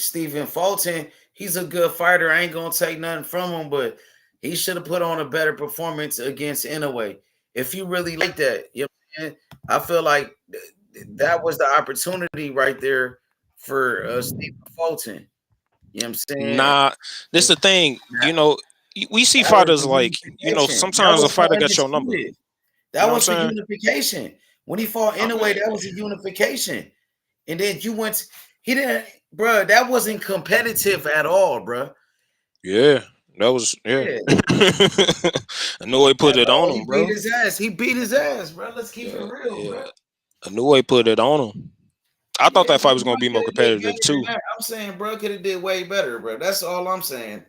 Stephen Fulton, he's a good fighter. I ain't gonna take nothing from him, but he should have put on a better performance against Inoue. If you really like that, you know what I'm saying? I feel like that was the opportunity right there for Stephen Fulton. You know what I'm saying? Nah, this the thing. That, We see that was fighters the like, unification. That sometimes a was for fighter got your number. undisputed. You That know what was for I'm saying? unification. When he fought I Inoue, mean, that was a unification. And then he didn't, bro. That wasn't competitive at all, bro. yeah, that was Yeah, I know he put at it on all. him, He beat bro. his ass. He beat his ass, bro. Let's keep it Yeah, real, yeah. bro. I knew he put it on him. I thought Yeah, that but fight was gonna bro be could more have did competitive better than too. that. I'm saying, bro, could have did way better, bro. That's all I'm saying.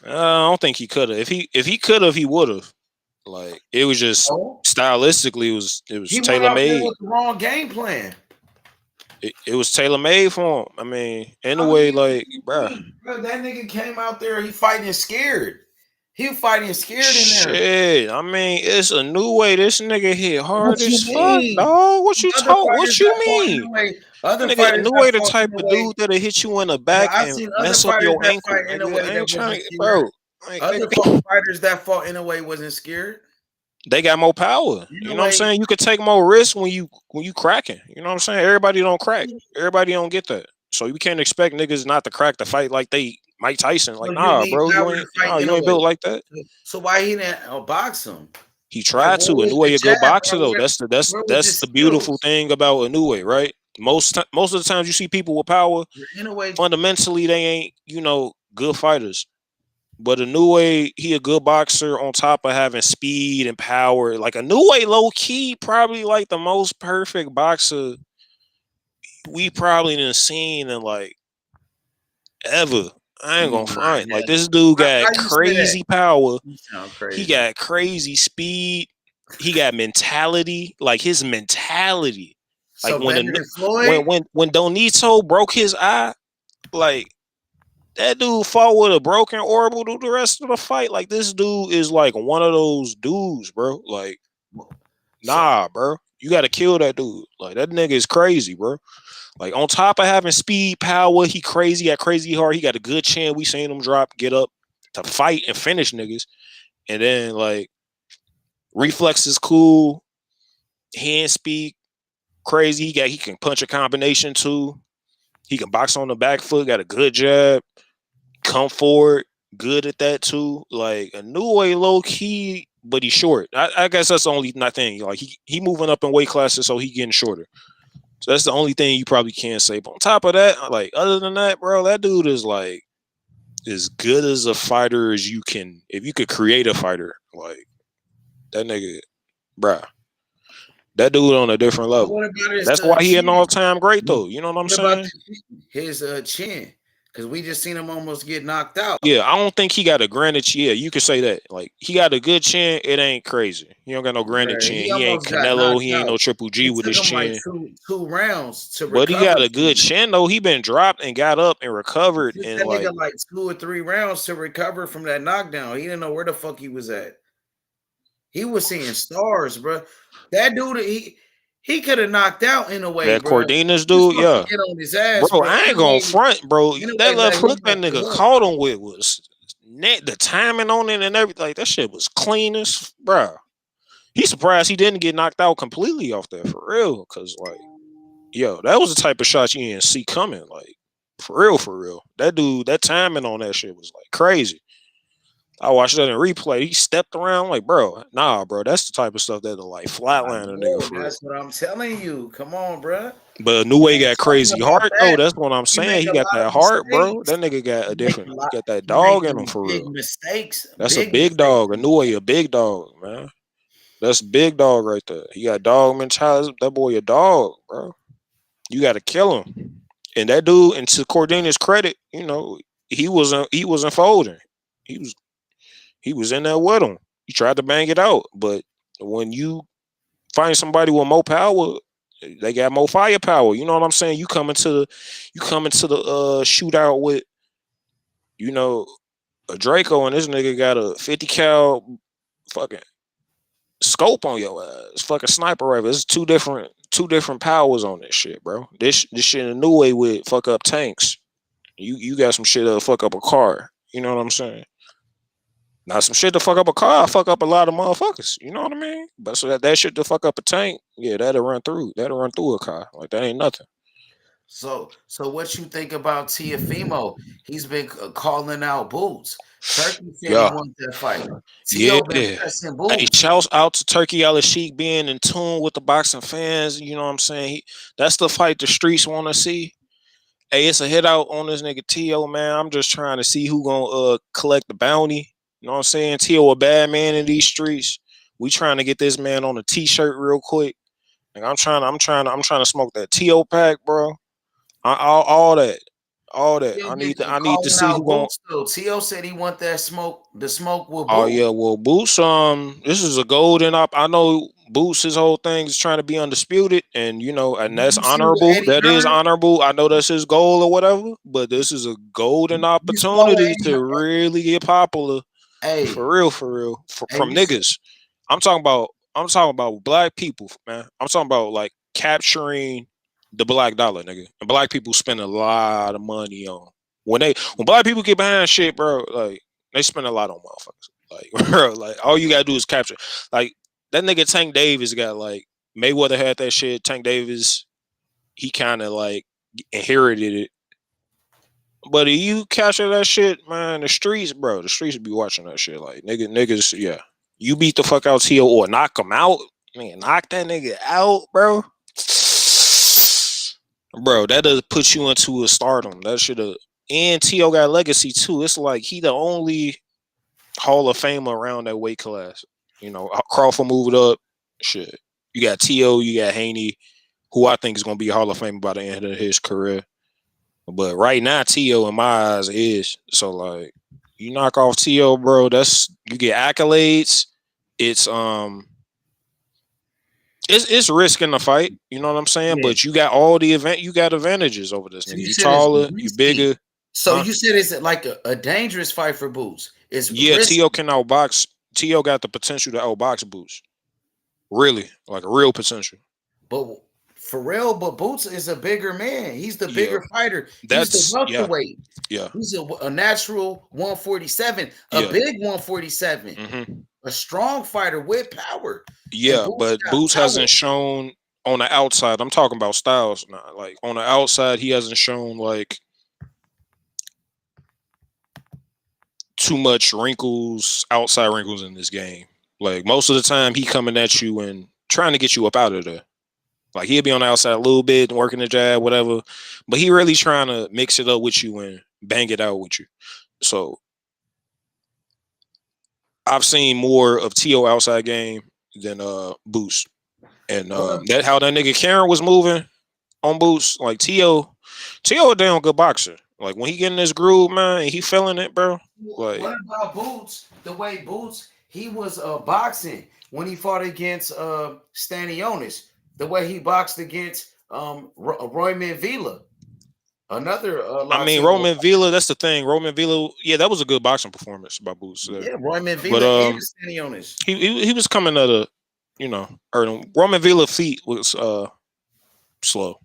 I don't think he could have. If he could have, he would have. Like it was just No, stylistically, it was he went tailor out there made. with the wrong game plan. It was tailor made for him. I mean, in a How way, you like, bruh. bro? That nigga came out there. He fighting scared. He fighting scared in there. Shit, I mean, it's a new way. This nigga hit hard What you as fuck, mean? dog. What you Other talk? What fighters you that fought in mean? the way, That other nigga, a fighters new that way, the fought in type the of way, dude that'll hit you in the but back I've and seen other mess up fighters your that ankle, fight in a nigga. way I that ain't wasn't trying to, scared. bro. Like, Other fighters that fought in a way wasn't scared. they got more power. In You a know what I'm way, saying? You could take more risks when you cracking. You know what I'm saying? Everybody don't crack. Everybody don't get that. So you can't expect niggas not to crack the fight like they Mike Tyson. so Like, you nah, need bro, power to fight in you a ain't built way. like that. So why he didn't box him? He Like, tried what to. was Inoue the a good jab, boxer bro? though. Where was That's his the beautiful skills? thing about Inoue, right? Most of the times you see people with power, In a way, fundamentally they ain't good fighters. But Inoue, he a good boxer on top of having speed and power. Like Inoue, low key, probably like the most perfect boxer we probably done seen in like ever. I ain't gonna nah, front. Like yeah. this dude got How you say that? crazy power. You sound He crazy. got crazy speed. He got mentality. Like his mentality. Like So better than Floyd? when Donito broke his eye, like that dude fought with a broken orbital the rest of the fight. Like this dude is like one of those dudes, bro. Like, So nah, bro. You gotta kill that dude. Like that nigga is crazy, bro. Like on top of having speed, power, he crazy, got crazy hard. He got a good chin. We seen him drop, get up to fight and finish niggas. And then like reflexes cool. Hand speed crazy. He can punch a combination too. He can box on the back foot. Got a good jab. Come forward. Good at that too. Like a new way, low key, but he's short. I guess that's the only not thing. Like he moving up in weight classes, so he getting shorter. So that's the only thing you probably can't say. But on top of that, like other than that, bro, that dude is like as good as a fighter as you can. If you could create a fighter, like that nigga, bruh, that dude on a different but level. what about his That's why he an chin? all-time great though. You know what I'm What about saying? his chin? Because we just seen him almost get knocked out. Yeah, I don't think he got a granite chin. Yeah, you could say that. Like he got a good chin. It ain't crazy. He don't got no granite Bruh, chin. he He ain't almost got Canelo. knocked He ain't out. no Triple G It with took his him like chin. two rounds to But he recover got a from good that. chin though. He been dropped and got up and It recovered took and that like nigga like 2 or 3 rounds to recover from that knockdown. He didn't know where the fuck he was at. He was seeing stars, bro. That dude, he could have knocked out in a way, that bro. Cordenas He was dude. supposed to Yeah, get on his ass, bro. bro. I ain't gonna front, bro. In a That way, let left him hook that off the nigga hook. caught him with was net. The timing on it and everything. Like that shit was clean as bro. He surprised he didn't get knocked out completely off that for real. Cause like, yo, that was the type of shot you didn't see coming. Like, for real, for real. That dude, that timing on that shit was like crazy. I watched that in replay. He stepped around like, bro, nah, bro. That's the type of stuff that'll like I flatline a nigga know. for real. That's what I'm telling you. Come on, bro. But New We Way ain't got talking crazy about heart though. that. That's what I'm You saying. make He a got lot that of heart, bro. mistakes. That nigga got a You make different. a He lot. got that You dog in him making for big real. mistakes. That's a Big big mistakes. dog. A New Way, a big dog, man. That's big dog right there. He got dog mentality. That boy a dog, bro. You got to kill him. And that dude, and to Cordina's credit, he wasn't folding. He was he was in there with him. He tried to bang it out, but when you find somebody with more power, they got more firepower. You know what I'm saying? You come into the shootout with you know a Draco, and this nigga got a 50 cal fucking scope on your ass, fucking sniper rifle. There's two different powers on this shit, bro. This shit in a new way would fuck up tanks. You got some shit that'll fuck up a car. You know what I'm saying? Now some shit to fuck up a car, fuck up a lot of motherfuckers. You know what I mean? But so that shit to fuck up a tank, yeah, that'll run through. That'll run through a car. Like that ain't nothing. So what you think about Teofimo? He's been calling out Boots. Turkey said he Yeah. won that fight. Yeah. Tio been pressing Hey, Boots. shouts out to Turkey Al Sheik being in tune with the boxing fans. You know what I'm saying? That's the fight the streets want to see. Hey, it's a hit out on this nigga Tio, man. I'm just trying to see who gonna collect the bounty. You know what I'm saying? Tio a bad man in these streets. We trying to get this man on a t-shirt real quick. Like I'm trying to smoke that Tio pack, bro. All that. All that. Tio been I need to calling see who out gonna. Boots though. Tio said he want that smoke, the smoke with Oh Boots. yeah, well Boots, this is a golden op. I know Boots, his whole thing is trying to be undisputed, and you know, and Did that's you see what honorable. Eddie That is Hearn? honorable. I know that's his goal or whatever, but this is a golden You saw what opportunity Eddie to really get popular Hey, for real, hey, from niggas. I'm talking about black people, man. I'm talking about like capturing the black dollar, nigga. And black people spend a lot of money on when black people get behind shit, bro. Like they spend a lot on motherfuckers. Like, bro, like all you gotta do is capture. Like that nigga Tank Davis got like Mayweather had that shit. Tank Davis, he kind of like inherited it. But if you capture that shit, man, the streets, bro, the streets be watching that shit. Like niggas, yeah. You beat the fuck out Tio or knock him out, man, knock that nigga out, bro. Bro, that does put you into a stardom. That should have. And Tio got legacy too. It's like he the only Hall of Famer around that weight class. You know, Crawford moved up. Shit, you got Tio, you got Haney, who I think is gonna be a Hall of Famer by the end of his career. But right now, Tio in my eyes is so like you knock off Tio, bro. That's you get accolades. It's it's risk in the fight. You know what I'm saying? yeah. But you got all the event. You got advantages over this So nigga. you You said it's taller. You risky. bigger. So Huh? you said it's like a dangerous fight for Boots. It's Yeah, Tio risky. can outbox. Tio got the potential to outbox Boots. Really, like a real potential. But for real, but Boots is a bigger man. He's the Yeah, bigger fighter. He's the that's welterweight. yeah, He's a natural 147, a yeah. big 147, hmm a strong fighter with power. And Yeah, Boots but got Boots power. hasn't shown on the outside. I'm talking about Styles now. Like on the outside, he hasn't shown like too much wrinkles, outside wrinkles in this game. Like most of the time, he coming at you and trying to get you up out of there. Like he'll be on the outside a little bit and working the jab, whatever. But he really trying to mix it up with you and bang it out with you. So I've seen more of T.O. outside game than Boots. And What, that how that nigga Karen was moving on Boots, like T.O. a damn good boxer. Like when he get in this groove, man, and he feeling it, bro. Like what about Boots? The way Boots, he was boxing when he fought against Stanionis. The way he boxed against Royman Villa, another I mean, Latino. Roman Villa, that's the thing. Roman Villa, yeah, that was a good boxing performance by Boots there. Yeah, Royman But Villa and Stanionis. he was coming at a, you know, Roman Villa feet was slow.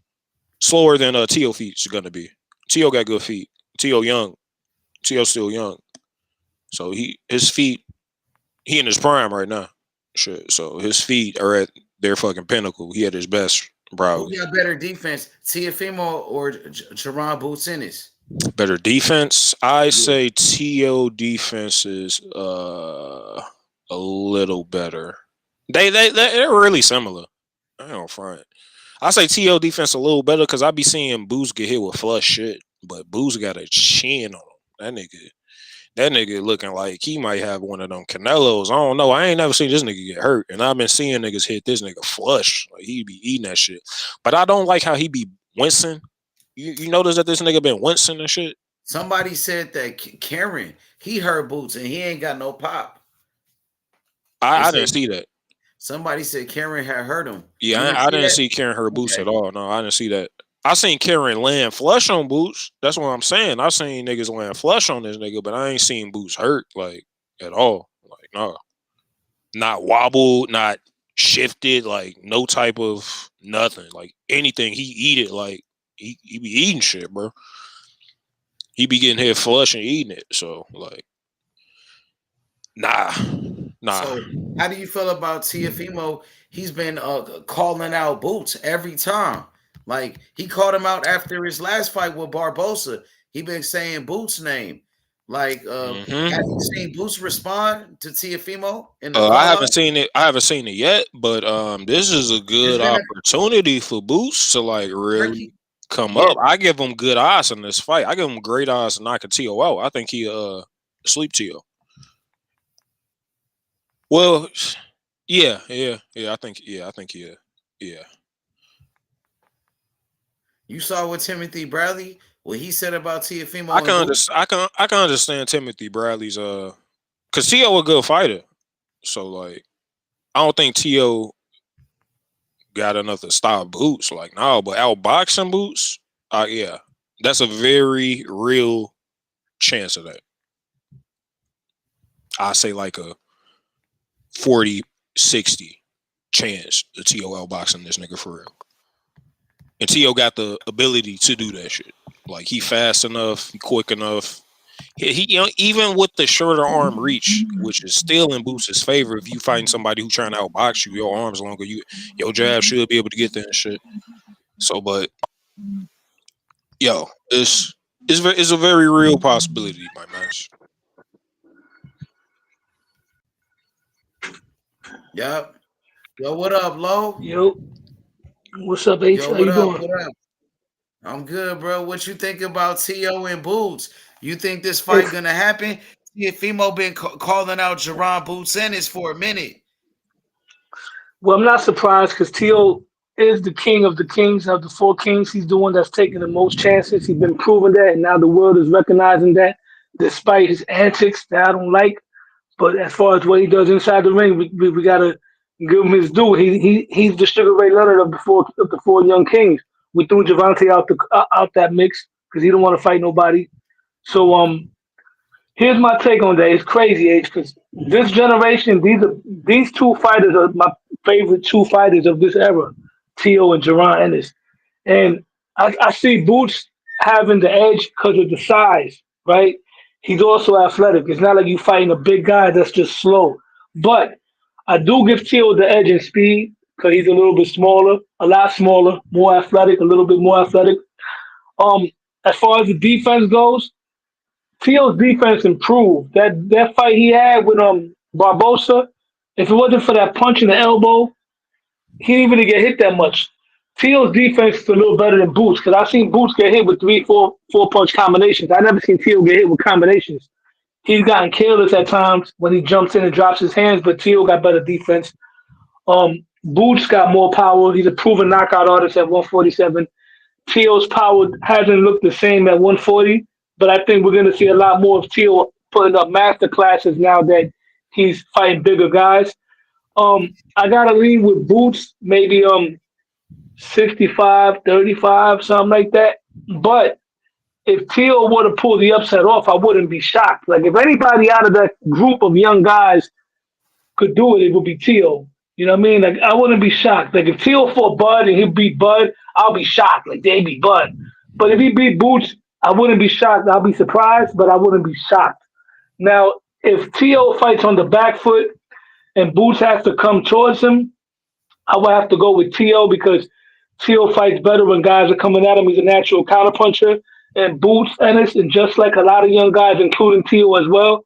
Slower than Tio feet's gonna be. Tio got good feet. Tio young. Tio still young. So his feet, he in his prime right now. Shit. So his feet are at their fucking pinnacle. He at his best, Who probably. got better defense, Teofimo or Jaron Boots Ennis? Better defense. I Yeah. say Tio defense is a little better. They're really similar. I don't front. I say T.O. defense a little better because I be seeing Boots get hit with flush shit, but Boots got a chin on him. That nigga looking like he might have one of them Canelos. I don't know. I ain't never seen this nigga get hurt, and I've been seeing niggas hit this nigga flush. Like he be eating that shit. But I don't like how he be wincing. You notice that this nigga been wincing and shit. Somebody said that Karen, he hurt Boots and he ain't got no pop. They I said didn't see that. somebody said Karen had hurt him. Yeah, You didn't I see didn't that? see Karen hurt Boots at Okay. all. No, I didn't see that. I seen Karen land flush on Boots. That's what I'm saying. I seen niggas land flush on this nigga, but I ain't seen Boots hurt like at all. Like no, not wobbled, not shifted, like no type of nothing. Like anything he eat it like he be eating shit, bro. He be getting here flush and eating it. So like, nah, nah. So how do you feel about Teofimo? He's been calling out Boots every time. Like he called him out after his last fight with Barbosa. He been saying Boots' name. Like, have you Hmm. seen Boots respond to Teofimo in the call I out? haven't seen it. I haven't seen it yet, but this is a It's good been a opportunity for Boots to like really turkey. come Yeah, up. I give him good odds in this fight. I give him great odds to knock a TO out. I think he sleep TO. Well, yeah. I think yeah. you saw what Timothy Bradley what he said about I Teofimo can and Boots. I can understand Timothy Bradley's cause TO a good fighter. So like I don't think TO got enough to stop Boots. Like no, but outboxing Boots, yeah, that's a very real chance of that. I say like a 40-60 chance the TO outboxing this nigga for real. And TO got the ability to do that shit. Like he fast enough, he quick enough. He you know, even with the shorter arm reach, which is still in Boots' favor. If you find somebody who's trying to outbox you, your arms longer, your jab should be able to get there and shit. So, but yo, it's a very real possibility, my man. Yep. Yo, what up, Low? Yo, what's up, H? Yo, How what you up? doing? What up? I'm good, bro. What you think about T.O. and Boots? You think this fight If gonna happen? Teofimo been calling out Jaron Boots Ennis for a minute. well, I'm not surprised because Tio is the king of the kings of the four kings. He's the one that's taking the most chances. He's been proving that, and now the world is recognizing that, despite his antics that I don't like. But as far as what he does inside the ring, we gotta give him his due. He's the Sugar Ray Leonard of the four young kings. We threw Javante out that mix because he don't want to fight nobody. So here's my take on that. It's crazy, H, because this generation, these two fighters are my favorite two fighters of this era, Tio and Jaron Ennis. And I see Boots having the edge because of the size, right? He's also athletic. It's not like you fighting a big guy that's just slow. But I do give Tio the edge in speed because he's a little bit smaller, a lot smaller, more athletic, a little bit more athletic. Um, as far as the defense goes, Tio's defense improved. That fight he had with Barbosa, if it wasn't for that punch in the elbow, he didn't really get hit that much. Tio's defense is a little better than Boots because I've seen Boots get hit with three, four punch combinations. I never seen Tio get hit with combinations. He's gotten careless at times when he jumps in and drops his hands, but Tio got better defense. Boots got more power. He's a proven knockout artist at 147. Tio's power hasn't looked the same at 140, but I think we're going to see a lot more of Tio putting up master classes now that he's fighting bigger guys. I got to lean with Boots, maybe 65-35, something like that. But if Tio were to pull the upset off, I wouldn't be shocked. Like if anybody out of that group of young guys could do it, it would be Tio. You know what I mean? Like I wouldn't be shocked. Like if Tio fought Bud and he beat Bud, I'll be shocked. Like they beat Bud. But if he beat Boots, I wouldn't be shocked. I'll be surprised, but I wouldn't be shocked. Now, if Tio fights on the back foot and Boots has to come towards him, I would have to go with Tio because Tio fights better when guys are coming at him. He's a natural counterpuncher. And Boots Ennis, and just like a lot of young guys, including Tio as well,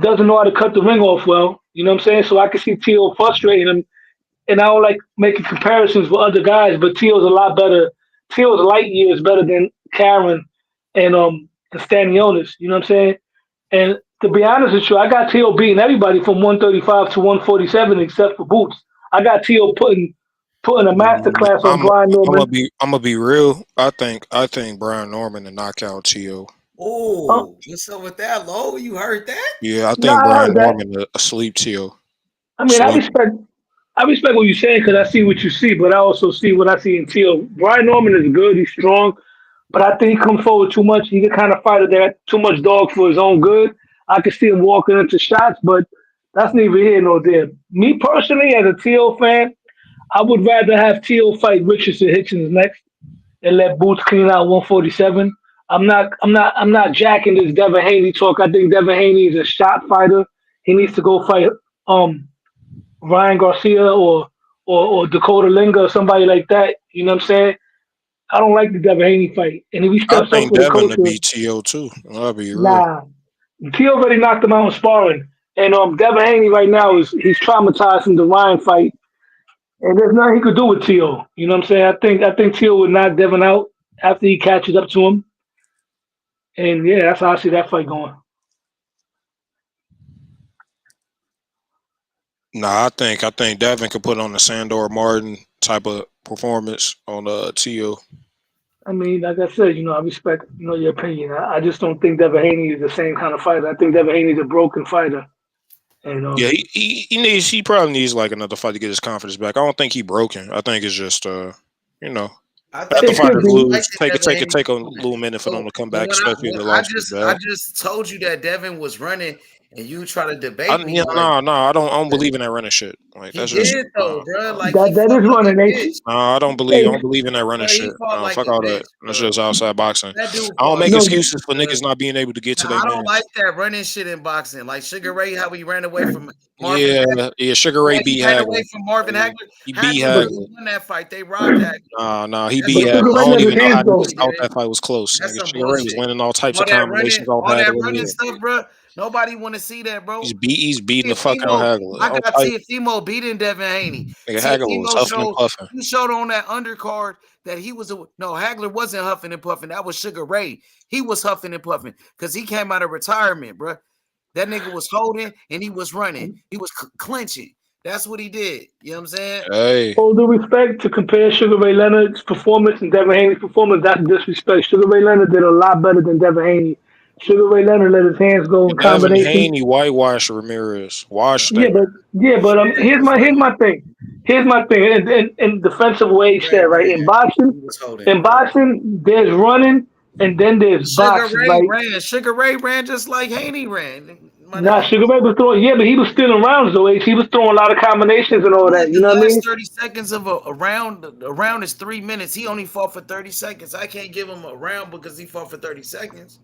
doesn't know how to cut the ring off well. You know what I'm saying? So I can see Tio frustrating him. And I don't like making comparisons with other guys, but Tio's a lot better. Tio's light years better than Karen and Castanionis. You know what I'm saying? And to be honest with you, I got Tio beating everybody from 135 to 147 except for Boots. I got Tio putting a masterclass on I'm Brian Norman. I'm gonna be real. I think Brian Norman to knock out Tio. Uh, Oh, what's up with that, Low? You heard that? Yeah, I no, think I Brian heard that. Norman a sleep Tio. I mean, Sleep. I respect what you're saying because I see what you see, but I also see what I see in Tio. Brian Norman is good. He's strong. But I think he comes forward too much. He's the kind of fighter that too much dog for his own good. I can see him walking into shots, but that's neither here nor there. Me personally, as a T.O. fan, I would rather have T.O. fight Richardson Hitchens next and let Boots clean out 147. I'm not jacking this Devin Haney talk. I think Devin Haney is a shot fighter. He needs to go fight Ryan Garcia or Dakota Linga or somebody like that. You know what I'm saying? I don't like the Devin Haney fight. And if he I steps up think for the Devin to culture, beat T.O. too. I'll be real. nah. He already knocked him out in sparring. And Devin Haney right now he's traumatized from the Ryan fight. And there's nothing he could do with T.O. You know what I'm saying? I think T.O. would knock Devin out after he catches up to him. And yeah, that's how I see that fight going. Nah, I think Devin could put on the Sandor Martin type of performance on T.O. I mean, like I said, I respect, your opinion. I just don't think Devin Haney is the same kind of fighter. I think Devin Haney is a broken fighter. And Yeah, he probably needs like another fight to get his confidence back. I don't think he broken. I think it's just I let the think it could fighters be. lose. like Devin Haney. Take a little minute for them to come But back, especially if when the I loss was just I bad. just told you that Devin was running and you try to debate me, but No, I don't believe in that running shit. Like he that's just did though, bro. Like he That fought is like a running H. bitch. no, Hey, I don't believe in that running Bro, he shit. fought like Fuck a all bitch, that. That's bro. just outside boxing. That dude I don't fought make like no, a bitch, excuses for bro. niggas not being able to get to Now, their I don't mans. like that running shit in boxing. Like Sugar Ray, how he ran away from Marvin Yeah, Hagler. yeah. Sugar Ray Like he beat ran away Hagler. from Marvin Hagler. He beat Hagler but really Hagler. won that fight. They robbed Hagler. He That's beat but some Hagler. Sugar I Ray don't bullshit. never even know did how He though. niggas really thought didn't. that fight was close. That's Nigga, some Sugar Ray was bullshit. winning all types of combinations off All that Hagler. running Yeah. stuff, bro. Nobody want to see that, bro. He's beating the fuck out of Teofimo, Hagler. I All got type. Teofimo beating Devin Haney. Nigga, Hagler was Teofimo huffing and showed puffing. he showed on that undercard that he was no Hagler wasn't huffing and puffing. That was Sugar Ray. He was huffing and puffing because he came out of retirement, bro. That nigga was holding and he was running. He was clinching. That's what he did. You know what I'm saying? Hey, All due respect to compare Sugar Ray Leonard's performance and Devin Haney's performance, that's disrespect. Sugar Ray Leonard did a lot better than Devin Haney. Sugar Ray Leonard let his hands go in Devin combination. Haney whitewashed Ramirez. Washed that. Yeah, but here's my thing. In defensive way, Ray said right ran. in boxing, He was holding, in bro. boxing, there's running and then there's Sugar boxing. Ray Like ran. Sugar Ray ran just like Haney ran. My not nigga. Sugar Ray was throwing, yeah, but he was stealing rounds though. He was throwing a lot of combinations and all Yeah, that. You the know what I mean? last 30 seconds of a round. A round is 3 minutes. He only fought for 30 seconds. I can't give him a round because he fought for 30 seconds.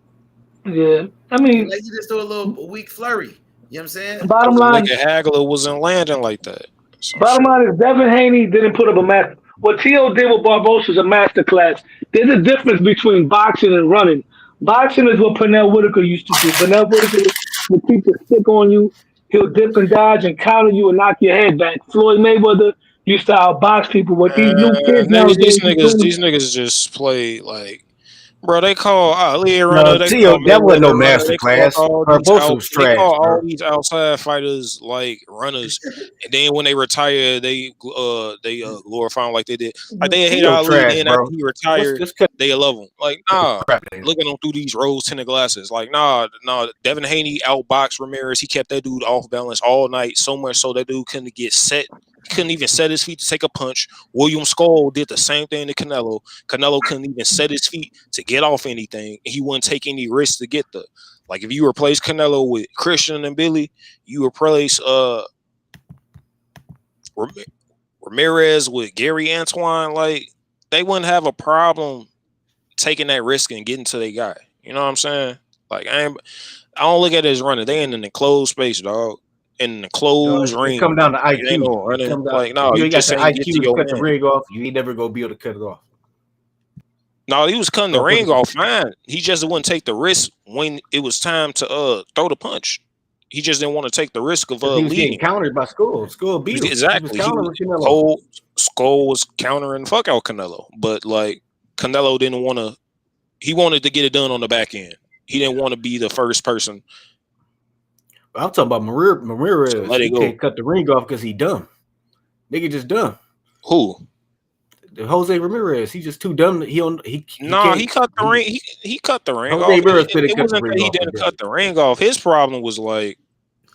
Yeah, I mean, Like he just do a weak flurry. You know what I'm saying? bottom Because the line, nigga Hagler wasn't landing like that. So bottom shit. line is Devin Haney didn't put up a match. What Tio did with Barbosa is a masterclass. There's a difference between boxing and running. Boxing is what Pernell Whitaker used to do. Pernell Whitaker will keep the stick on you. He'll dip and dodge and counter you and knock your head back. Floyd Mayweather used to outbox people. What these new kids Niggas, nowadays is doing, these niggas just play like, bro. They call Ali a No, runner. They Tio, call that wasn't Mayweather no a runner. master class. Barbosa was They call trash, all bro. these outside fighters like runners. And then when they retire, they glorify them like they did. Like they hate Tio Ali. trash, Then after bro. he retired, Let's cut they love him. Like nah. crap. Man. Look at him through these rose tinted glasses. Like nah. Devin Haney outboxed Ramirez. He kept that dude off balance all night. So much so that dude couldn't get set. He couldn't even set his feet to take a punch. William Skull did the same thing to Canelo. Canelo couldn't even set his feet to get off anything. He wouldn't take any risks to get the. Like if you replace Canelo with Christian and Billy, you replace Ramirez with Gary Antoine, like they wouldn't have a problem taking that risk and getting to their guy. You know what I'm saying? Like I don't look at it as running. They in an enclosed space, dog. In an enclosed It ring. come down to It ain't IQ. no It running. come down. Like If no, you you ain't got just the ain't get to IQ to your cut the man. ring off, you ain't never gonna be able to cut it off. No, he was cutting the So ring off fine. He just wouldn't take the risk when it was time to throw the punch. He just didn't want to take the risk of he was getting leading. countered by Skull. Skull beat him. Exactly. He was countering Canelo. Skull was countering the fuck out Canelo. But like Canelo didn't want to he wanted to get it done on the back end. He didn't want to be the first person. I'm talking about Ramirez. So let it He go. can't cut the ring off because he dumb. Nigga just dumb. Who? Jose Ramirez. He just too dumb. He cut the ring. He cut the ring Jose off. Ramirez could have It cut the wasn't that ring he off. didn't cut the ring off. His problem was like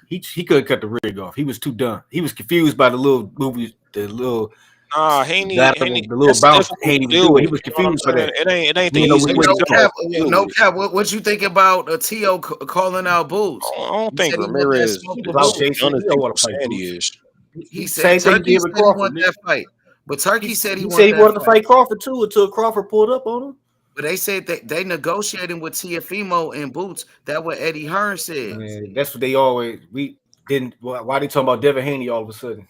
he couldn't cut the ring off. He was too dumb. He was confused by the little movies, the little Haney, the little that's bounce difficult Haney to was deal doing. with. He was You know what I'm confused by saying? that. It ain't the He didn't know easiest which way No to cap, to deal no with. cap. What you think about T.O. calling out Boots? I don't He think said he want that Ramirez smoke He with was out Boots. chasing. none of He don't people want to fight saying he Boots. is. He said Same thing Turkey he did said with he Crawford. want that fight, but Turkey said he He want said he that wanted to fight. fight Crawford too until Crawford pulled up on him. But they said that they negotiating with Teofimo and Boots. That's what Eddie Hearn said. Man, that's what they always we didn't. Why they talking about Devin Haney all of a sudden?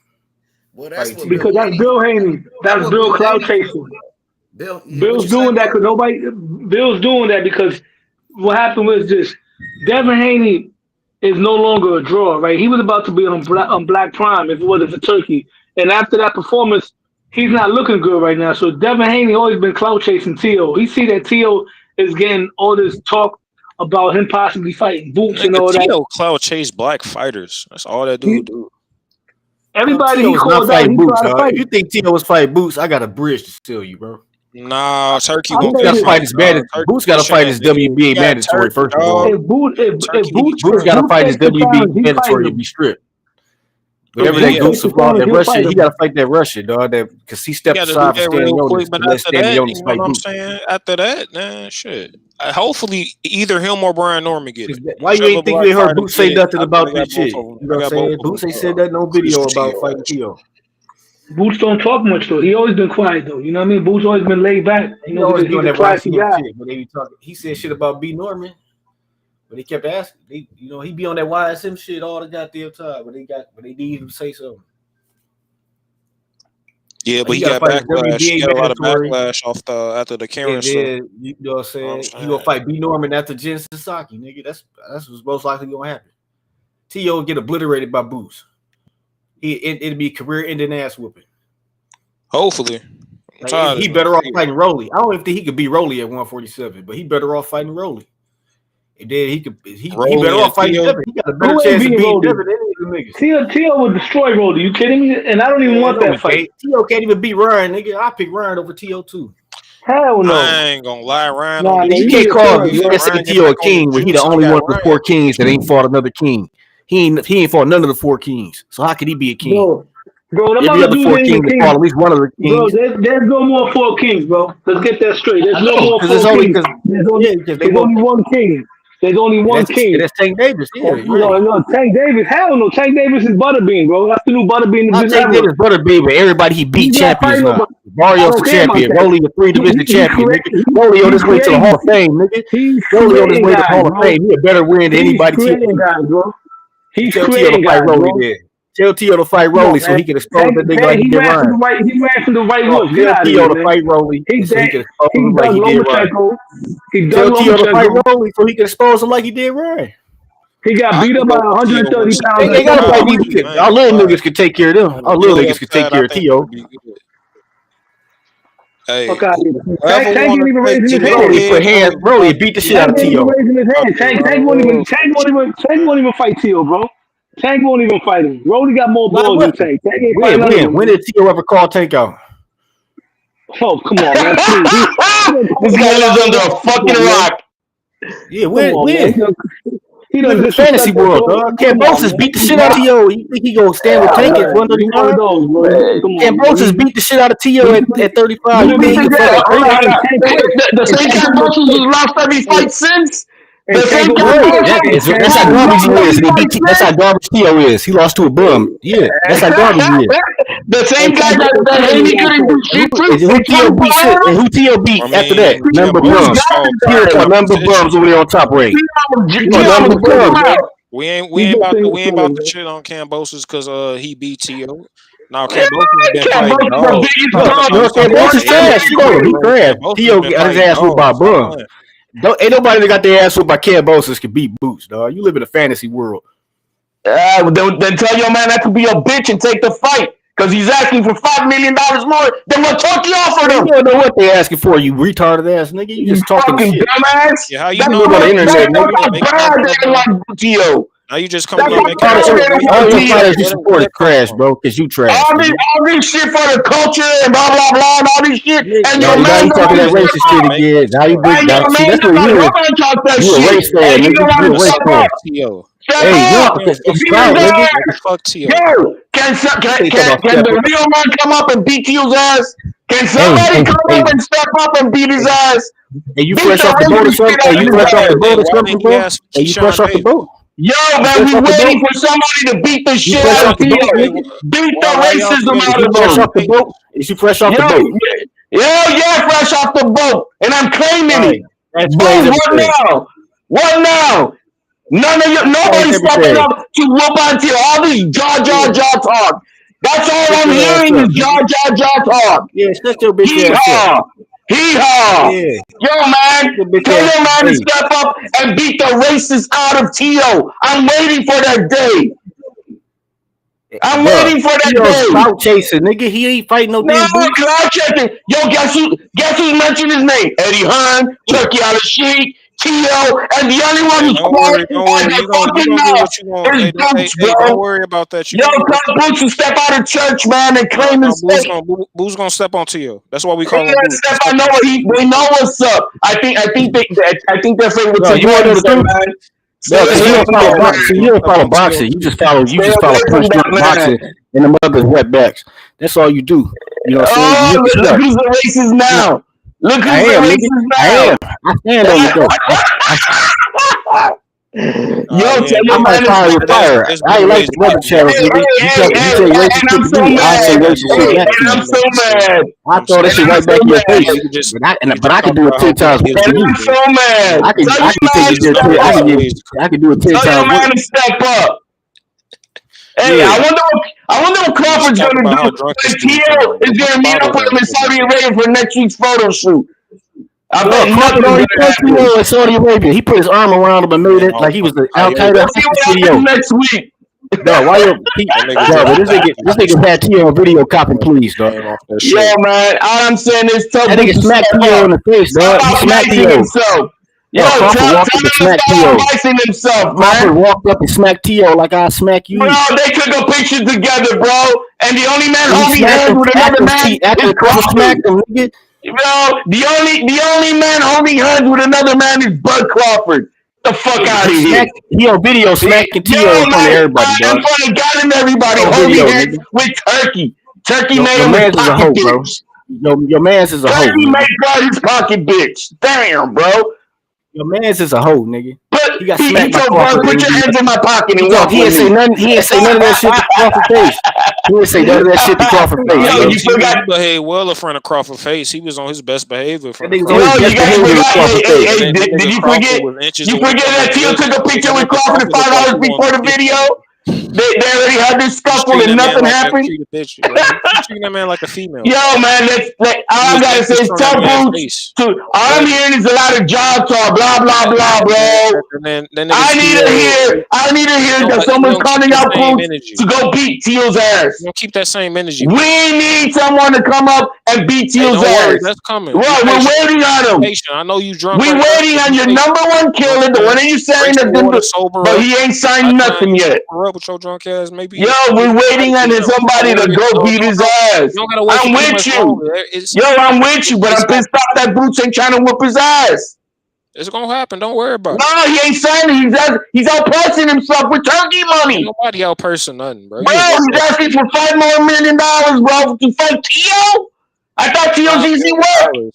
Well, that's what Because that's Bill Haney. That's Bill clout chasing. Bill, Bill's doing that because nobody. Bill's doing that because what happened was this: Devin Haney is no longer a draw, right? He was about to be on Black Prime if it wasn't for Turkey, and after that performance, he's not looking good right now. So Devin Haney always been clout chasing Tio. He see that Tio is getting all this talk about him possibly fighting Boots and all that. Tio clout chase black fighters. That's all that dude do. Everybody Tio he was called not out, fighting he Boots. tried to Huh? fight. If you think Tio was fighting Boots, I got a bridge to steal you, bro. Nah, Turkey I'm won't saying- Got to fight his Turkey Boots got to fight his WBA mandatory Turkey, first of dog. all. If Boots Boots got to fight his takes the WBA challenge, he mandatory fighting to him. be stripped. Whatever If that Boots goose takes the of law, challenge, that he'll Russian, fight he him. got to fight that Russian, dog. That because he stepped Got to do aside for that real Stanionis quick, but to let after that, Stanionis you know fight what I'm Boots. saying? After that, nah, shit. Hopefully, either him or Brian Norman get it. Why you Whichever ain't think black you ain't heard fighter Boots say get it, nothing I about got this both shit? of them. You know I what I'm got both saying? of Boots them. ain't said that no video about fighting Tio. Boots don't talk much though. He always been quiet though. You know what I mean? Boots always been laid back. You He know, always because doing he's a that classy YCM guy. shit, but they be talking. He said shit about B Norman, but he kept asking. He be on that YSM shit all the goddamn time. But they need him to say something. Yeah, but he gotta got fight his backlash. He WBA got a lot of mandatory. backlash off after the Karen And stuff. then, you know what I'm saying? He gonna fight B Norman after Jen Sasaki, nigga. That's what's most likely gonna happen. Tio will get obliterated by Boots. It'd be career-ending ass whooping. Hopefully. Like, he better off fighting Rolly. I don't even think he could beat Rolly at 147, but he better off fighting Rolly. And then he better off fighting Devin. He got a better chance of beating Devin than any of the niggas. Tio would destroy Rolly. You kidding me? And I don't even want that fight. Tio can't even beat Ryan, nigga. I pick Ryan over Tio too. Hell no. I ain't gonna lie, Ryan. Nah, You can't say Tio a king when he the only one of the 4 kings that ain't fought another king. He ain't fought none of the 4 kings. So how could he be a king? Bro, every other 4 kings that fought at least one of the kings. Bro, there's no more 4 kings, bro. Let's get that straight. There's no more 4 kings. There's only one king. There's only one king. That's Tank Davis. Yeah, no, Tank Davis. Hell no. Tank Davis is Butterbean, bro. That's the new Butterbean. Tank Davis Butterbean, but everybody he beat champions now. Mario's the champion. Rolly the 3-division champion, nigga. Rolly on his way to the Hall of Fame, nigga. Rolly on his way to the Hall of Fame. He a better win than anybody. He's creating guys, bro. He's creating guys, bro. Tell Tio to fight Rolly so he can expose that nigga like he did Ryan. He ran from the right hook. Tell Tio to fight Rolly so he can expose him like he did Ryan. Tell Tio to fight Rolly so he can expose him like he did Ryan. He got beat up by 130 pounds. They gotta fight these niggas. Our little niggas can take care of them. Our little niggas can take care of Tio. Hey, Tank didn't even raise his hand. Rolly beat the shit out of Tio. Tank won't even fight Tio, bro. Tank won't even fight him. Rolly got more balls than Tank. When did Tio ever call Tank out? Oh, come on, man. This guy lives under a fucking rock. Yeah, when? He lives in the fantasy world, dog. Cambosis beat the shit out of Tio. You think he gonna stand with Tank at 135? Cambosis beat the shit out of Tio at 35. You think he can fucking the same Cambosis was lost every fight since? The same That's how garbage he is. That's how garbage Tio is. He lost to a bum. Yeah, that's how garbage he is. The same guy that Haney couldn't do shit to. Who Tio beat after that? Number bums. Tio number bums over there on top rank. We ain't about to shit on Cambosis because he beat Tio. Now Cambosis been fighting dogs. Cambosis trash. He trash. Tio got his ass whooped by a bum. Ain't nobody that got their ass whooped by Cambosis can beat Boots, dog. You live in a fantasy world. Then tell your man that to be a bitch and take the fight. Because he's asking for $5 million more than what Turkey offered him. You don't know what they asking for, you retarded ass nigga. You just talking shit. Dumbass. Yeah, how you know on the internet, nigga? Now you just coming up making all your fighters you support is trash, bro, because you trash. All this shit for the culture and blah blah blah and all this shit. And your now man you talking that racist shit again. Now you big now. See, that's what you is. You a race fan, nigga. You a race fan. Hey, no, it's proud, nigga. Fuck Tio. Yo, can the real man come up and beat Tio's ass? Can somebody come up and step up and beat his ass? Hey, you fresh off the boat or something? Hey, you fresh off the boat or something, bro? Hey, you fresh off the boat? Yo, man, we waiting for somebody to beat the shit out of Tio. Beat the racism out of him. Is you fresh off the boat? Yeah, fresh off the boat, and I'm claiming Right. it. That explains Boom, what everything. now? What now? None of you, nobody's stepping Everything. up to whoop onto all this jaw talk. That's all Shut I'm your ass hearing up, is nigga. jaw talk. Yeah, shut your bitch Hee ass up. haw, hee haw. Yeah. Yo, man, Your bitch tell ass. your man to Hey. step up and beat the racists out of Tio. I'm waiting for that day. I'm Bruh, waiting for that Tio's day. clout chasing, nigga. He ain't fighting no No, damn boots. cloud checking. Yo, guess who mentioned his name? Eddie Hearn, Turkey Al Sheik, Tio, and the only one who's Don't quiet worry. as You a gonna fucking get mouth what you want. is Boots, Hey, don't bro. worry about that. You Yo, gonna get what tell you want. Boots to step out of church, man, and claim No, his state. Boo's gonna step on Tio. That's why we He call him gonna Boo. step. I know what they know what's up. I think they're afraid what Bro, your you wanna daddy know the said, truth? man. Stay Bro, because you away don't from follow that, boxing. man. You don't Step follow on Tio. boxing. You Stay just follow away from punch that, drunk man. boxing and the mother's wetbacks. That's all you do. You know what I'm saying? You Oh, hit the look shark. who's the racist now. Look I who's the am, nigga. racist I now. am. I stand on it though. Yo, tell I your Man. might man to probably step up. retire. It's I been ain't like raised the other boxing, channels, bro. nigga. You say racist And shit I'm to so me, I'll say mad. racist shit Hey, back and to I'm you. so mad. I throw that And shit I'm right so back in your mad. face. We But just I can talk do it about 10 how big times his worse And than boot I'm you. so is. mad. I Tell can your tell man you to do it step 10. Numbers up. always. I can do it 10 Tell your times worse. man to step up. Hey, Yeah. I wonder what We just Crawford's talk gonna about do how drunk this when dude Tio sounds. is Put the gonna meet bottle up with him down in for a Saudi second. Arabia for next week's photo shoot. I Dog, bet Crawford nothing's already gonna touched happen. in Saudi Arabia. He put his arm around him and made Man, it like he was the Al hey, Qaeda Let's see ISIS what happens video. next week. Dog, why you that nigga dog, just but this nigga had Tio on video copping, please, dog. came off that Yo, shit. man, all I'm saying is tell That Boots nigga to step smacked Tio up. in the face, Stop dog. He out smacked bicing Tio. himself. Yo, Dog, Crawford tell walked up him and to smacked stop out Tio. bicing himself, Crawford man. walked up and smacked Tio like I smack Bro, you. they took a picture together, bro. And the only man He holding smacked hands him with another man is after Crawford Crawford. smacked him, nigga. Bro, the only man holding hands with another man is Bud Crawford. Get the fuck out of here. He on video smacking Yo, Tio in front of man, everybody, in dog. front of God and everybody, On holding video, hands nigga. with Turkey. Turkey Your, made your him his man's is a pocket hoe, bro. bitch. Your man's is a hoe, Turkey nigga. made God his pocket bitch. Damn, bro. Your man's is a hoe, nigga. He got He smacked by told bro, Crawford. put your hands in my pocket He and talk. walk He with ain't say me. nothing. He ain't say none of that shit to Crawford face. He ain't say none of that shit to Crawford face, Nah, Yo, bro. you forgot. he behaved well in front of Crawford face. He was on his best behavior in That front of nigga's on Crawford his Yo, face. you best guys behavior with forgot. Crawford Hey, face. And hey, then that did nigga you Crawford forget? was inches You away forget from that him. Tio took a And picture that with nigga Crawford Crawford at looked like he $5 wanted before to the kill video? that nigga. They already had this He was scuffle treating and that man nothing like that happened. treat a bitch, bro. He treating that man like a female, Yo, bro. man, He all I was gotta say inches is from that tell man's Boots face. to. All I'm But hearing is a lot of job talk, blah blah blah, bro. and then that nigga I need to Tio, hear. I need to hear that he someone's don't keep calling that out same Boots energy. to go beat Teal's He ass. don't keep that same energy, bro. We need someone to come up and beat Hey, Teal's don't worry, ass. that's coming. Be Right, we're patient. waiting Be on him. patient. I know you drunk We right now, waiting but on be your patient. number one You know killer, what the I'm one saying? that you Drink saying some that did water, the, sober but up. he ain't By signed the time nothing you yet. sober up with your drunk ass, Yo, maybe we're might waiting on get out. Don't somebody to worry. go beat his ass. You don't gotta wait for I'm too with much you. longer. Yo, I'm with you, but I'm pissed off that Boots ain't trying to whoop his ass. It's gonna happen. Don't worry about it. No, he ain't signing. He's outpricing himself with turkey Ain't money. nobody out person nothing, bro. Bro, You a young he's nigga. asking for $5 more million, bro, to fight Tio. I thought Tio's $5 easy million. work.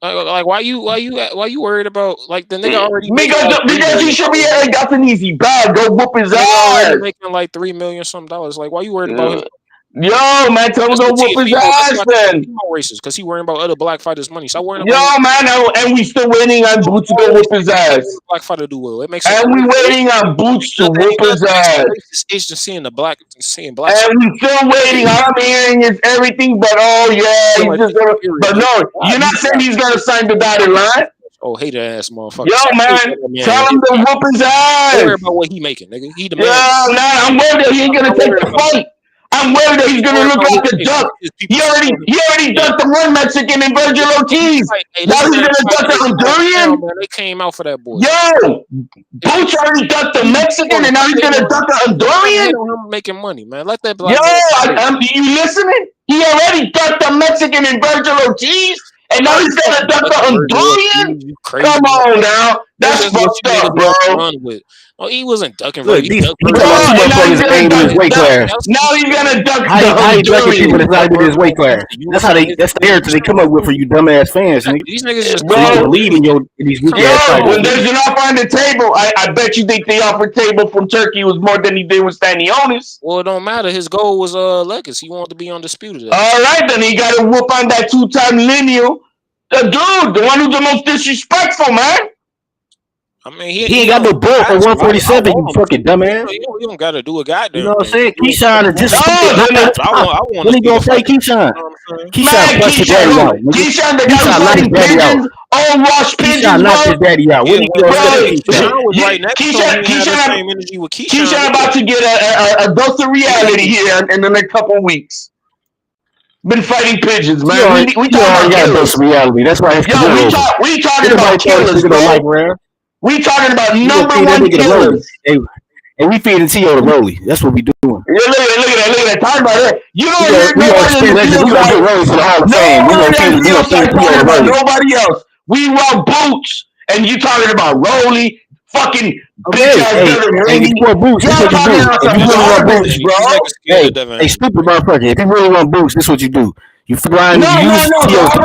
Like why you worried about like the nigga already making like $3 Because he million, should be nigga? like, that's an easy bag. Go whoop his The nigga already ass. making like $3 million some dollars. Like why you worried about his? Yo, man, tell him That's to what go whoop his Teofimo. That's ass why then. Teofimo racist because he worrying about other black fighters' money. Stop worrying Yo, about his. man, and we still waiting on Boots to go Always whoop his thinking about when ass. a black fighter do well. It makes a And we waiting on Boots to whoop ain't his nothing makes a ass. racist itch than seeing black And fight. we still waiting. All I'm hearing is everything but, oh, yeah, he's Like just going to. But period. no, you're not saying he's going to sign the dotted line. Oh, hater ass motherfucker. Yo, Stop hating man, on that man. tell him to whoop his Don't worry ass. about what he making, nigga. He the Yo, man. nah, I'm worried that he ain't going to Don't take worry the about that. fight. I'm worried that he's Don't going to worry look about like a duck. his He people already support him. he already Man, ducked the one Mexican and Virgil Ortiz. hey, Now this he's man going to fight duck the his hometown, Honduran. man. They came out for that boy. Yo, His Boots already ducked the people Mexican support him. and now he's going to duck the Stop Honduran. hating on him making money, man. Let that Yo, black man. you listening? He already ducked the Mexican and Virgil Ortiz, and now he's gonna duck the Virgil Honduran. Ortiz, you Come crazy. on now, That's that's just what fucked you niggas up, love to bro. run with. Oh, he wasn't ducking. Look, He ducked he Virgil. talking about two motherfuckers that ain't in his weight class. Now he's gonna duck How you ducking people the that's not in his weight class? That's the narrative they come up with for you dumbass fans, nigga. These niggas just So you can believe in these weak ass fighters. When there's an offer on the table, I bet you think the offer table from Turkey was more than he did with Stanionis. Well, it don't matter. His goal was legacy. He wanted to be undisputed. All right, then he got to whoop on that 2-time lineal. The dude, the one who's the most disrespectful, man. I mean, he ain't got no ball for 147, you fucking dumbass. You don't got to do a goddamn. You know what I'm saying? Keyshawn is just. I want. When he gonna play Keyshawn? Keyshawn bust his daddy out. Keyshawn, the guy who's fighting pigeons, all wash pigeons. Keyshawn knocked his daddy out. When he gonna play Keyshawn was right next to him. He had the same energy with Keyshawn. Keyshawn about to get a dose of reality here in the next couple of weeks. Been fighting pigeons, man. We talking about got a dose of reality. That's why. We talking about killers, bro. We talking about number one killers. And we feeding T.O. the Rolly. That's what we doing. Yeah, look at that. Talking about that. You don't hear nobody else. We want Boots, and you talking about Rolly, fucking bitch ass Boots. If you really want Boots, bro. Hey, stupid motherfucker. If you really want Boots, this is what you do. You use T.O.'s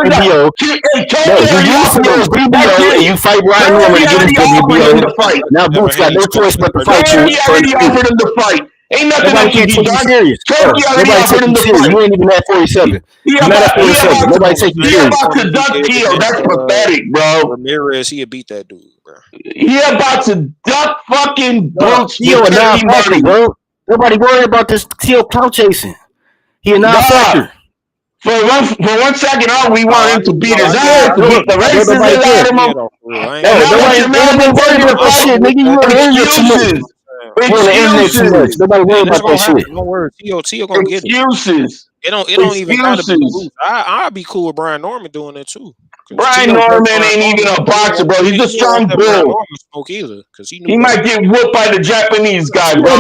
BBO. You use T.O.'s BBO and you fight Ryan Norman to get his BBO. Now Boots got no choice but to fight you. He already offered him to fight. Ain't nothing else can't take you serious. Turkey already offered him to fight. You ain't even at 47. You're not at 47. Nobody take you serious. He about to duck T.O. That's pathetic, bro. Ramirez, he beat that dude, bro. He about to duck fucking Boots. T.O. a non-factor, bro. Nobody worried about this T.O. clout chasing. He a non-factor. For one second, we want him to beat his ass, to beat the racists out of him. Nobody worried about that shit, nigga. You on the internet too much. Nobody worried about that shit. No worries. T.O. gonna get it. Excuses. It don't even gotta be Boots. I'd be cool with Brian Norman doing it too. Brian Norman ain't even a boxer, bro. He's a strong bull. He might get whooped by the Japanese guy, bro.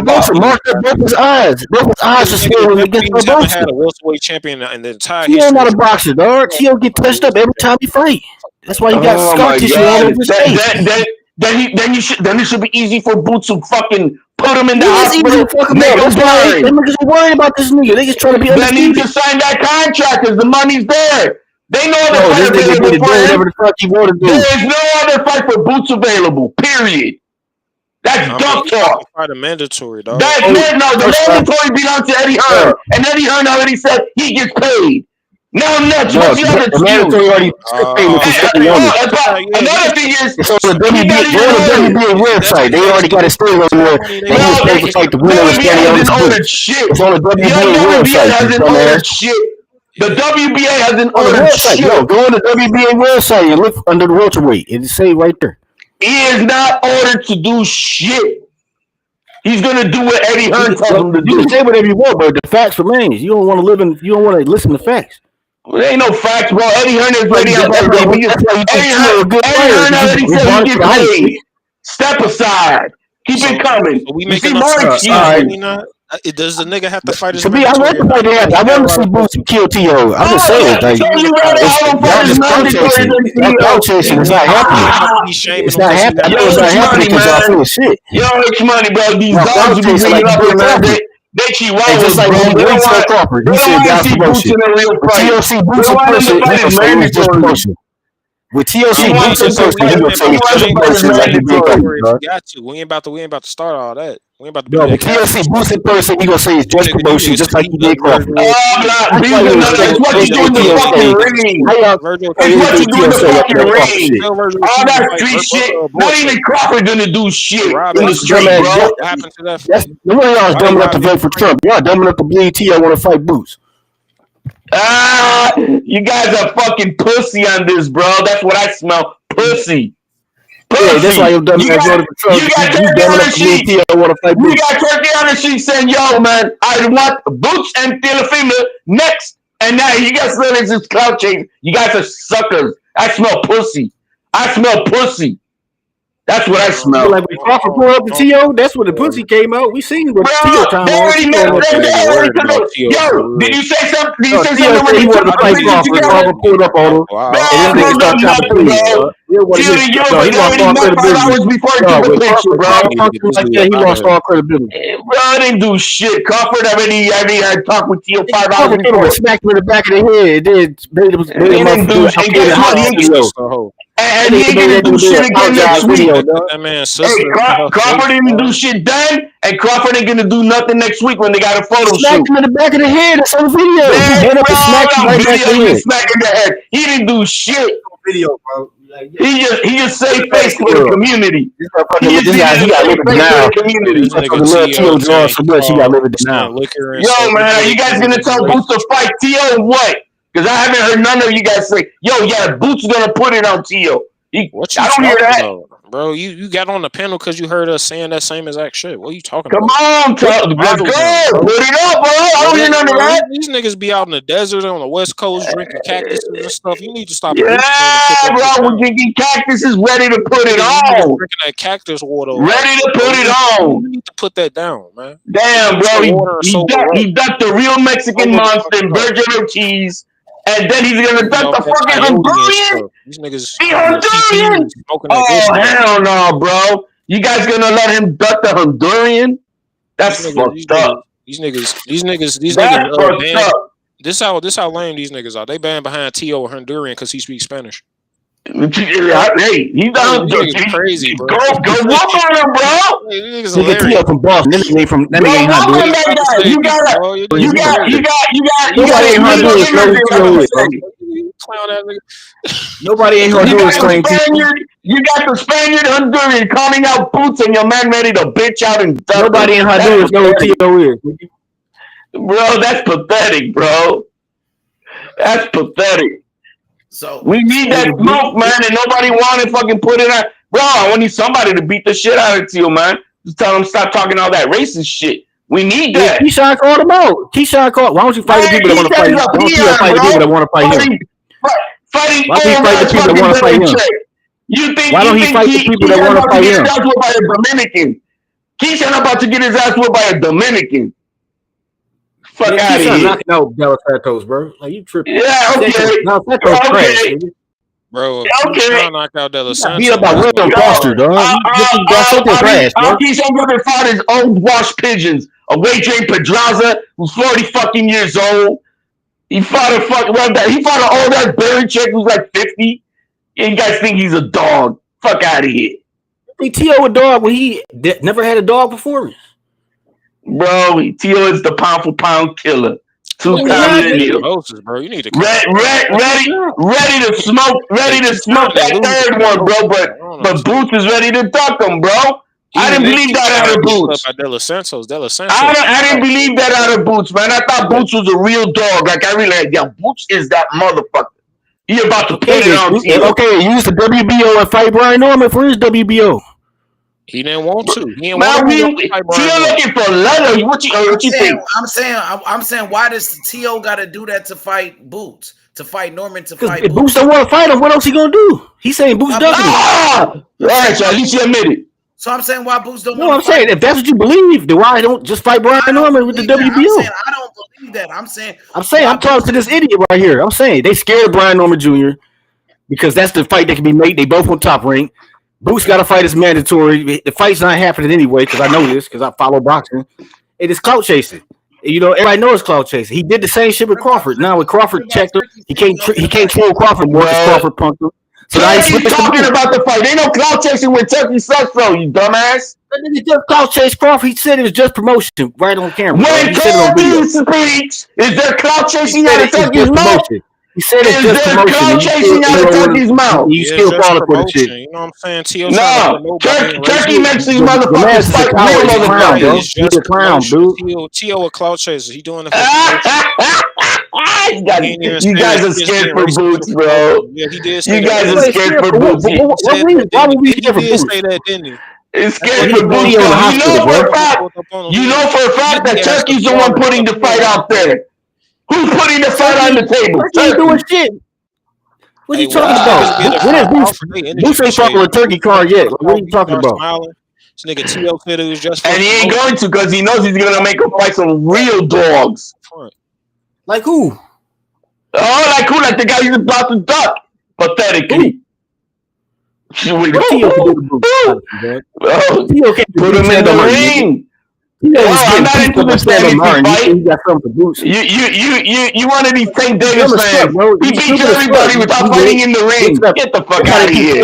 Both his eyes. Both his eyes are swollen against the boxer. Had a welterweight champion in the entire history. He not a boxer, dog. T.O. get touched up every time he fight. That's why he got scar tissue all over his face. Then it should be easy for Boots to fucking put him in the hospital. They niggas ain't worried about this nigga. They just trying to be undefeated. They need to sign that contract because the money's there. They know this nigga did whatever the fuck he wanted to do. There is no other fight for Boots available. Period. That's dumb talk. Fight a mandatory, dog. The mandatory belongs to Eddie Hearn, and Eddie Hearn already said he gets paid. Now next, what's the other excuse? Another thing is, it's on the WBA website. They already got a story on there. They was supposed to fight the winner of It's on the WBA website. The WBA hasn't ordered shit. Yo, go on the WBA website and look under the welterweight. It's say right there. He is not ordered to do shit. He's gonna do what Eddie Hearn tells him to do. You can say whatever you want, but the facts remains. You don't want to live in. You don't want to listen to facts. Well, there ain't no facts, bro. Eddie Hearn is ready. Eddie Hearn already said he get paid. Step aside. Keep it coming. So we making up. Does the nigga have to fight his I want to fight him. I want to see Boots kill T.O. I'm just saying, like, that's chasing. It's not happening. It's not happening. I know it's not happening because y'all feel shit. Yo, it's money, bro. These dogs be bringing up your man. They chihuahuas, just like Terence Crawford. He said down promotion. TLC Boots in person, he gonna say it's just promotion. With TLC Boots in person, he gonna say it's just promotion. Like the big guy. Got to. We ain't about to start all that. We ain't about to. No, with TLC Boots in person, he gonna say it's just promotion, just like he did Crawford. It's what you do in the fucking ring. It's what you do in the fucking ring. All that street shit. Not even Crawford gonna do shit in the street, bro. What happened to that? One of y'all is dumb enough to vote for Trump. Y'all dumb enough to believe T.O. want to fight Boots. You guys are fucking pussy on this, bro. That's what I smell. Pussy. Yeah, that's why you're dumb enough to vote for Trump. You got Turkey on the sheet saying, yo, man, I want Boots and Teofimo next. And now you guys say this is clout chasing. You guys are suckers. I smell pussy. That's what I smell. Like when Crawford pulled up the T.O., that's when the pussy came out. We seen what T.O. time They on. already met. Yo, did you say something? Did you say T.O. something said when he they wanted took to the fight picture Crawford. together? Crawford pulled up on him. And them niggas started chopping trees. Yo, but He they lost already all met 5 credibility. hours before he took the picture, bro. He lost all credibility. Bro, I didn't do shit. Crawford already had talked with T.O. 5 hours Crawford came before. and smacked him in the back of the head. Then made him do. And guess what? And he ain't gonna do shit again next week. That man's sister. Crawford didn't do shit then, and Crawford ain't gonna do nothing next week when they got a photo shoot. Smacked him in the back of the head. That's on the video. He went up and smacked him right back in the head. Smacking the head. He didn't do shit. Video, bro. He just saved face for the community. He got living now. This nigga T.O. Jaron so much he got living now. Yo, man, you guys gonna tell Boots to fight T.O. what? Because I haven't heard none of you guys say, yo, yeah, Boots gonna put it on T.O. What you talking about? Bro, you got on the panel because you heard us saying that same exact shit. What are you talking about? Come on, let's go. Put it up, bro. I don't hear none of that. These niggas be out in the desert on the West Coast drinking cactuses and stuff. You need to stop. Yeah, bro, we're drinking cactuses ready to put it on. Drinking that cactus water. Ready to put it on. You need to put that down, man. Damn, bro. He ducked the real Mexican monster and Virgin Ortiz. And then he's gonna duck the fucking Honduran. These niggas. The Honduran. Oh hell no, bro! You guys gonna let him duck the Honduran? That's fucked up. These niggas. This how lame these niggas are. They banned behind T.O. Honduran because he speaks Spanish. Hey, he's crazy, bro. Go whoop on him, bro. Nigga T.O. from Boston. That nigga ain't from. That nigga ain't Honduran. You got. Nobody ain't Honduran. Nobody ain't Honduran claim T.O. You got the Spaniard Honduran calling out Boots, and your man ready to bitch out and duck. Nobody in Honduras know who T.O. is. Bro, that's pathetic, bro. That's pathetic. So we need that smoke, man, and nobody wanted fucking put it on. Bro, I need somebody to beat the shit out of Teal, man. Just tell him stop talking all that racist shit. We need that. Keyshawn called him out. Keyshawn called. Why don't you fight the people that want to fight him? Why don't you fight the people that want to fight him? Fighting. Why don't you fight the people that want to fight him? Why don't he fight the people that want to fight him? By a Dominican. Keyshawn about to get his ass whooped by a Dominican. Fuck out of here. Knocking out Dallas Santos, bro. Like you tripping. Yeah, okay. No, Santos trash, bro. Okay. Knock out Dallas Santos. Beat up by William Foster, dog. Santos trash, bro. Keyshawn brother fought his own washed pigeons. A Wade Pedraza who's 40 fucking years old. He fought he fought an old ass Barry chick who's like 50. And you guys think he's a dog. Fuck out of here. He T.O. a dog when he never had a dog before. Bro, T.O. is the pound for pound killer. 2 times in here. Bro, you need to ready to smoke that third one, bro. But Boots is ready to duck him, bro. I didn't believe that out of Boots. I didn't believe that out of Boots, man. I thought Boots was a real dog. Like I really Boots is that motherfucker. He about to put it on T.O. Okay, use the WBO and fight Brian Norman for his WBO. He didn't want to. He didn't want to. T.O. looking for leather. What you think? I'm saying, why does T.O. got to do that to fight Boots? To fight Norman? To fight if Boots don't want to fight him, what else he gonna do? He's saying Boots ducking him. All right, so at least you admit it. So I'm saying why Boots don't. No, I'm saying if that's what you believe, then why don't just fight Brian Norman with the WBO? I don't believe that. I'm talking to this idiot right here. I'm saying they scared Brian Norman Jr. because that's the fight that can be made. They both on top rank. Boots got to fight is mandatory. The fight's not happening anyway because I know this because I follow boxing. It is clout chasing. You know, everybody knows clout chasing. He did the same shit with Crawford. Now with Crawford checked him, he can't troll Crawford more because Crawford punked him. So now he's talking about the fight. Ain't no clout chasing when Turkey sucks, though, you dumbass. He just clout chase Crawford. He said it was just promotion right on camera. When Turkey speaks, is there clout chasing out of Turkey's mouth? He said it's just promotion. Clout chasing out of Turkey's mouth. You still falling for the shit. You know what I'm saying? No, Turkey makes these motherfuckers fight real motherfuckers. He's a clown, dude. T.O. a clout chaser. He doing the You guys are scared for Boots, bro. Yeah, he did. You guys are scared for Boots. Why would we scared for Boots? Say that, didn't he? It's scared for Boots. You know for a fact that Turkey's the one putting the fight out there. Who's putting the fight on the table? Turkey ain't doing shit. What are you talking about? What is Boots ain't fucking with turkey card yet. What are you talking about? This nigga T.O. said it was just and he ain't going to because he knows he's gonna make him fight some real dogs. Like who? Oh, like who? Like the guy he's about to duck. Pathetically. Tio can do the Boots. Put him in the ring. I'm not into this fantasy fight. You one of these Tank Davis fans. He beats everybody without fighting in the ring. Get the fuck out of here.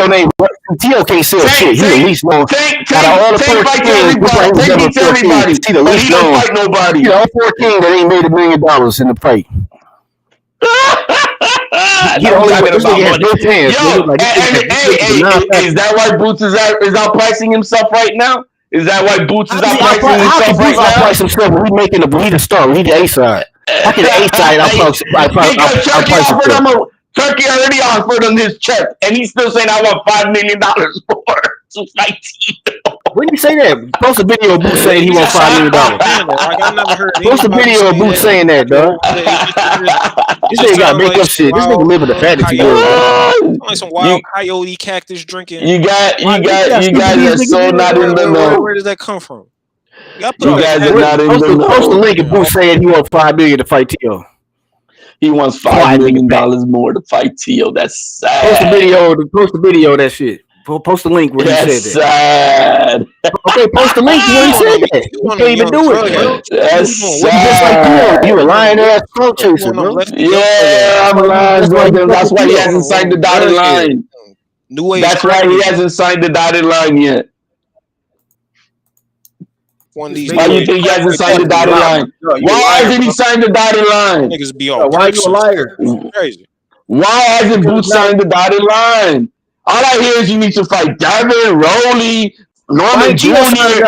Tio can't sell shit. He's the least known. Tank fights everybody. Tank beats everybody. But he don't fight nobody. He's the only 14 that ain't made $1 million in the fight. Yo, is that why Boots is outpricing himself right now? Is that why Boots is outpricing himself right now? Himself, we making the we the star. We the A side. How can the A side outprice himself? Turkey already offered him his check, and he's still saying I want $5 million more to fight Tio. When you say that, post a video of Boots saying he wants $5 million. Post a video of Boots saying that, dog. This nigga gotta make up shit. This nigga live in the fantasy world. Like some wild coyote cactus drinking. You guys are so not in the know. Where does that come from? You guys are not in the know. Post a link of Boots saying he wants $5 million to fight Tio. He wants $5 million more to fight Tio. That's sad. Post the video of that shit. Post the link where he said that. Sad. Okay, post the link where he said that. You can't even do it. That's sad. You a lying ass pro chaser, bro. Yeah, I'm lying. That's why he hasn't signed the dotted line. That's why he hasn't signed the dotted line yet. Why do you think he hasn't signed the dotted line? Why hasn't he signed the dotted line? Niggas be all why are you a liar? Crazy. Why hasn't Boots signed the dotted line? All I hear is you need to fight Devin, Rowley, Norman Jr. He's got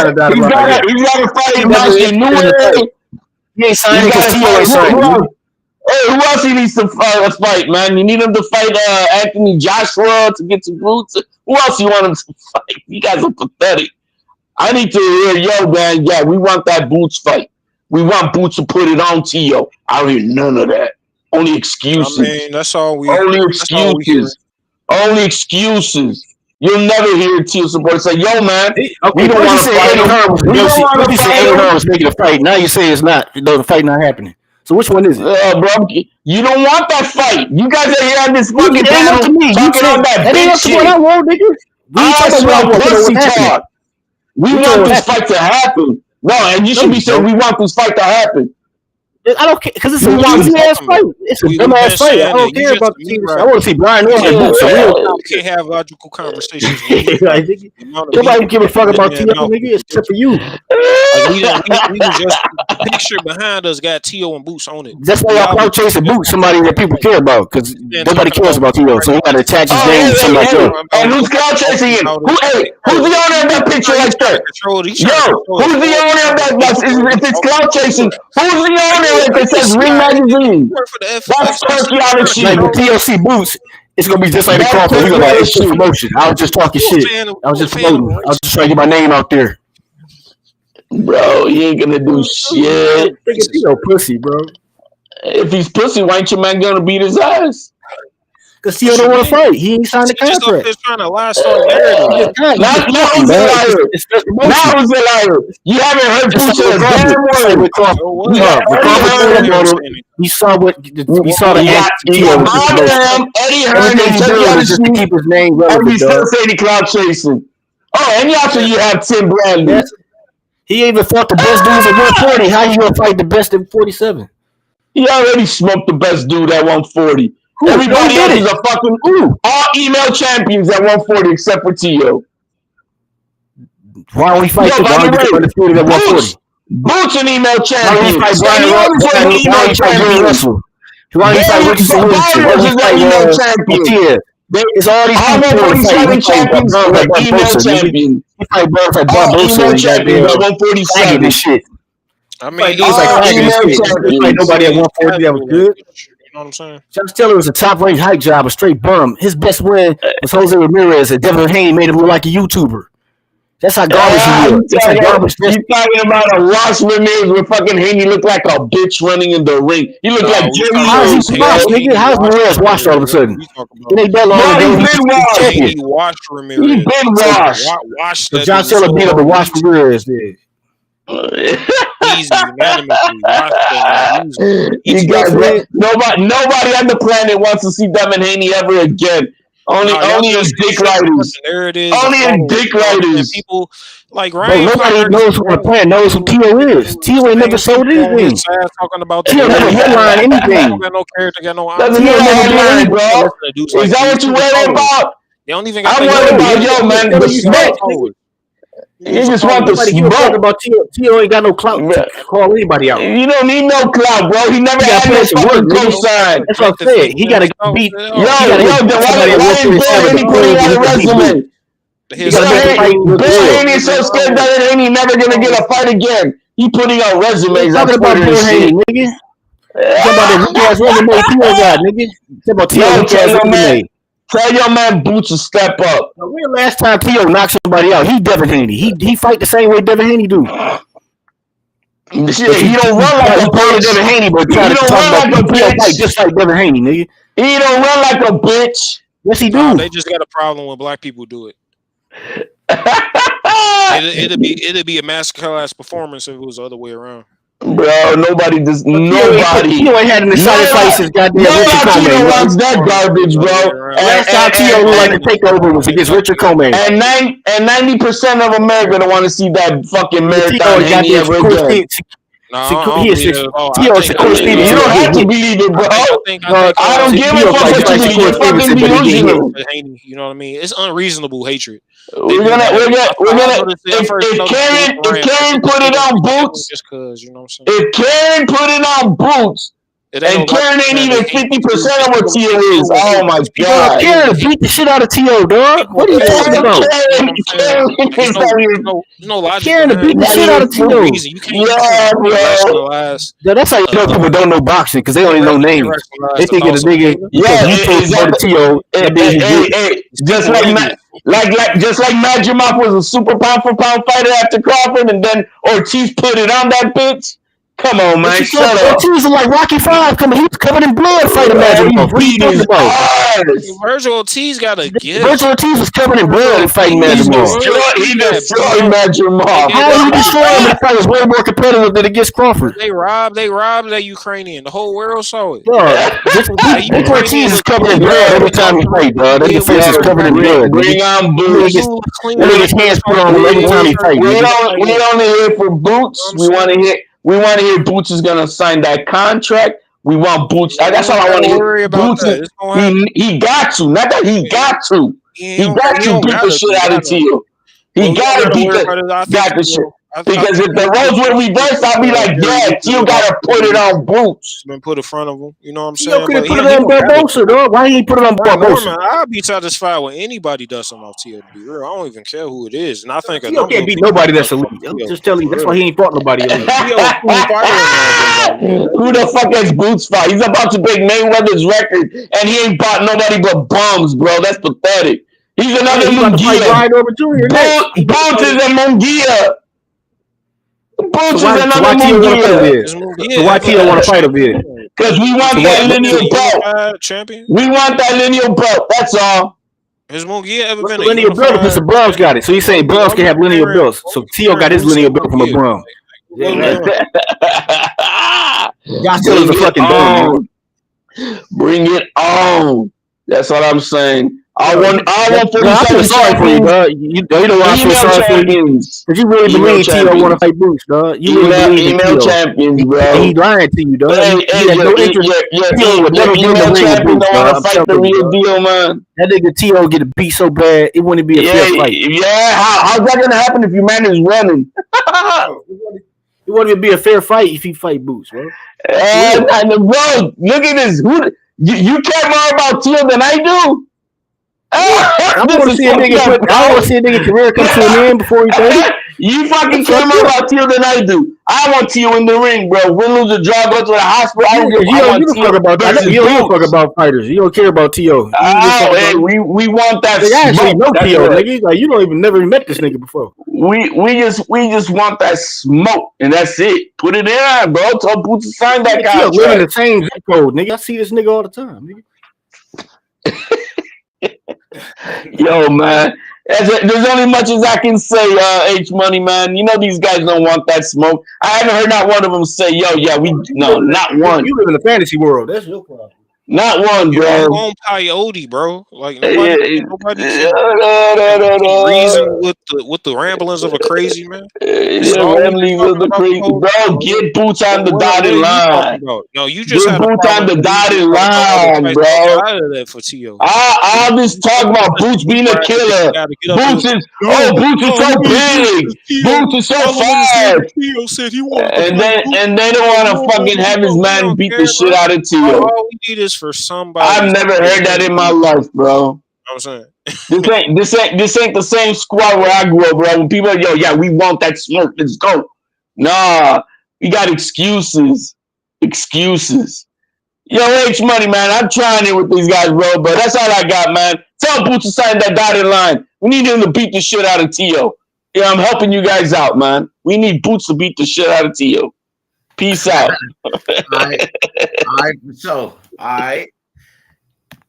to fight Martian Newell. He ain't signing because Tio ain't signing. Hey, who else he needs to fight, man? You need him to fight Anthony Joshua to get to Boots. Who else you want him to fight? You guys are pathetic. I need to hear, yo, man, yeah, we want that Boots fight. We want Boots to put it on Tio. I don't hear none of that. Only excuses. I mean, that's all we. Only excuses. Only excuses. You'll never hear Tio supporters say, "Yo, man, we don't want to fight him." You say Eddie Hearn was making a fight. Now you say it's not. The fight not happening. So which one is it? Bro, you don't want that fight. You guys are here on this fucking panel talking about that bitch shit. We want this fight to happen. No, and you should be saying we want this fight to happen. I don't care because it's a easy ass fight. It's a dumb ass fight. I don't care about the team. I want to see Brian Norman. You can't have logical conversations. Nobody give a fuck about Tio, nigga, except for you. We just the picture behind us got Tio and Boots on it. That's why y'all out chasing Boots, somebody that people care about, because nobody cares about Tio, so he got to attach his name to somebody else. And who's cloud chasing him? Who's the owner of that picture like that? Yo, who's the owner of that? If it's cloud chasing, who's the owner? It says Ring Magazine. That's Turkey on the shit. Like with TLC Boots, it's gonna be just like the Crawford. We gonna like it's promotion. I was just talking shit. I was just promoting. I was just trying to get my name out there. Bro, he ain't gonna do shit. Tio pussy, bro. If he's pussy, why ain't your man gonna beat his ass? Because Tio don't want to fight. He ain't signed the contract. He's trying to lie on narrative. Now who's a liar? Now who's a liar? You haven't heard Boots say a damn word. We saw what we saw the Eddie Hearn and just to keep his name relevant. And we still say the cloud chasing. Oh, and also you have Tim Bradley. He even fought the best dudes at 140. How you gonna fight the best at 47? He already smoked the best dude at 140. Everybody else is a fucking all email champions at 140 except for Tio. Why don't we fight the undisputed at 140? Boots an email champion. Why don't we fight Jerry Russell? Why don't we fight Richardson Wilson? Why don't we fight champion? It's all these people champions like email champions. We fight Burns like Barbosa champions at 147 and shit. I mean, nobody at 140 that was good. You know what I'm saying? Josh Taylor was a top-ranked hype job, a straight bum. His best win was Jose Ramirez, and Devin Haney made him look like a YouTuber. That's how garbage he was. That's how garbage. He's talking about a Ross Ramirez where fucking Haney looked like a bitch running in the ring. He looked like Jimmy How's he washed, nigga? How's Ramirez washed all of a sudden? It ain't that long ago. He's been washed. He washed Ramirez. He's been washed. Washed. So John Cena beat up a wash Ramirez. Dude. Easy, unanimously. Nobody on the planet wants to see Devin Haney ever again. Only his dick riders. There it is. Only his dick riders. People like Ryan. Nobody knows who the planet knows who Tio is. Tio ain't never sold anything. Talking about Tio never headline anything. Got no character. Got no. Doesn't get headline, bro. Is that what you worried about? They don't even. I'm worried about yo, man. The smoke. You just want the smoke. About Tio ain't got no clout to call anybody out. You don't need no clout, bro. He never had no fucking cosign. That's what I'm saying. He got to beat. Then why ain't Bill Haney putting out a resume? Bill Haney is so scared that Haney never gonna get a fight again. He putting out resumes. Talking about Bill Haney, nigga. Talking about the weak ass resume Tio got, nigga. Talking about Tio weak ass resume. Tell your man Boots to step up. When the last time Tio knocked somebody out, he Devin Haney. He fight the same way Devin Haney do. Shit, he don't run like a bitch. Devin Haney, but try to talk about Tio fight just like Devin Haney, nigga. He don't run like a bitch. Yes, he do. They just got a problem when black people do it. It'd be a masterclass performance if it was the other way around. Bro, nobody. Tio ain't had an exciting fight since goddamn Richard Coleman. Tio runs that garbage, bro. Last time Tio looked like a takeover was against Richard Coleman. And 90% of America don't want to see that fucking marathon Haney ever again. Tio is Shakur Stevens. You don't have to believe it, bro. I don't give a fuck what you believe. You're fucking delusional. You know what I mean? It's unreasonable hatred. We're gonna. If Karen put it on Boots, just cause you know what I'm saying. If Karen put it on Boots, and Karen ain't even 50% of what Tio is. Oh my god! Karen beat the shit out of Tio, dog. What are you talking about? No logic. Karen beat the shit out of Tio. Yeah, bro. That's how you know people don't know boxing because they don't even know names. They think of the nigga. Yeah, you told Tio. Just like Majimov was a super pound for pound fighter after Crawford, and then Ortiz put it on that bitch. Come on, man. Shut up. Ortiz is like Rocky V coming. He was covered in blood fighting Majimov. What are you talking about? Virgil Ortiz got a gift. Virgil Ortiz was covered in blood fighting Majimov. He destroyed Majimov. How did he destroy him? That fight was way more competitive than against Crawford. They robbed that Ukrainian. The whole world saw it. Vic Ortiz is covered in blood every time he fight, dog. That defense is covered in blood. Bring on Boots. That nigga's hands put on him every time he fight. We only here for Boots. We want to hear Boots is gonna sign that contract. We want Boots. That's all I want to hear. Boots. He got to. Not that he got to. He got to beat the shit out of Tio. He got to beat the shit. Because if the roles were reversed, I'd be like, yeah, Tio got to put it on Boots. Been put in front of him. You know what I'm saying? Tio could have put it on Barbosa, dog. Why he ain't put it on Barbosa? I'll be satisfied when anybody does something off Tio, to be real. I don't even care who it is. And I think Tio can't beat nobody that's elite. I'm just telling you, that's why he ain't fought nobody elite. Who the fuck has Boots fight? He's about to break Mayweather's record, and he ain't bought nobody but bums, bro. That's pathetic. He's another Munguia. Boots is a Munguia. Boots is another Munguia. So why Tio want to fight him here? Because we want that lineal belt. Champion. We want that lineal belt. That's all. Has Munguia ever been a lineal belt? Because the Browns got it. So he's saying Browns can have lineal belts. So Tio got his lineal belt from a Brown. Josh Taylor's a fucking dog. Bring it on. That's what I'm saying. I want 47 sorry for you, dog. You know why I feel sorry for you? Because you really believe Tio want to fight Boots, dog. You really believe email champions, bro. And he lying to you, dog. He had no interest. Tio would never be in the ring with Boots, dog. Fight the real deal, man. That nigga Tio get beat so bad, it wouldn't be a fair fight. Yeah, how's that gonna happen if your man is running? It wouldn't even be a fair fight if he fight Boots, bro. Bro, look at this. You care more about Tio than I do? I want to see a nigga career come to an end before he 30. You fucking care more about Tio than I do. I want Tio in the ring, bro. Win, lose, or draw, go to the hospital. I don't give a You don't talk about fighters. You don't care about Tio. We want that. They actually know Tio, nigga. Like you don't even never met this nigga before. We we just want that smoke, and that's it. Put it in, bro. Tell Boots to sign that contract. Live in the same zip code, nigga. I see this nigga all the time, nigga. Yo, man. There's only much as I can say, H Money, man. You know these guys don't want that smoke. I haven't heard not one of them say, yo, yeah, not one. You live in the fantasy world. That's your problem. Not one, bro. You're on peyote, bro. Like nobody No. reason with the ramblings of a crazy man. Ramblings of the crazy, bro. Get Boots on the dotted line. No, you just get had Boots on the dotted line, bro. Out of that for Tio. All this talk about Boots being a killer. Boots is so big. Boots is so fast. Tio said he wanted and they don't want to fucking have his man beat the shit out of Tio. All we need is for somebody. I've never heard that in my life, bro. I'm saying this ain't the same squad where I grew up, bro. When people are, yo, yeah, we want that smoke. Let's go. Nah, we got excuses. Yo, H Money, man. I'm trying it with these guys, bro. But that's all I got, man. Tell Boots to sign that dotted line. We need him to beat the shit out of Tio. Yeah, I'm helping you guys out, man. We need Boots to beat the shit out of Tio. Peace out. All right.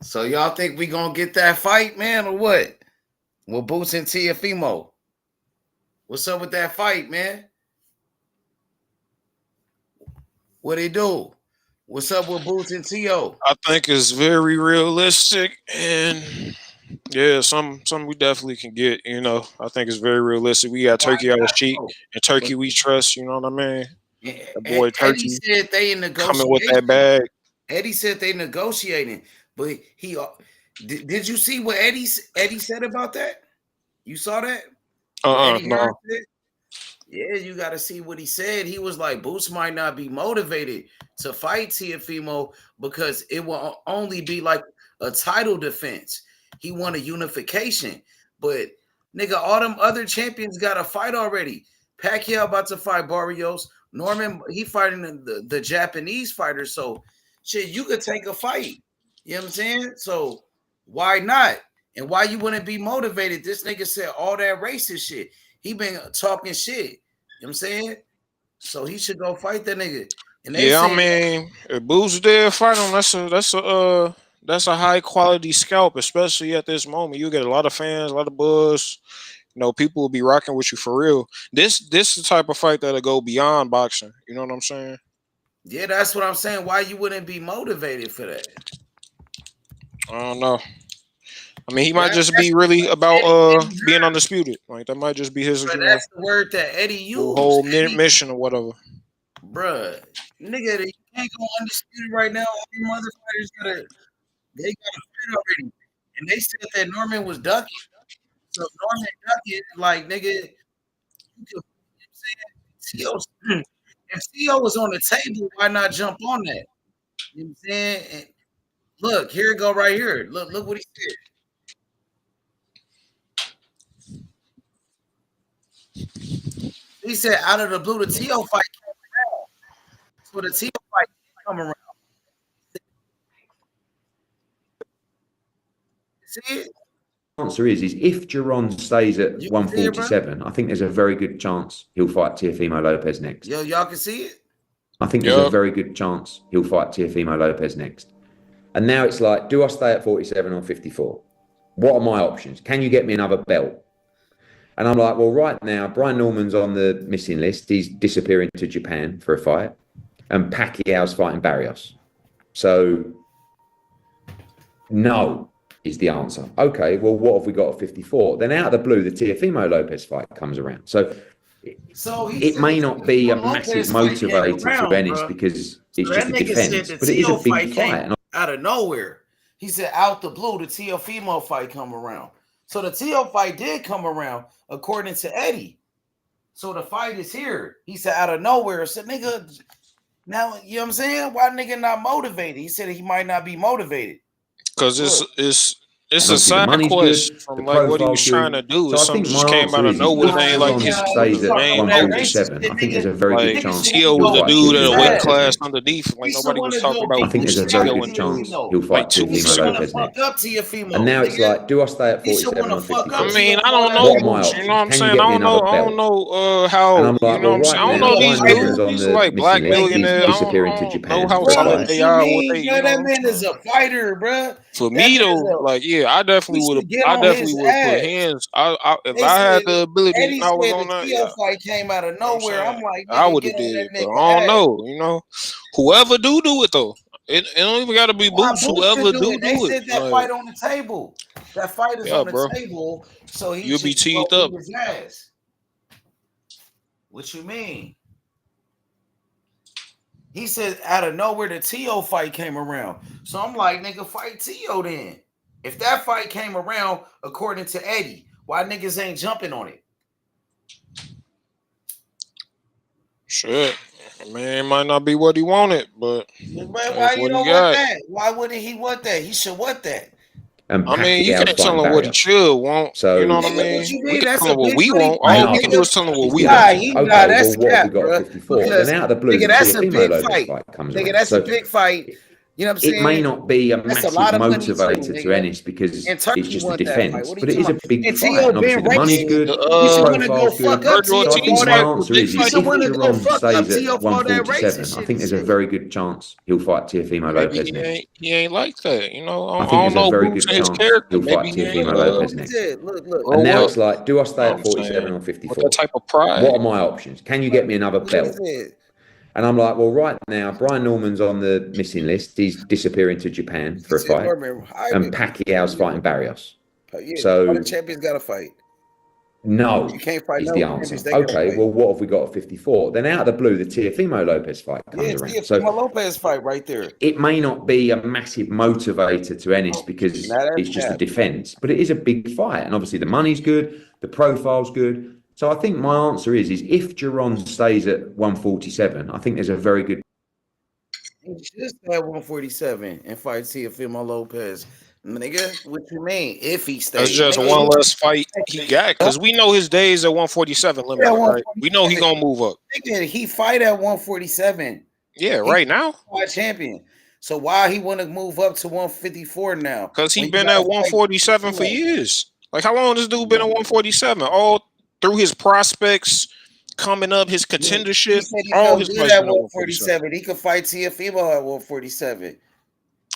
So y'all think we gonna get that fight, man, or what? With Boots and Teofimo. What's up with that fight, man? What they do? What's up with Boots and Tio? I think it's very realistic, and yeah, some we definitely can get. You know, I think it's very realistic. We got Turkey on the sheet, and Turkey we trust. You know what I mean? Yeah. That boy Turkey said they in negotiation. Coming with that bag. Eddie said they negotiating, but he did you see what Eddie said about that? You saw that? No. Yeah, you got to see what he said. He was like, Boots might not be motivated to fight Teofimo because it will only be like a title defense. He won a unification, but nigga, all them other champions got a fight already. Pacquiao about to fight Barrios. Norman, he fighting the Japanese fighter. So, shit, you could take a fight. You know what I'm saying? So, why not? And why you wouldn't be motivated? This nigga said all that racist shit. He been talking shit. You know what I'm saying? So, he should go fight that nigga. And yeah, I mean, if Boots there fight him, that's a high quality scalp, especially at this moment. You get a lot of fans, a lot of buzz. You know, people will be rocking with you for real. This is the type of fight that'll go beyond boxing. You know what I'm saying? Yeah, that's what I'm saying. Why you wouldn't be motivated for that? I don't know. I mean, he might just be really about being undisputed. Like that might just be his. Bro, that's the word that Eddie used. Whole mission or whatever. Bruh, nigga, you can't go undisputed right now. All the other fighters got a fight already, and they said that Norman was ducking. So Norman ducking, like nigga, you know what I'm saying? If CO was on the table, why not jump on that? You know what I'm saying? And look, here it go right here. Look what he said. He said, out of the blue, the Tio fight came around. So the Tio fight come around. See it? Answer is if Jaron stays at 147, I think there's a very good chance he'll fight Teofimo Lopez next. Yo, y'all can see it? I think there's a very good chance he'll fight Teofimo Lopez next. And now it's like, do I stay at 47 or 54? What are my options? Can you get me another belt? And I'm like, well, right now, Brian Norman's on the missing list. He's disappearing to Japan for a fight. And Pacquiao's fighting Barrios. So, no is the answer. Okay, well, what have we got at 54? Then out of the blue, the Teofimo Lopez fight comes around. So it may not be a massive motivator to Ennis because it's just a defense, but it is a big fight. Out of nowhere. He said out the blue, the Teofimo fight come around. So the Tio fight did come around, according to Eddie. So the fight is here. He said out of nowhere. Said, nigga, now, you know what I'm saying? Why nigga not motivated? He said he might not be motivated. Because it's It's And a obviously the side money's quest good, from the like what he was profile's trying to good. do. So It's I something think just my came out answer of is nowhere. if It ain't like Jaron his stays at main that motive. racist 147, shit, I think there's nigga. a very good Like Nigga chance should wanna Tio he'll was go the fight dude beat at his a Teofimo weight Lopez ass. class next. underneath. He Like should nobody was wanna talking go about I beat think the there's a shit Boots, out very of Tio, good and dude chance Teofimo. he'll like fight He Teofimo should 2 weeks wanna ago. Lopez fuck next. up And Teofimo, now it's nigga. like, do I stay at He should 47 wanna or fuck I up 54? mean, I Teofimo. don't That know What are my Boots. You know options? what I'm Can you saying? get me another I don't belt? know And how I'm you like, know what well, I'm saying. right I don't nigga now, know a these Brian fighter. Norman's dudes. on These are the like black missing list. Thank you, He's billionaires. Phil. disappearing I to don't know Japan how for a Bro, solid fight. what they you are, what mean, they, bro? you know That what I'm man is saying. a fighter, bro. For That me man is though, a. like yeah, He should get I on definitely his would put ass. hands. If They I had said the ability and Eddie I was said the on that, Tio yeah. fight came out of You know what I'm nowhere. saying? I'm like, I nigga, would get have on that did, but nigga I don't ass. know. You know, whoever do it though, it don't even got to be Why Boots. Boots could Whoever do it? They do it, said that like fight on the table. That fight is yeah, on the bro, table, so he you'll should be go teed up. beat his ass. What you mean? He said out of nowhere the Tio fight came around. So I'm like, nigga, fight Tio then. If that fight came around according to Eddie, why niggas ain't jumping on it? Shit, man, it might not be what he wanted, but But why that's you what he don't want got. that? Why wouldn't he want that? He should want that. And I mean, you Pacquiao's can't tell fighting him what he Barrios. should want. You know So what I Nigga, what mean? you We mean? can That's tell a him what big we fight want. All we fight, can do nigga. is tell him what he's we given want. us okay. Well, That's what have we cap, got at bro. 54? Then Because out of the blue, nigga, the that's a Teofimo big Lopez fight. fight comes Nigga, around. that's a So big fight. You know what I'm it may saying? not be a That's a massive lot of money too, motivator to nigga. Ennis because And it's Turkey just a want that fight. defense, What are you but it talking is a about? big And fight. T.O. And obviously been the money's Yeah, racist. good, He the should want to go profile's fuck good. up Virgil So I T.O. think Ortiz all my fight that. was a answer big is He fight. should if want to go Jaron fuck up stays at T.O. for all that racist 147, I shit think he there's a said. very good chance he'll fight Teofimo Maybe Lopez next. he ain't like that. You know, I I think don't there's a know very Boots good and his chance character. he'll fight Maybe he ain't Teofimo Lopez That's next. it. Look. And now grow up. it's like, do I You know stay what at I'm 47 saying? or With that 54? type of pride. What are my options? Can you get me another Look, belt? And I'm like, well, right now, Brian Norman's on the missing list. He's disappearing to Japan he for a said fight. Norman, And Pacquiao's fighting Barrios. yeah, all the So, champions got to fight. You no, can't fight is no the champions. answer. They got to Okay, fight. well, what have we got at 54? Then out of the blue, the Teofimo Lopez fight comes Yeah, around. So Teofimo Lopez fight right there. it may not be a massive motivator to Ennis because Now that's it's just a cap. defense, but it is a big fight. And obviously the money's good, the profile's good. So I think my answer is if Jaron stays at 147, I think there's a very good. He just had 147 and fight Teofimo Lopez. Nigga, what you mean? If he That's stays, just nigga, one less fight he got because we know his days at 147 at limited, right? We know he 147. gonna move up. Nigga, he fight at 147. Yeah, He's right now a champion. So why he want to move up to 154 now? because he When you been got at to fight 147 for Teofimo? years. Like how long this dude been at 147? All through his prospects coming up, his He contendership, said he all felt his good fights at been at 147. 147. He could fight Teofimo at 147.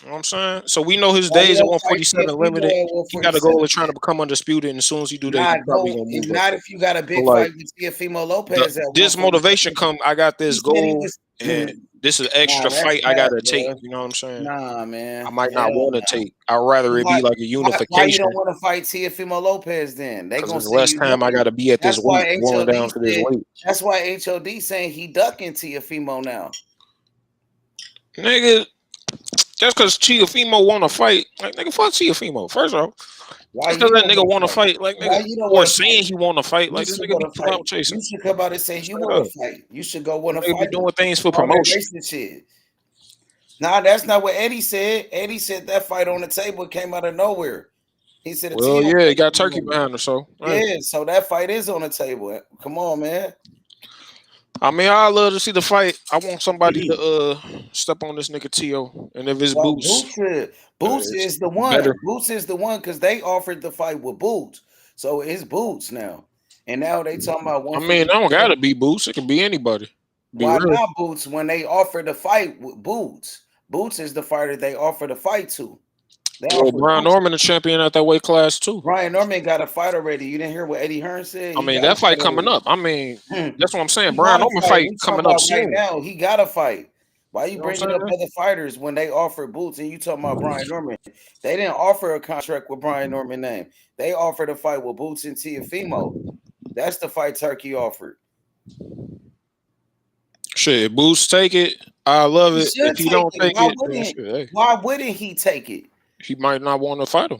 You know what I'm saying? So we know his Why you days at don't fight 147 Teofimo limited. at He got a goal 147? of trying to become undisputed, and as soon as he do that, he Not probably no, gonna move up. not if you got a So big like fight with Teofimo Lopez at this motivation 147. come, I got He this said he goal, was and this is nah, extra that's fight I cap, gotta take. bro. You know what I'm saying? Nah, I man. might not Hell want to no. take. I'd rather it be like a Why you unification don't want to fight Teofimo Lopez then? They because gonna it's say less you time I ducking. gotta be at this That's why weight, going HOD down to this said weight. that's why HOD saying he ducking Teofimo now. Nigga, just because Teofimo want to fight, like nigga, fuck Teofimo. First off, Why just you because that don't nigga want want to to fight? fight, like Why nigga, you don't or want to saying fight? he want to fight, You like this should nigga be want to fight. clout chasing. You should come out and say you Straight want up, to fight. You should go want this to nigga be fight. doing things for All that promotion. racist shit. Nah, that's not what Eddie said. Eddie said that fight on the table came out of nowhere. He said a Well, Tio yeah, he fight got came Turkey on. behind her, so hey. Yeah, so that fight is on the table. Come on, man. I mean, I love to see the fight. I want somebody to step on this nigga Tio, and if it's Well, Boots, Boots it's is the better. one. Boots is the one because they offered the fight with Boots. So it's Boots now. And now they talking about I mean, I don't 154. gotta be Boots. It can be anybody. Be Why real. not Boots when they offered the fight with Boots? Boots is the fighter they offered the fight to. They Well, offered Brian Boots. Norman, the champion at that weight class too. Brian Norman got a fight already. You didn't hear what Eddie Hearn said? I He mean, got a that fight fight coming already. up. I mean, that's what I'm saying. He Brian got a Norman fight. fight We talking coming up about right soon. now. He got a fight. Why you You know what I'm bringing up saying? other fighters when they offered Boots and you talking about Brian Norman? They didn't offer a contract with Brian Norman name. They offered a fight with Boots and Teofimo. That's the fight Turkey offered. Shit, Boots take it. I love He it. should If he take don't it. take Why it, then wouldn't shit, hey, Why wouldn't he take it? he might not want to fight him.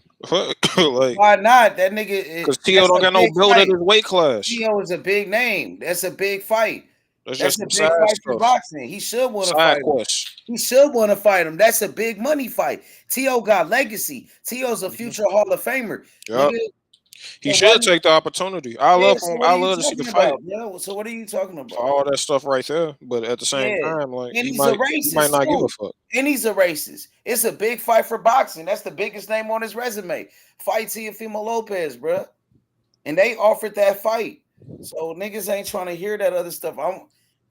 Like, Why not? That nigga because Tio that's don't a got no big belt at fight. his weight class. Tio is a big name. That's a big fight. That's That's just a some big side fight for stuff. boxing. He should want to Side fight him. quest. He should want to fight him. That's a big money fight. T.O. got legacy. T.O.'s a future Hall of Famer. Yep. Nigga, He so why should take the opportunity. I yeah, love so him. what I are you love to see the talking fight about? Yeah, so what are you talking for about? all that stuff right there. But at the same Yeah. time, like And he he's a might racist not give a too. fuck. And he's a racist. It's a big fight for boxing. That's the biggest name on his resume. Fight Teofimo Lopez, bro. And they offered that fight. So niggas ain't trying to hear that other stuff.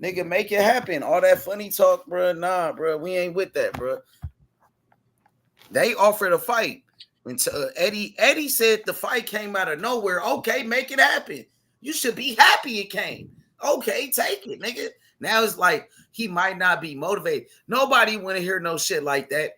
Nigga, make it happen. All that funny talk, bro. Nah, bro. We ain't with that, bro. They offered a fight. When Eddie said the fight came out of nowhere. Okay, make it happen. You should be happy it came. Okay, take it, nigga. Now it's like he might not be motivated. Nobody want to hear no shit like that.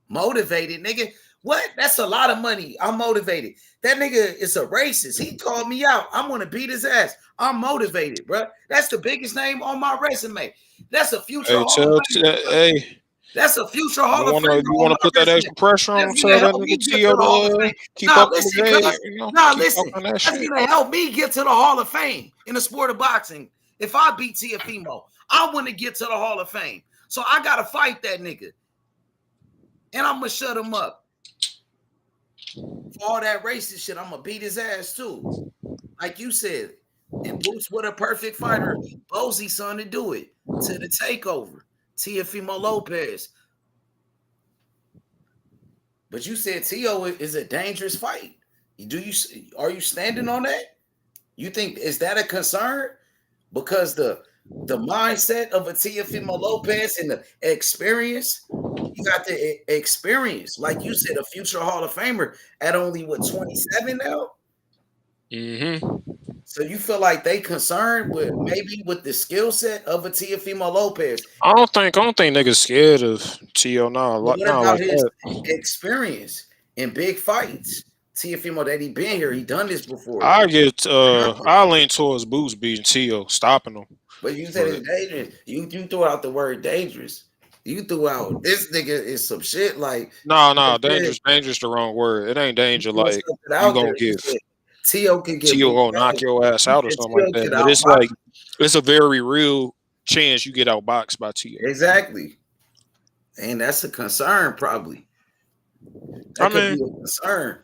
Motivated, nigga. What? That's a lot of money. I'm motivated. That nigga is a racist. He called me out. I'm gonna beat his ass. I'm motivated, bro. That's the biggest name on my resume. That's a future Hall of Famer. Hey, That's a future Hall of Famer. you want to put that extra pressure on him? That's Tell gonna that help me nigga get to the Hall of Fame. keep up with Listen, the game. cuz. You know, Listen. that That's shit. gonna help me get to the Hall of Fame in the sport of boxing. If I beat Teofimo, I want to get to the Hall of Fame. So I gotta fight that nigga. And I'm gonna shut him up. For all that racist shit, I'm gonna beat his ass too. Like you said. And Boots with a perfect fighter, Bozy's son to do it. To the takeover. Teofimo Lopez. But you said T.O. is a dangerous fight. Are you standing on that? You think is that a concern? Because the mindset of a Teofimo Lopez and the experience, you got the experience. Like you said, a future Hall of Famer at only 27 now? Mm-hmm. So you feel like they concerned with the skill set of a Teofimo Lopez? I don't think niggas scared of T.O. now. What Not about like his that. experience in big fights? Teofimo that he been here, he done this before. I lean towards Boots beating T.O., stopping him. But you said it's dangerous. You threw out the word dangerous. You threw out this nigga is some shit like no, dangerous the wrong word. It ain't danger like you gonna give T.O. can get T.O. gonna knock your ass out or something like that. But it's like it's a very real chance you get outboxed by T.O. Exactly. And that's a concern, probably. That could be a concern.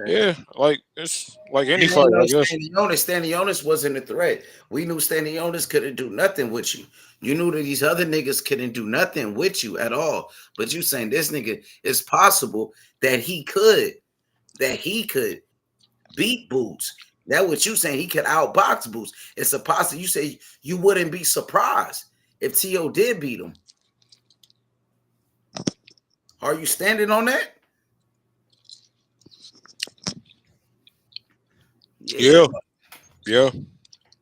Yeah, like it's like any fight, I guess. Stanionis wasn't a threat. We knew Stanionis couldn't do nothing with you. You knew that these other niggas couldn't do nothing with you at all. But you saying this nigga it's possible that he could beat Boots. That what you saying he could outbox Boots. It's a possibility. You say you wouldn't be surprised if T.O. did beat him. Are you standing on that? Yeah.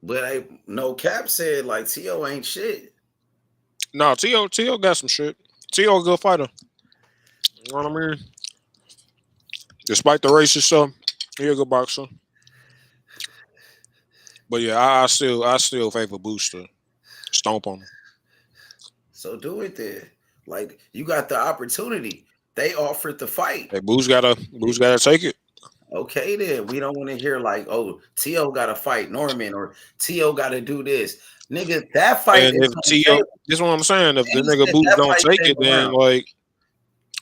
But no cap said like T.O. ain't shit. No, T.O. got some shit. T.O. a good fighter. You know what I mean? Despite the racist stuff, he a good boxer. But yeah, I still favor Boots to stomp on him. So do it then. Like you got the opportunity. They offered the fight. Hey, Boots gotta take it. Okay, then we don't want to hear like, oh, T.O. got to fight Norman or T.O. got to do this, nigga. That fight and is if T.O. This is what I'm saying. If the nigga Boots don't take it, then like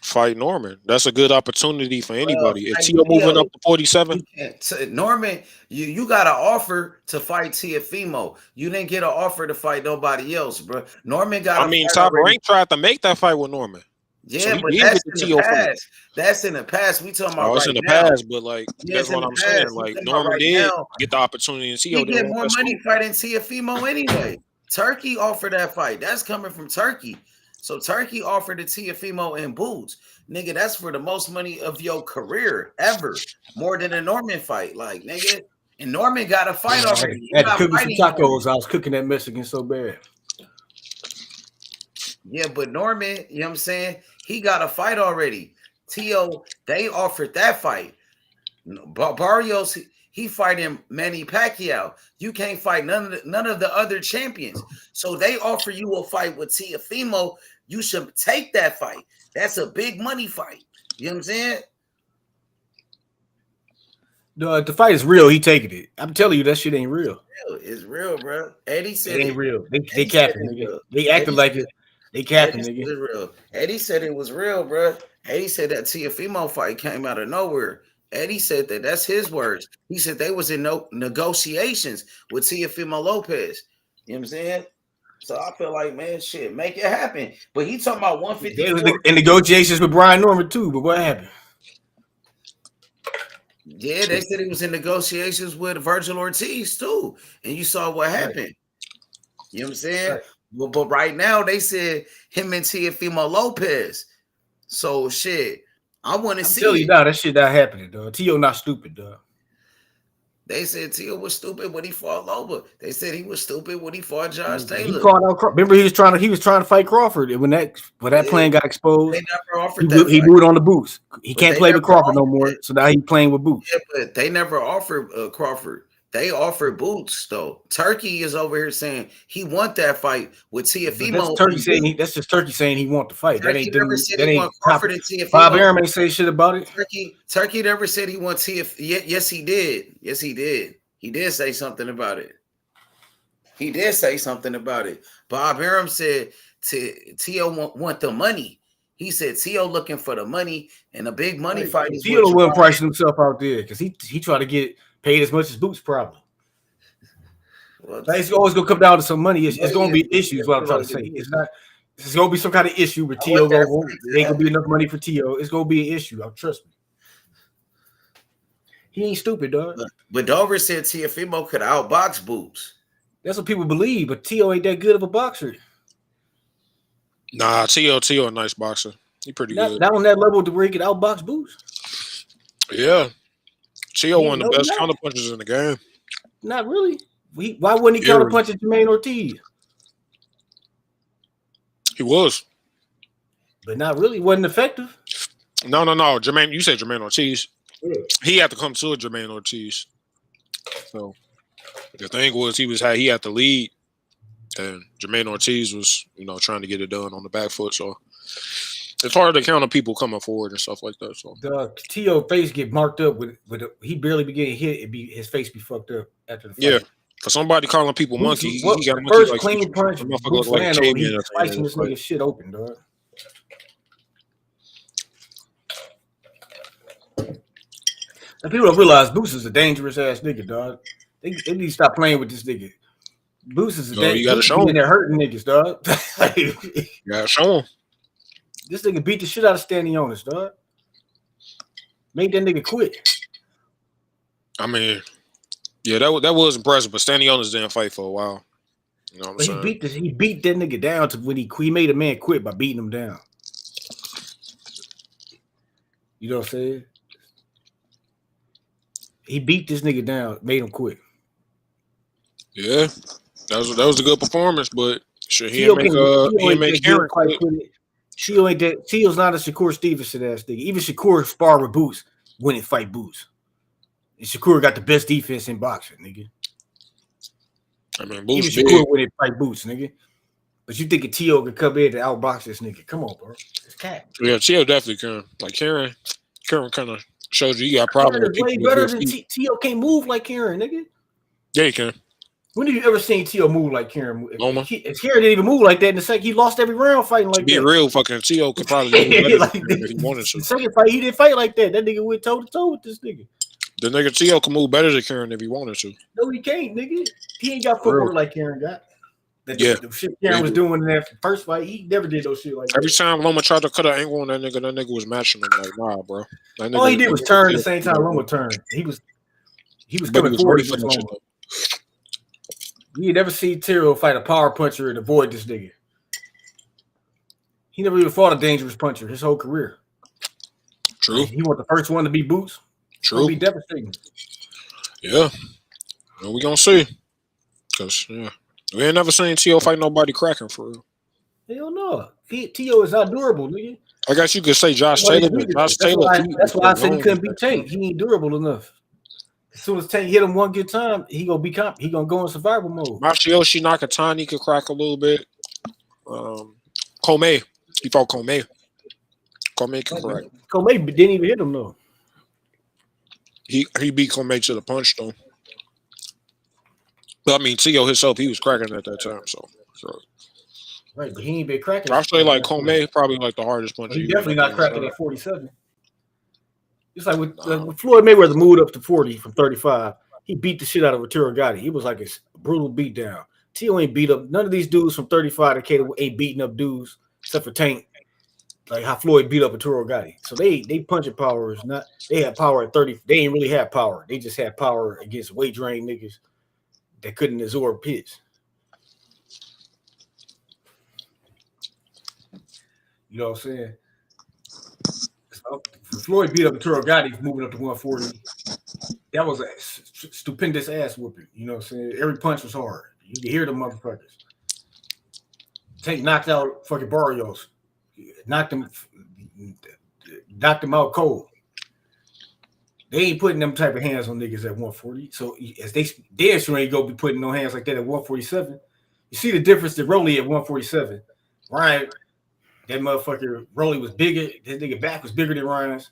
fight Norman. That's a good opportunity for anybody. If T.O. moving up to 47, Norman, you got an offer to fight Teofimo. You didn't get an offer to fight nobody else, bro. Norman got. Top Rank tried to make that fight with Norman. Yeah, so but that's in the past. That's in the past. We talking about it's right in the now. past, but like that's what I'm saying. Like Norman did get the opportunity, and T.O. He get more money fighting Teofimo anyway. Turkey offered that fight. That's coming from Turkey. So Turkey offered to Teofimo and Boots. Nigga, that's for the most money of your career ever. More than a Norman fight. Like, nigga. And Norman got a fight already. I had to cook me some tacos. I was cooking that Mexican so bad. Yeah, but Norman, you know what I'm saying? He got a fight already. T.O., they offered that fight. Barrios, he fighting Manny Pacquiao. You can't fight none of the other champions. So they offer you a fight with Teofimo. You should take that fight. That's a big money fight. You know what I'm saying? The fight is real. He taking it. I'm telling you, that shit ain't real. It's real, bro. Eddie said It ain't real. They Eddie said capping, it nigga. real. They acting Eddie like said it. They capping, Eddie said nigga. it real. Eddie said it was real, bro. Eddie said that Teofimo fight came out of nowhere. Eddie said that. That's his words. He said they was in no negotiations with Teofimo Lopez. You know what I'm saying? So I feel like, man, shit, make it happen. But he talking about They was 154. in negotiations with Brian Norman too, but what happened? Yeah, they said he was in negotiations with Virgil Ortiz too. And you saw what happened. You know what I'm saying? Right. Well, but right now they said him and Teofimo Lopez. So shit, I want to I'm see telling you it. now, that shit not happening, dog. T.O. not stupid, dog. They said Tio was stupid when he fought Loba. They said he was stupid when he fought Josh He Taylor. called out. Remember, he was trying to fight Crawford, and when that plan got They exposed, never offered he that fight. moved on the boots. He But can't they play with never Crawford no offered more, it. so now he playing with Boots. Yeah, but they never offered Crawford. They offered Boots though. Turkey is over here saying he want that fight with But Teofimo. that's Turkey saying that's just Turkey saying he want to fight. That Turkey ain't never them. said That he ain't want top. Crawford and Teofimo. Bob Arum ain't say shit about it. Turkey never said he want Teofimo. Yes, he did. Yes, he did. He did say something about it. He did say something about it. Bob Arum said Tio want the money. He said Tio looking for the money, and a big money fight is Tio what wasn't pricing himself out there because he tried to get paid as much as Boots probably. Well, It's always gonna come down to some money. It's gonna be issues. What I'm trying to say. It's not. It's gonna be some kind of issue where Tio ain't gonna be enough money for Tio. It's gonna be an issue. Trust me. He ain't stupid, dog. But Dover said Teofimo could outbox Boots. That's what people believe, but Tio ain't that good of a boxer. Nah, Tio a nice boxer. He pretty good. Not on that level to where he could outbox Boots. Yeah. Tio one of the best counterpunchers in the game. Not really. Why wouldn't he counterpunch at Jermaine Ortiz? He was. But not really. Wasn't effective. No. Jermaine, you said Jermaine Ortiz. Yeah. He had to come to Jermaine Ortiz. So the thing was he had to lead, and Jermaine Ortiz was, trying to get it done on the back foot. So it's hard to counter people coming forward and stuff like that. So the Tio face get marked up with he barely be getting hit. His face be fucked up after the fight. Yeah. For somebody calling people monkey, he got the first clean punch. Look like a caveman. He's slicing this nigga shit open, dog. And people don't realize Boots is a dangerous ass nigga, dog. They need to stop playing with this nigga. Boots is a dangerous. You gotta show him. They're hurting niggas, dog. You gotta show him. This nigga beat the shit out of Stanionis, dog. Make that nigga quit. I mean, yeah, that was impressive, but Stanionis didn't fight for a while. You know what I'm saying? He beat that nigga down to when he made a man quit by beating him down. You know what I'm saying? He beat this nigga down, made him quit. Yeah, that was a good performance, but shit, he didn't make Karen quit. Tio's not a Shakur Stevenson ass nigga. Even Shakur sparred with Boots when it fight Boots. And Shakur got the best defense in boxing, nigga. I mean, Boots even Shakur when it fight Boots, nigga. But you think Tio can come in to outbox this nigga? Come on, bro. It's cat. Yeah, Tio definitely can. Like Karen kind of shows you got problems with people. Way better than Tio can't move like Karen, nigga. Yeah, he can. When have you ever seen Tio move like Karen? If Karen didn't even move like that in the second, he lost every round fighting like that. Be real, fucking Tio could probably move better like, if he wanted to. The second fight, he didn't fight like that. That nigga went toe to toe with this nigga. The nigga Tio can move better than Karen if he wanted to. No, he can't, nigga. He ain't got footwork like Karen got. The shit Karen was doing in that first fight, he never did those shit like that. Every time Loma tried to cut an angle on that nigga was matching him like, nah, bro. All he did was turn the same time Loma turned. He was coming forward. You never see Tiro fight a power puncher and avoid this nigga. He never even fought a dangerous puncher his whole career. True. He was the first one to beat Boots. True. Be devastating. Yeah. Well, we gonna see. Cause we ain't never seen Tio fight nobody cracking for real. Hell no. Tio is not durable, nigga. I guess you could say Josh Taylor. That's why I said he couldn't beat Tank. He ain't durable enough. As soon as Tank hit him one good time, he gonna go in survival mode. Masayoshi Nakatani could crack a little bit. Komei. He fought Komei. Komei can crack. Komei didn't even hit him though. He beat Clement to the punch though. But I mean, Tio himself, he was cracking at that time. So. Right, but he ain't been cracking. I say like Clement probably like the hardest puncher. He definitely not cracking at 47. It's like with Floyd Mayweather moved up to 40 from 35. He beat the shit out of Arturo Gatti. He was like a brutal beatdown. Tio ain't beat up none of these dudes from 35 to K ain't beating up dudes except for Tank. Like how Floyd beat up Arturo Gatti. So they punching power is not. They have power at 30. They ain't really have power. They just had power against weight drain niggas that couldn't absorb hits. You know what I'm saying? So, Floyd beat up Arturo Gatti moving up to 140. That was a stupendous ass whooping. You know what I'm saying? Every punch was hard. You can hear the motherfuckers. Tank knocked out fucking Barrios. Knocked him out cold. They ain't putting them type of hands on niggas at 140. So as they damn sure ain't gonna be putting no hands like that at 147. You see the difference to Rolly at 147. Ryan, that motherfucker Rolly was bigger. His nigga back was bigger than Ryan's.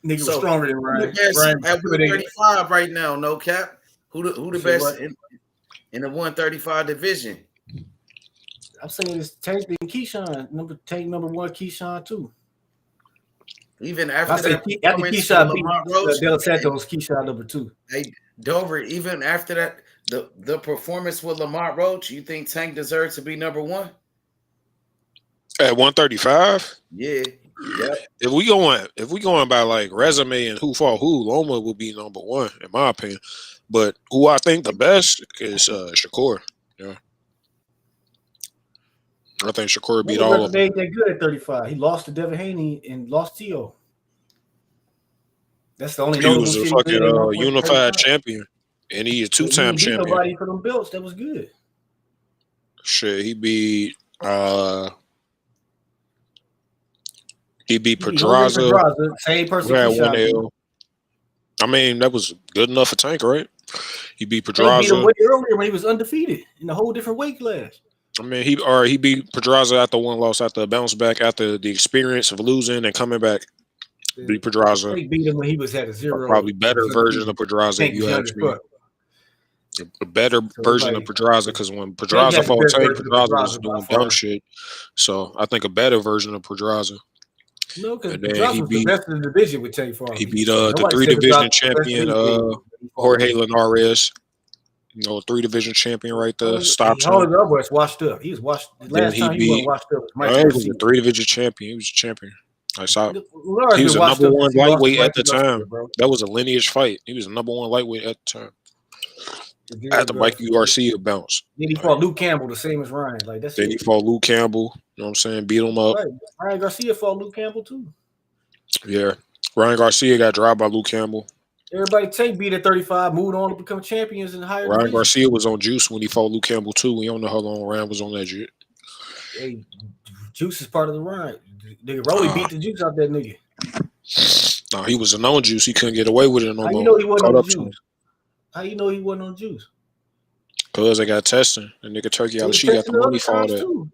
Nigga was stronger than Ryan. Ryan at 135 right now, no cap. Who the best in the 135 division? I'm saying it's Tank and Keyshawn. Number one, Keyshawn too. Even after after Keyshawn beat Del Santos, Keyshawn number 2. Hey, Dover, even after that, the performance with Lamont Roach, you think Tank deserves to be number 1? At 135? Yeah. If we going by like resume and who fought who, Loma will be number 1 in my opinion. But who I think the best is Shakur. Yeah. I think Shakur beat all of them. That good at 35. He lost to Devin Haney and lost Tio. That's the only. He was a fucking unified champion, and he is 2-time champion. Nobody for them belts. That was good. Shit, he beat Pedraza. Same person. I mean, that was good enough for Tank, right? He beat Pedraza. He beat him way earlier when he was undefeated in a whole different weight class. I mean, he beat Pedraza after one loss, after a bounce back, after the experience of losing and coming back. Beat Pedraza. He beat him when he was at a 0. Probably better version of Pedraza, if you ask me. A better version of Pedraza, because when Pedraza fought Tank, Pedraza was doing dumb shit. So I think a better version of Pedraza. No, because Pedraza was the best in the division with Tank Farm. He beat the 3-division champion Jorge Linares. You know, a 3-division champion right there. Stopped him. Jorge Linares washed up. He was washed. The last time he wasn't washed up. He was a 3-division champion. He was a champion. I saw. He was a number 1 lightweight at the time. That was a lineage fight. He was a number 1 lightweight at the time. At the Mikey Garcia bounce. Then he fought Luke Campbell, the same as Ryan. Like that's. Then he fought Luke Campbell. You know what I'm saying? Beat him up. Right. Ryan Garcia fought Luke Campbell too. Yeah, Ryan Garcia got dropped by Luke Campbell. Everybody Tank beat at 35, moved on to become champions in higher. Ryan Garcia was on juice when he fought Luke Campbell too. We don't know how long Ryan was on that shit. Hey, juice is part of the Ryan. Nigga Rolly beat the juice out that nigga. No, he was a known juice. He couldn't get away with it no more. How you know he wasn't on juice? How you know he wasn't on juice? Because they got testing. And nigga Turkey Alishi got the money for all that.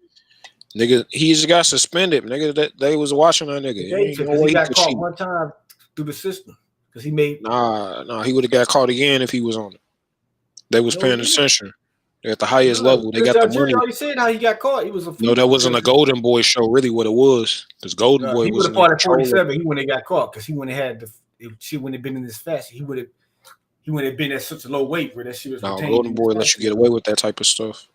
Nigga, he just got suspended. Nigga, that they was watching that nigga. He got caught one time through the system. Because he made he would have got caught again if he was on it. They was paying attention. At the highest level. They got the money. He said how he got caught. He was no, that wasn't a Golden Boy show, really what it was. Because Golden Boy was in fought at 47. He wouldn't have got caught because he wouldn't have had she wouldn't have been in this fashion. He would have been at such a low weight where that shit was retained. Golden Boy lets you get away with that type of stuff.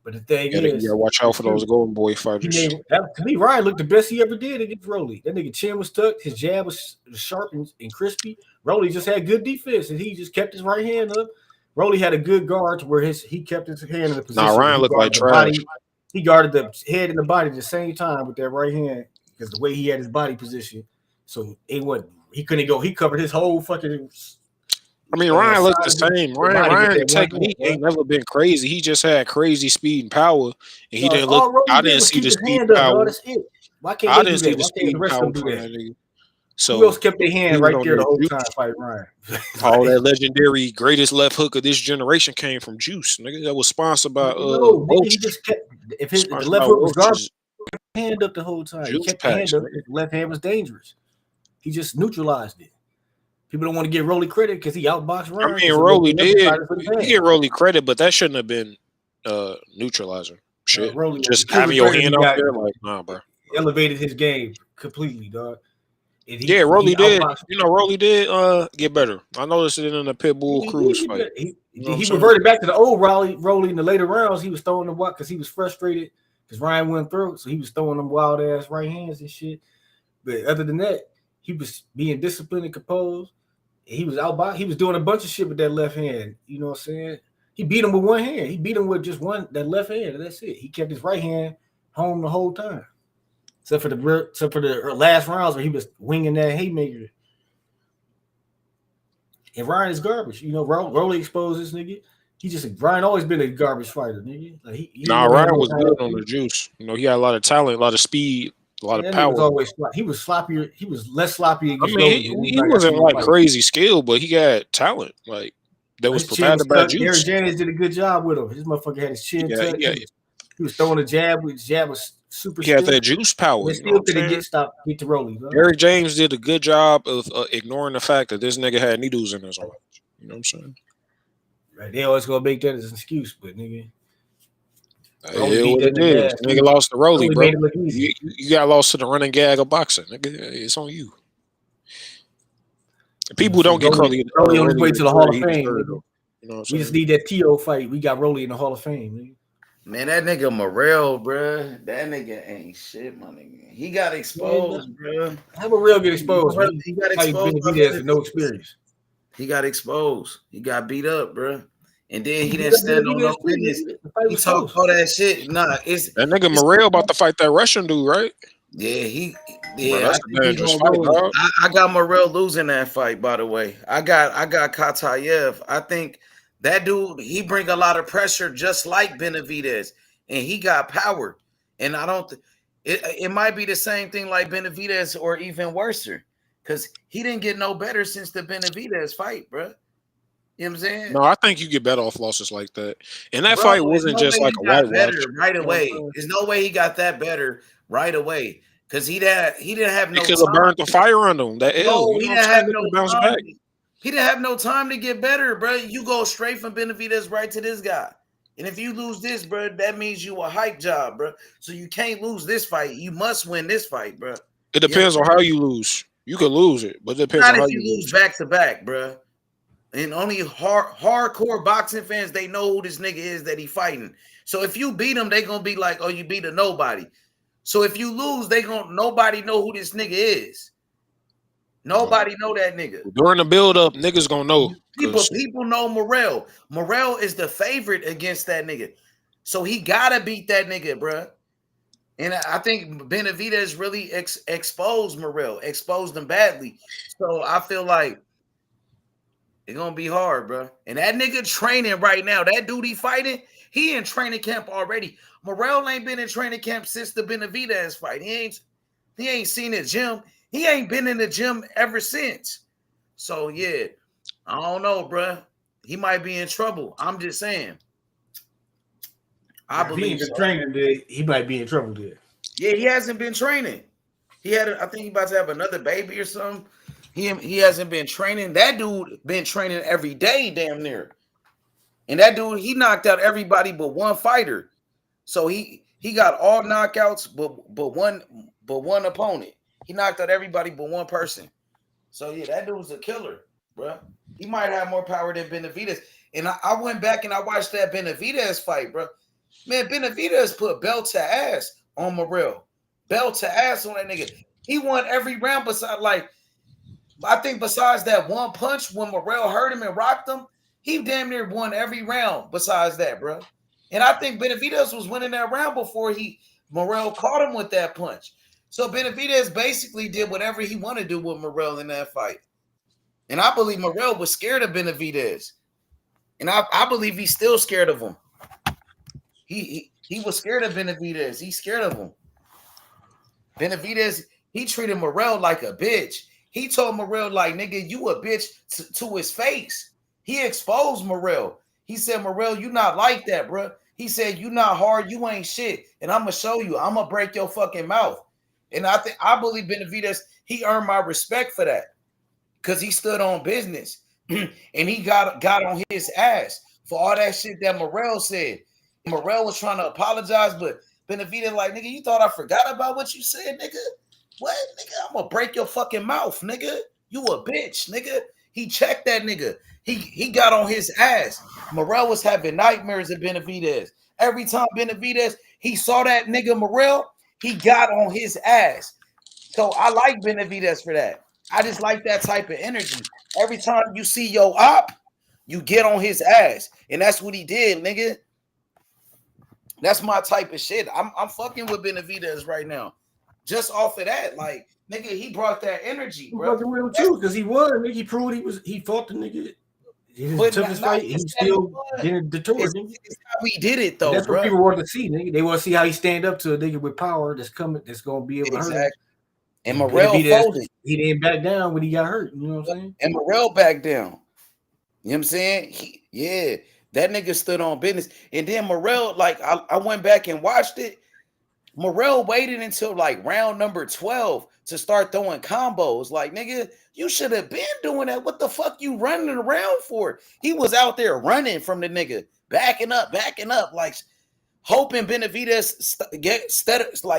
But the thing is, you gotta watch out for those Golden Boy fighters. To me, Ryan looked the best he ever did against Rolly. That nigga chin was tucked, his jab was sharp and crispy. Rolly just had good defense, and he just kept his right hand up. Rolly had a good guard where he kept his hand in the position. Nah, Ryan looked like trash. He guarded the head and the body at the same time with that right hand because the way he had his body position. So he couldn't go. He covered his whole fucking. I mean, Ryan looked the same. Ryan technique ain't never been crazy. He just had crazy speed and power, and he didn't look. I didn't see the speed and power. Why can't I didn't see the speed and power do that? So who else kept their hand right there the whole time fighting Ryan? All that legendary greatest left hook of this generation came from Juice, nigga. That was sponsored by he just kept the left hook was garbage. Hand up the whole time. He kept the hand up. His left hand was dangerous. He just neutralized it. People don't want to give Rolly credit because he outboxed Ryan. I mean, Rolly did. He get Rolly credit, but that shouldn't have been neutralizing shit. Rolly just having your hand out there, like, nah, bro. Elevated his game completely, dog. Yeah, Rolly did. You know, Rolly did get better. I noticed it in the Pitbull Cruz fight. He reverted back to the old Rolly in the later rounds. He was throwing them because he was frustrated because Ryan went through, so he was throwing them wild ass right hands and shit. But other than that, he was being disciplined and composed. He was outboxed. He was doing a bunch of shit with that left hand. You know what I'm saying? He beat him with one hand. He beat him with just that left hand. And that's it. He kept his right hand home the whole time. Except for the last rounds where he was winging that haymaker. And Ryan is garbage. You know, Rolly exposed this nigga. Ryan always been a garbage fighter, nigga. Like Ryan was good on the juice. You know, he had a lot of talent, a lot of speed, a lot of power. He was sloppier. He was less sloppy against he wasn't like crazy skill, but he got talent. Like that was provided by juice. Terence Jaron did a good job with him. His motherfucker had his chin tucked. He was throwing a jab. His jab was super. He had that juice power. Still couldn't get to Rolly. Eric James did a good job of ignoring the fact that this nigga had needles in his arm. You know what I'm saying? Right, they always gonna make that as an excuse, but nigga. What it is. Nigga lost to Rolly, bro. You got lost to the running gag of boxing. Nigga, it's on you. People don't get Rolly on his way to the Hall of Fame. You know we just need that T.O. fight. We got Rolly in the Hall of Fame. Nigga. Man, that nigga Morrell, bro. That nigga ain't shit, my nigga. He got exposed, bro. How Morrell get exposed? He got exposed. He has no experience. He got exposed. He got beat up, bro. And then he didn't stand on no business. He talked all that shit. Nah, it's that nigga Morrell about to fight that Russian dude, right? Yeah, bro, I got Morrell losing that fight, by the way. I got Katayev. I think that dude, he bring a lot of pressure just like Benavidez, and he got power. And I don't it might be the same thing like Benavidez or even worse, because he didn't get no better since the Benavidez fight, bro. You know what I'm saying? No, I think you get better off losses like that. And that fight wasn't just like a whitewash right away. There's no way he got that better right away because he didn't have no. He could have burned the fire on him. That he didn't have no time. He didn't have no time to get better, bro. You go straight from Benavidez right to this guy. And if you lose this, bro, that means you a hype job, bro. So you can't lose this fight. You must win this fight, bro. It depends on how you lose. You could lose it, but it depends on how you lose back to back, bro. And only hardcore boxing fans, they know who this nigga is that he fighting. So if you beat him, they gonna be like, oh, you beat a nobody. So if you lose, nobody know who this nigga is. Nobody know that nigga. During the build-up, niggas gonna know. People know Morrell. Morrell is the favorite against that nigga. So he gotta beat that nigga, bro. And I think Benavidez really exposed Morrell, exposed him badly. So I feel like it's gonna be hard, bro. And that nigga training right now. That dude he fighting, he in training camp already. Morrell ain't been in training camp since the Benavidez fight. He ain't seen the gym. He ain't been in the gym ever since. So yeah, I don't know, bro. He might be in trouble. I'm just saying. I believe he's training. He might be in trouble there. Yeah, he hasn't been training. I think he about to have another baby or something. He hasn't been training. That dude been training every day, damn near. And that dude, he knocked out everybody but one fighter. So he got all knockouts but one opponent. He knocked out everybody but one person. So yeah, that dude's a killer, bro. He might have more power than Benavidez. And I went back and I watched that Benavidez fight, bro. Man, Benavidez put belt to ass on Morrell. Belt to ass on that nigga. He won every round besides, I think besides that one punch when Morrell hurt him and rocked him, he damn near won every round besides that, bro. And I think Benavidez was winning that round before Morrell caught him with that punch. So Benavidez basically did whatever he wanted to do with Morrell in that fight. And I believe Morrell was scared of Benavidez. And I believe he's still scared of him. He was scared of Benavidez. He's scared of him. Benavidez, he treated Morrell like a bitch. He told Morrell, like, nigga, you a bitch to his face. He exposed Morrell. He said, Morrell, you not like that, bro. He said, you not hard, you ain't shit. And I'm going to show you. I'm going to break your fucking mouth. And I believe Benavidez, he earned my respect for that. because he stood on business and he got on his ass for all that shit that Morrell said. Morrell was trying to apologize, but Benavidez like, nigga, you thought I forgot about what you said, nigga? What, nigga? I'm gonna break your fucking mouth, nigga. You a bitch, nigga. He checked that nigga. He got on his ass. Morrell was having nightmares of Benavidez. Every time Benavidez, he saw that nigga Morrell, he got on his ass. So I like Benavidez for that. I just like that type of energy. Every time you see your op, you get on his ass. And that's what he did, nigga. That's my type of shit. I'm fucking with Benavidez right now. Just off of that. Like, nigga, he brought that energy, bro. I'm fucking with him too, because he won. Nigga, he proved he fought the nigga. His toughest fight, he still didn't deter. It's how we did it, though, that's bro. what people want to see, nigga. They want to see how he stand up to a nigga with power that's coming, that's gonna be able to hurt him. And Morrell folded. He didn't back down when he got hurt. You know what I'm saying? And Morrell backed down. You know what I'm saying? That nigga stood on business. And then Morrell, like, I went back and watched it. Morrell waited until like round number 12 to start throwing combos. Like, nigga, you should have been doing that. What the fuck you running around for? He was out there running from the nigga, backing up, like hoping Benavidez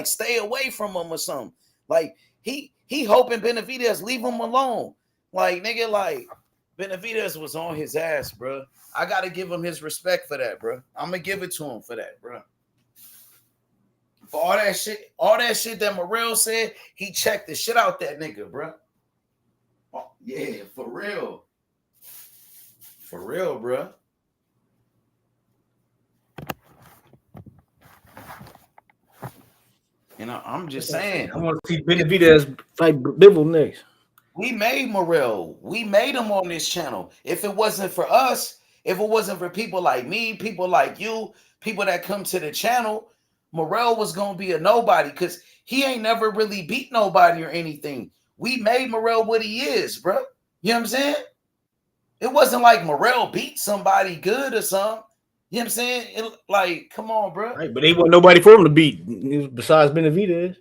stay away from him or something. Like, he hoping Benavidez leave him alone. Like, nigga, like, Benavidez was on his ass, bro. I got to give him his respect for that, bro. I'm going to give it to him for that, bro. For all that shit that Morrell said, he checked the shit out that nigga, bro. Oh, yeah, for real. For real, bro. You know, I'm just saying. I want to see Benavidez fight Bivol next. We made Morrell. We made him on this channel. If it wasn't for us, if it wasn't for people like me, people like you, people that come to the channel, Morrell was going to be a nobody because he ain't never really beat nobody or anything. We made Morrell what he is, bro. You know what I'm saying? It wasn't like Morrell beat somebody good or something. You know what I'm saying? Like, come on, bro. Right, but they wasn't nobody for him to beat besides Benavidez.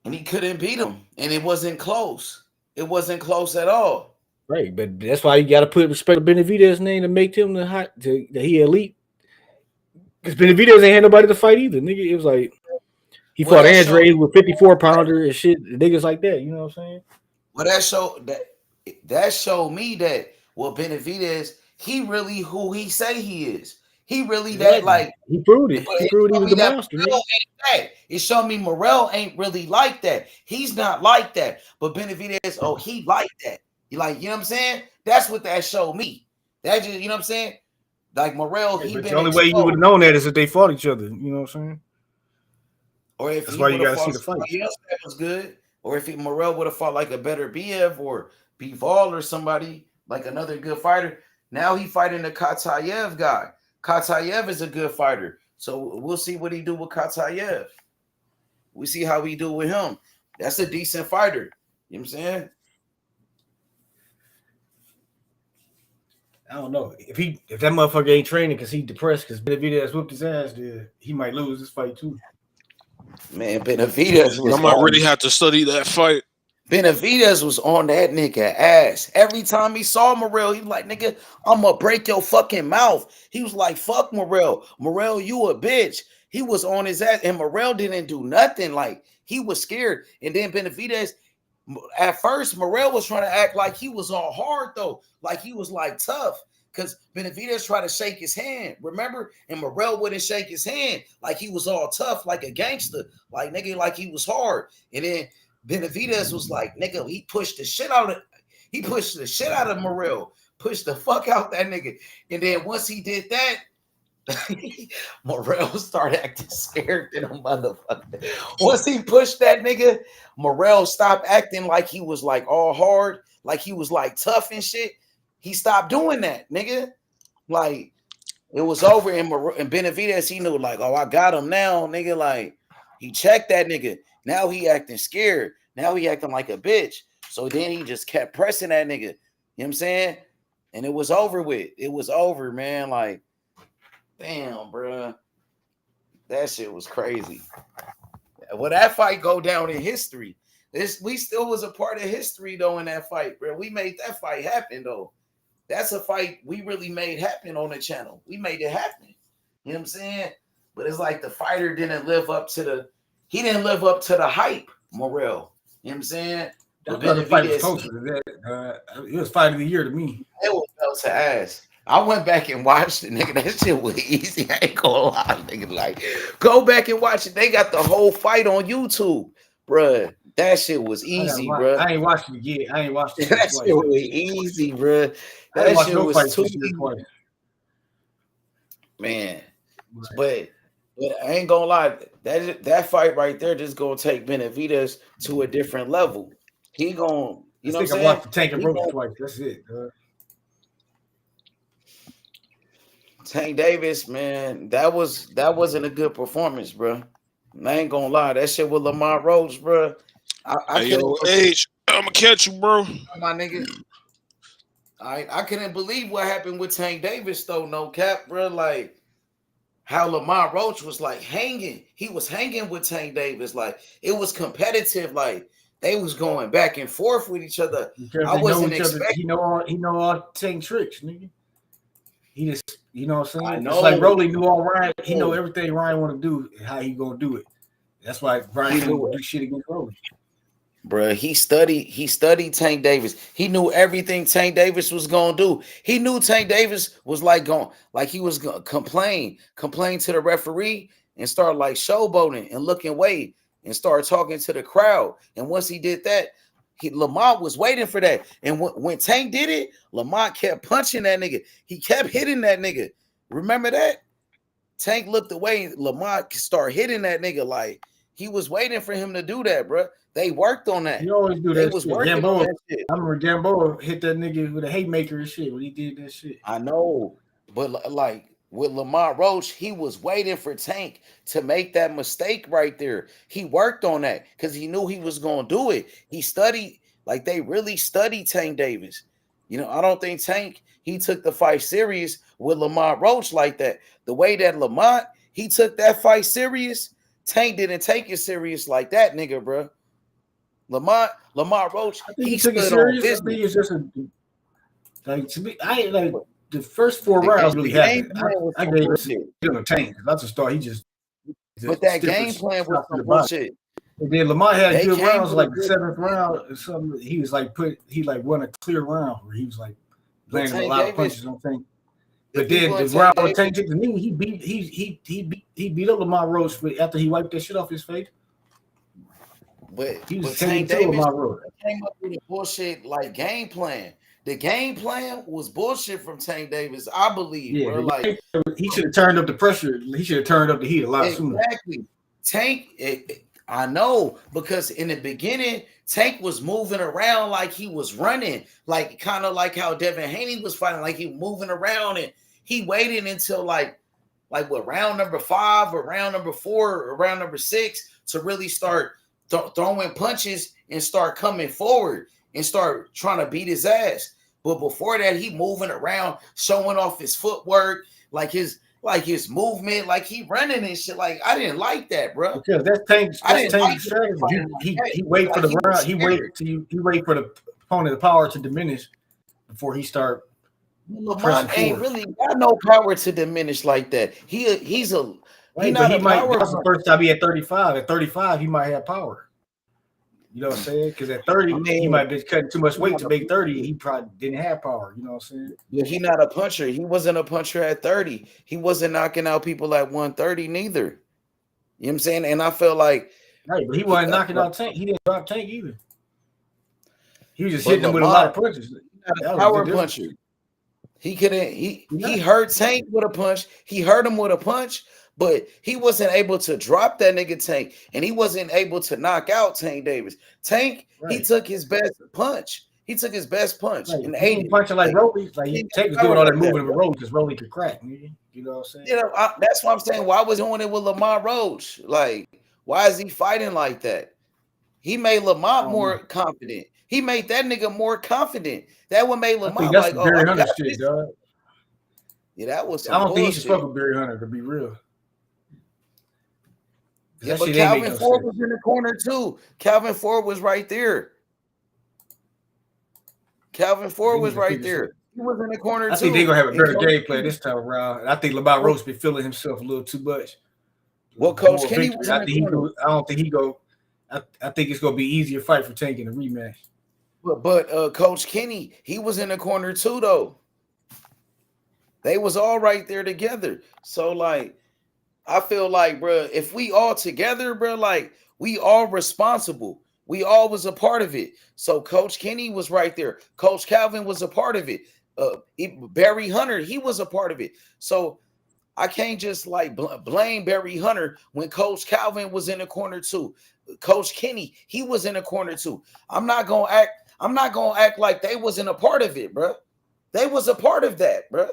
And he couldn't beat him. And it wasn't close. It wasn't close at all. Right, but that's why you got to put respect to Benavidez's name to make him that he elite. Because Benavidez ain't had nobody to fight either, nigga. It was like he fought Andre with 54-pounder and shit, niggas like that. You know what I'm saying? Well, that showed me that Benavidez, he really who he say he is. He really that like he proved it. He proved he was the monster. It showed me Morrell ain't really like that. He's not like that. But Benavidez, he like that. You know what I'm saying? That's what that showed me. That just, you know what I'm saying? Like Morrell, the only way you would have known that is if they fought each other. You know what I'm saying? Or if that's why you got to see the fight. Else that was good. Or if Morrell would have fought like a better BF or Bivol or somebody like another good fighter. Now he fighting the Katayev guy. Katayev is a good fighter. So we'll see what he do with Katayev. We see how he do with him. That's a decent fighter. You know what I'm saying? I don't know. If that motherfucker ain't training because he's depressed because Benavidez whooped his ass, then he might lose this fight too. Man, Benavidez was I might really have to study that fight. Benavidez was on that nigga ass. Every time he saw Morrell, he was like, nigga, I'm gonna break your fucking mouth. He was like, fuck Morrell. Morrell, you a bitch. He was on his ass, and Morrell didn't do nothing. Like, he was scared. And then Benavidez, at first, Morrell was trying to act like he was all hard, though. Like, he was, like, tough. Because Benavidez tried to shake his hand, remember? And Morrell wouldn't shake his hand. Like, he was all tough, like a gangster. Like, nigga, like he was hard. And then Benavidez was like, nigga, he pushed the shit out of Morrell. Pushed the fuck out that nigga. And then once he did that, Morrell started acting scared than a motherfucker. Once he pushed that nigga, Morrell stopped acting like he was like all hard, like he was like tough and shit. He stopped doing that, nigga. Like, it was over. And Benavidez, he knew, like, oh, I got him now, nigga. Like, he checked that nigga. Now he acting scared. Now he acting like a bitch. So then he just kept pressing that nigga. You know what I'm saying? And it was over with. It was over, man. Like, damn, bro. That shit was crazy. Well, that fight go down in history. We still was a part of history though in that fight, bro. We made that fight happen though. That's a fight we really made happen on the channel. We made it happen. You know what I'm saying? But it's like the fighter didn't live up to the hype, Morrell. You know what I'm saying? That fight was closer to that. It was fight of the year to me. It was belt to ass. I went back and watched it, nigga. That shit was easy. I ain't gonna lie, nigga. Like, go back and watch it. They got the whole fight on YouTube, bruh. That shit was easy, bruh. I ain't watched it yet. I ain't watched it. That shit was easy, bruh. That shit was too easy. Man. But I ain't gonna lie. That fight right there just gonna take Benavidez to a different level. He gonna, you know what I'm saying? I watched the Tank and Brooks twice. That's it, Tank Davis, man, that wasn't a good performance, bro. I ain't gonna lie, that shit with Lamar Roach, bro. I'm gonna catch you, bro. My nigga, I couldn't believe what happened with Tank Davis, though. No cap, bro. Like how Lamar Roach was like hanging. He was hanging with Tank Davis. Like it was competitive. Like they was going back and forth with each other. I wasn't expecting. He know all Tank tricks, nigga. He just, you know what I'm saying? I know. It's like Rolly knew all Ryan. He know everything Ryan want to do and how he gonna do it. That's why Ryan couldn't do shit against Rolly. Bruh, he studied Tank Davis. He knew everything Tank Davis was gonna do. He knew Tank Davis was he was gonna complain to the referee and start like showboating and looking away and start talking to the crowd. And once he did that, Lamont was waiting for that. And when Tank did it, Lamont kept punching that nigga. He kept hitting that nigga. Remember that? Tank looked away. Lamont started hitting that nigga like he was waiting for him to do that, bro. They worked on that. He always do that. I remember Gamboa hit that nigga with a haymaker and shit when he did that shit. I know, but like with Lamar Roach, he was waiting for Tank to make that mistake right there. He worked on that because he knew he was going to do it. He studied, like they really studied Tank Davis. You know, I don't think Tank, he took the fight serious with Lamar Roach like that. The way that Lamont, he took that fight serious, Tank didn't take it serious like that, nigga, bro. Lamar Roach, he took it serious. I think it's just like to me, I ain't like the first 4 rounds really happened. I gave it to Tank because I just thought he just. But that game plan was some bullshit. And then Lamar had good rounds, like the 7th round or something. He was like won a clear round where he was like landing a lot of punches on Tank. But then the round where Tank took the knee, he beat up Lamar Roach after he wiped that shit off his face. But Tank Davis came up with a bullshit like game plan. The game plan was bullshit from Tank Davis, I believe. Yeah, bro. Like he should have turned up the pressure. He should have turned up the heat a lot sooner. Exactly. Tank, I know, because in the beginning, Tank was moving around like he was running, like kind of like how Devin Haney was fighting, like he was moving around, and he waited until like what, round number 5 or round number 4 or round number 6 to really start throwing punches and start coming forward and start trying to beat his ass. But before that, he moving around, showing off his footwork, like his movement, like he running and shit. Like I didn't like that, bro. Because that's Tank's strategy. He wait for the round. He wait for the opponent's power to diminish before he start. Lamont ain't really got no power to diminish like that. He's not a power. That's the first time he had 35. At 35, he might have power. You know what I'm saying? Because at 30, he might be cutting too much weight to make 30. He probably didn't have power. You know what I'm saying? Yeah, he's not a puncher. He wasn't a puncher at 30. He wasn't knocking out people at 130 neither. You know what I'm saying? And I feel like right, but he wasn't knocking out Tank. He didn't drop Tank either. He was just hitting him with a lot of punches. Not a power puncher. He couldn't. He hurt Tank with a punch. He hurt him with a punch. But he wasn't able to drop that nigga Tank, and he wasn't able to knock out Tank Davis. Tank, he took his best punch. He took his best punch. Right. And he ain't punching like Rolly. Like Tank was doing all that moving with Rolly because Rolly could crack. You know what I'm saying? Yeah, that's why I'm saying. Why was he doing it with Lamar Roach? Like, why is he fighting like that? He made Lamont more confident. He made that nigga more confident. That one made Lamont like, Barry Hunter shit, dog. Yeah, that was. I don't think he should fuck with Barry Hunter to be real. Yeah, but Calvin Ford was in the corner too. Calvin Ford was right there. Calvin Ford was right there. He was in the corner too. I think they're gonna have a better game plan this time around. And I think Lamar Rose been feeling himself a little too much. Well, Coach Kenny was in the corner. I don't think he go. I think it's gonna be easier fight for Tank in a rematch. But Coach Kenny, he was in the corner too, though. They was all right there together. So like, I feel like, bro, if we all together, bro, like we all responsible. We all was a part of it. So Coach Kenny was right there. Coach Calvin was a part of it. Barry Hunter, he was a part of it. So I can't just like blame Barry Hunter when Coach Calvin was in the corner too. Coach Kenny, he was in the corner too. I'm not gonna act like they wasn't a part of it, bro. They was a part of that, bro.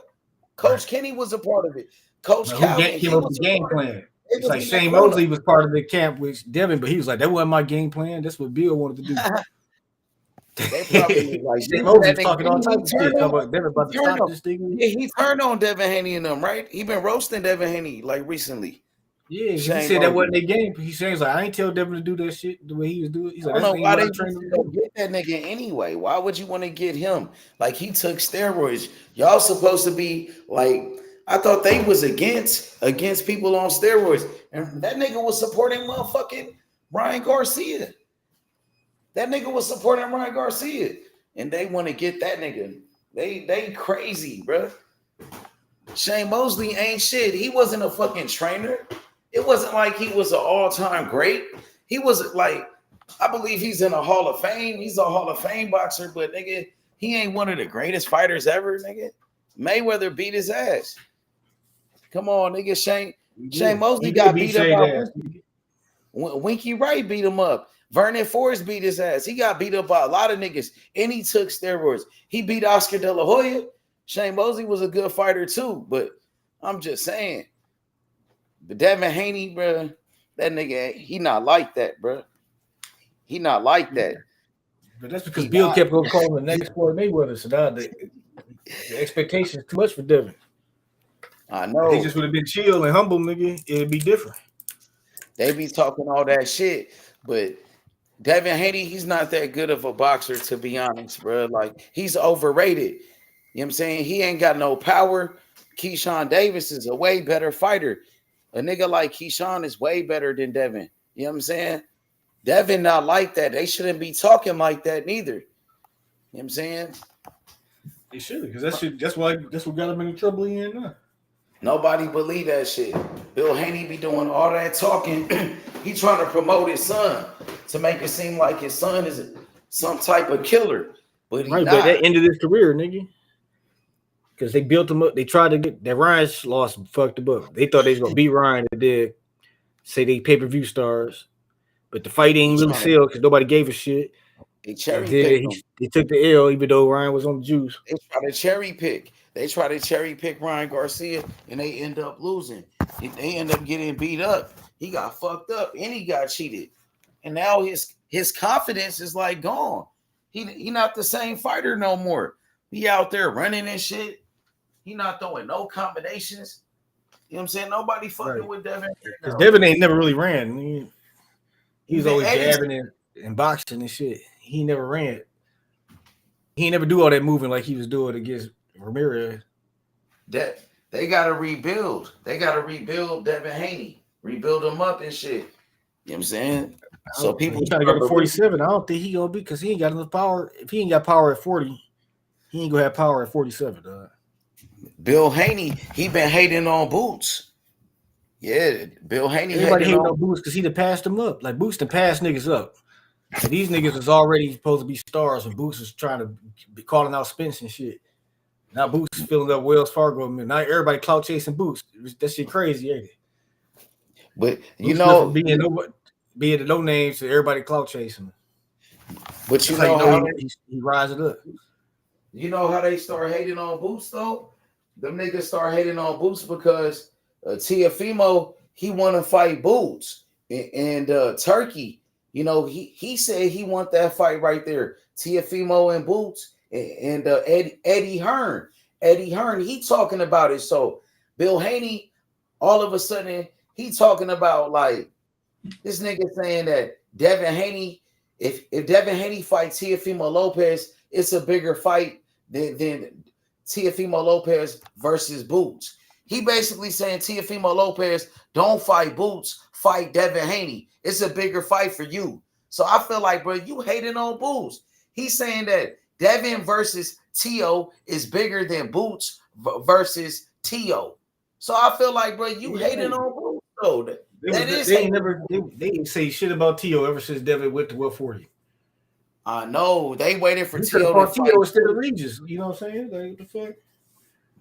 Coach Kenny was a part of it. Coach Calvin came up with the game plan. It's like Shane Mosley was part of the camp with Devin, but he was like, that wasn't my game plan. That's what Bill wanted to do. They probably like Shane Mosley was talking all types of shit about Devin about to stop this thing. Yeah, he turned on Devin Haney and them, right? He been roasting Devin Haney like recently. Yeah, he said that wasn't their game. He says like, I ain't tell Devin to do that shit the way he was doing. He's like, I don't know why they get that nigga anyway. Why would you want to get him? Like he took steroids. Y'all supposed to be like, I thought they was against people on steroids, and that nigga was supporting motherfucking Ryan Garcia. That nigga was supporting Ryan Garcia, and they want to get that nigga. They crazy, bro. Shane Mosley ain't shit. He wasn't a fucking trainer. It wasn't like he was an all-time great. He was like, I believe he's in a Hall of Fame. He's a Hall of Fame boxer, but nigga, he ain't one of the greatest fighters ever, nigga. Mayweather beat his ass. Come on, nigga. Shane Mosley got beat up. Winky Wright beat him up. Vernon Forrest beat his ass. He got beat up by a lot of niggas, and he took steroids. He beat Oscar De La Hoya. Shane Mosley was a good fighter too, but I'm just saying. But Devin Haney, bro, that nigga, he not like that, bro. He not like that. But that's because Bill kept on calling the next Floyd Mayweather. So now the expectation is too much for Devin. I know. He just would have been chill and humble, nigga. It'd be different. They be talking all that shit, but Devin Haney, he's not that good of a boxer, to be honest, bro. Like, he's overrated. You know what I'm saying? He ain't got no power. Keyshawn Davis is a way better fighter. A nigga like Keyshawn is way better than Devin. You know what I'm saying? Devin not like that. They shouldn't be talking like that neither. You know what I'm saying? They should, because that's what got him in the trouble he in now. Nobody believe that shit. Bill Haney be doing all that talking. He trying to promote his son to make it seem like his son is some type of killer. But but that ended his career, nigga. Because they built him up. They tried to get that Ryan's loss fucked him up. They thought they was gonna beat Ryan. They did say they pay-per-view stars, but the fight ain't really sell because nobody gave a shit. They he took the L even though Ryan was on the juice. They try to cherry pick. They try to cherry pick Ryan Garcia, and they end up losing. They end up getting beat up. He got fucked up, and he got cheated. And now his confidence is like gone. He not the same fighter no more. He out there running and shit. He not throwing no combinations. You know what I'm saying? Nobody fucking with Devin. Because Devin ain't never really ran. He was always jabbing and boxing and shit. He never ran. He never do all that moving like he was doing against Ramirez. That they gotta rebuild. They gotta rebuild Devin Haney. Rebuild him up and shit. You know what I'm saying? So people trying to get to 47. I don't think he gonna be because he ain't got enough power. If he ain't got power at 40, he ain't gonna have power at 47, dog. Bill Haney, he been hating on Boots. Yeah, Bill Haney. Everybody hating on Boots because he done passed him up. Like Boots done passed niggas up. And these niggas was already supposed to be stars when Boots was trying to be calling out Spence and shit. Now Boots is filling up Wells Fargo. Now everybody clout chasing Boots. That shit crazy, ain't it? But you Boots know, being the no names to everybody clout chasing. But you know how he rises up. You know how they start hating on Boots though? Them niggas start hating on Boots because Teofimo, he want to fight Boots and Turkey. You know, he said he want that fight right there. Teofimo and Boots and Eddie Hearn. Eddie Hearn, he talking about it. So Bill Haney, all of a sudden, he talking about like This nigga saying that Devin Haney, if Devin Haney fights Teofimo Lopez, it's a bigger fight than Teofimo Lopez versus Boots. He basically saying Teofimo Lopez, don't fight Boots, fight Devin Haney. It's a bigger fight for you. So I feel like, bro, you hating on Boots. He's saying that Devin versus Teo is bigger than Boots versus Teo. So I feel like, bro, you hating on Boots, though. They didn't say shit about Teo ever since Devin went to 140. I know they waited for Teo to fight Teo instead of Regis. You know what I'm saying? Like, what the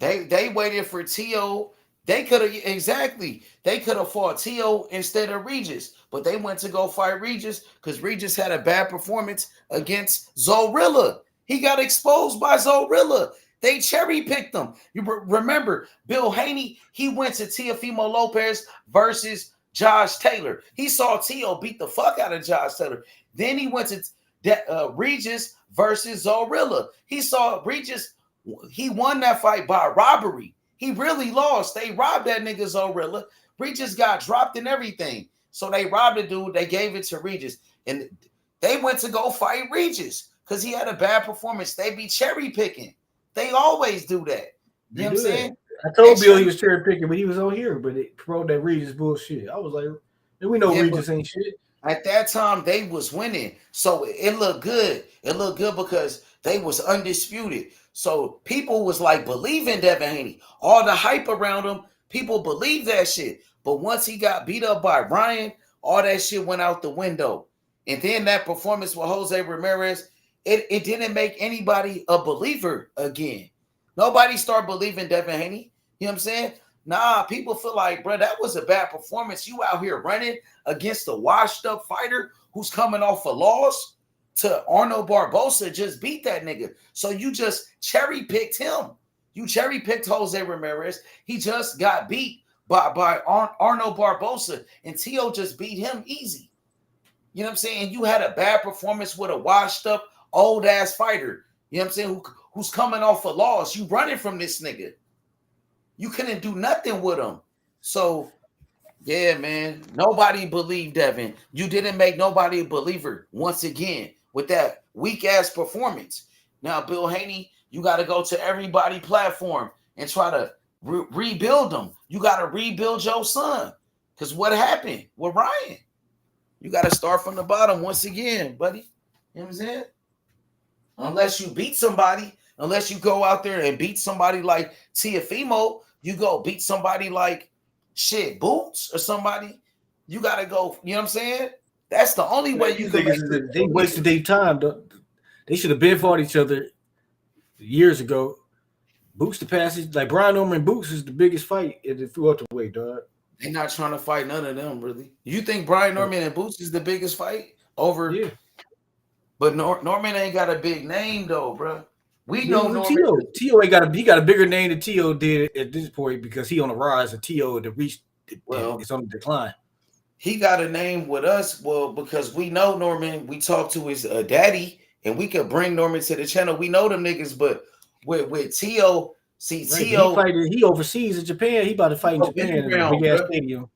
fuck? They waited for Teo. They could have fought Teo instead of Regis, but they went to go fight Regis because Regis had a bad performance against Zorilla. He got exposed by Zorilla. They cherry picked him. You remember Bill Haney? He went to Teofimo Lopez versus Josh Taylor. He saw Teo beat the fuck out of Josh Taylor. Then he went to Regis versus Zorilla. He saw Regis. He won that fight by robbery. He really lost. They robbed that nigga Zorilla. Regis got dropped and everything. So they robbed the dude. They gave it to Regis. And they went to go fight Regis because he had a bad performance. They be cherry picking. They always do that. You know what I'm saying? I told Bill he was cherry picking, but he was on here. But it promoted that Regis bullshit. I was like, we know Regis ain't shit. At that time, they was winning. So it looked good. It looked good because they was undisputed. So people was like believing Devin Haney. All the hype around him, people believe that shit. But once he got beat up by Ryan, all that shit went out the window. And then that performance with Jose Ramirez, it didn't make anybody a believer again. Nobody started believing Devin Haney. You know what I'm saying? Nah, people feel like, bro, that was a bad performance. You out here running against a washed up fighter who's coming off a loss to Arnold Barboza, just beat that nigga. So you just cherry picked him. You cherry picked Jose Ramirez. He just got beat by Arnold Barboza, and Teo just beat him easy. You know what I'm saying? You had a bad performance with a washed up old ass fighter. You know what I'm saying? Who's coming off a loss. You running from this nigga. You couldn't do nothing with him. So, yeah, man. Nobody believed Devin. You didn't make nobody a believer once again with that weak-ass performance. Now, Bill Haney, you got to go to everybody platform and try to rebuild them. You got to rebuild your son. Because what happened with Ryan? You got to start from the bottom once again, buddy. You know what I'm saying? Unless you beat somebody, unless you go out there and beat somebody like Teofimo, you go beat somebody like shit, Boots or somebody. You got to go, you know what I'm saying? That's the only way you can. They wasted their time. They should have been fought each other years ago. Boots the passage, like Brian Norman and Boots is the biggest fight in the welterweight, dog. They're not trying to fight none of them, really. You think Brian Norman and Boots is the biggest fight over? Yeah. But Norman ain't got a big name though, bro. We know Norman. Teo ain't got a bigger name than Teo did at this point because he on the rise and Teo to reach it's on the decline. He got a name with us, because we know Norman. We talked to his daddy, and we could bring Norman to the channel. We know them niggas, but with Teo, Teo, he overseas in Japan. He about to fight in Japan in a big ass stadium.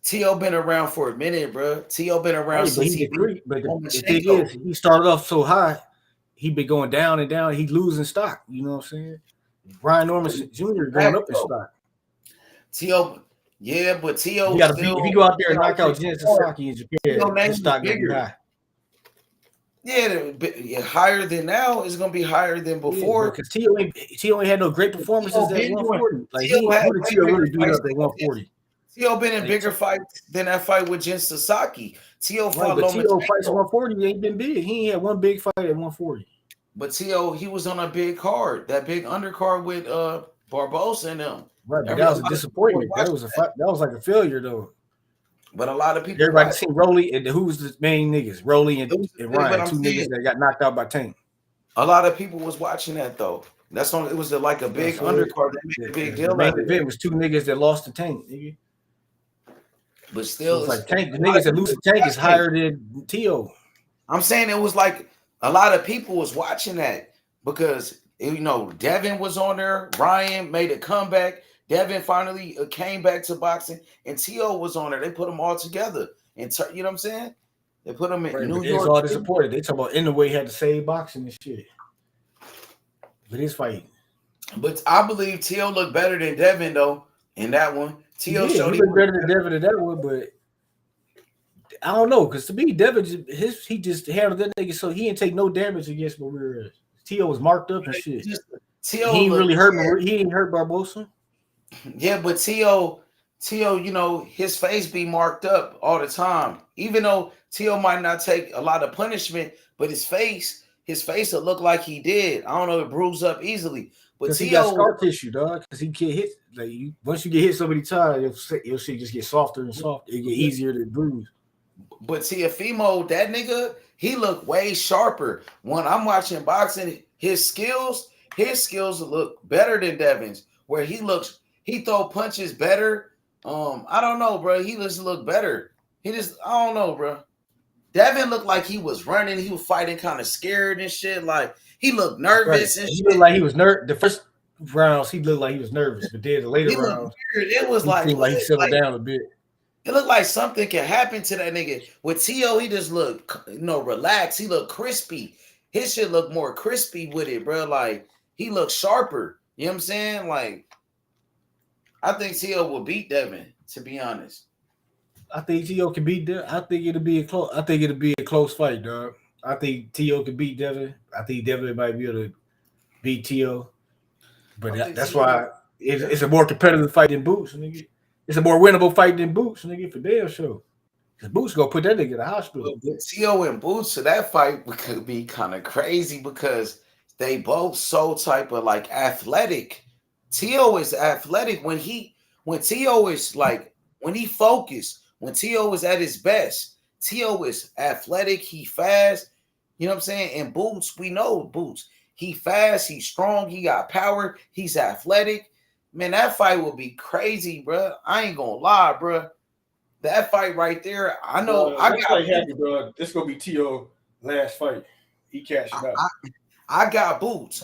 Teo been around for a minute, bro. Teo been around since but the thing is, he started off so high, he been going down and down. He losing stock. You know what I'm saying? Brian Norman Jr. going up in stock. Teo. Yeah, but Teo if you go out there and knock out Jen Sasaki in Japan, his stock gonna be high. Yeah, higher than now is gonna be higher than before. Because Teo ain't had no great performances at 140. Like Teo really beat up at 140. Teo been in bigger fights than that fight with Jen Sasaki. Teo fought but Teo fights at 140. He ain't been big. He ain't had one big fight at 140. But Teo, he was on a big card, that big undercard with Barboza and them. Right, but that was a disappointment. That was like a failure, though. But a lot of people, everybody seen Rolly and who's the main niggas? Rolly and Ryan, two niggas that got knocked out by Tank. A lot of people was watching that though. That's on. It was like a big undercard. That made a big deal. The main event was two niggas that lost to Tank, nigga. But still, so it's like Tank. The niggas that lose to Tank is higher than Teo. I'm saying it was like a lot of people was watching that because Devin was on there. Ryan made a comeback. Devin finally came back to boxing, and Teo was on there. They put them all together. and you know what I'm saying? They put him in Right, New but York. all disappointed. They talk about Inoue had to save boxing and shit. But his fight. But I believe T.O. looked better than Devin though in that one. T.O. showed he looked better than Devin in that one, but I don't know, because to me, Devin he just handled that nigga so he didn't take no damage against Ramirez. T.O. was marked up and shit. T.O. He ain't really hurt. He ain't hurt Barbosa. Yeah, but T.O., you know, his face be marked up all the time. Even though T.O. might not take a lot of punishment, but his face will look like he did. I don't know, it bruised up easily. But Because he got scar tissue, dog. Because he get hit. Like once you get hit so many times, your shit just get softer and softer. It get easier to bruise. But Teofimo, that nigga, he look way sharper. When I'm watching boxing, his skills look better than Devin's. Where he throw punches better. I don't know, bro. He just look better. I don't know, bro. Devin looked like he was running. He was fighting kind of scared and shit. Like he looked nervous and he shit. Looked like he was nervous. The first rounds, he looked like he was nervous, but then the later rounds, it was like he settled down a bit. It looked like something can happen to that nigga. With T.O., he just looked, relaxed. He looked crispy. His shit looked more crispy with it, bro. Like he looked sharper. You know what I'm saying? Like I think T.O. will beat Devin. To be honest. I think T.O. can beat Devin. I think it'll be a close fight, dog. I think T.O. can beat Devin. I think Devin might be able to beat T.O. But that's why it's a more competitive fight than Boots, nigga. It's a more winnable fight than Boots, nigga, for damn sure. Because Boots gonna put that nigga in the hospital. T.O. and Boots, so that fight could be kind of crazy because they both so type of like athletic. T.O. is athletic when T.O. is like when he focused. When T.O. is at his best, T.O. is athletic. He fast. You know what I'm saying? And Boots, we know Boots. He fast. He's strong. He got power. He's athletic. Man, that fight will be crazy, bro. I ain't gonna lie, bro. That fight right there, I know. This gonna be T.O. last fight. He cashed out. I got Boots.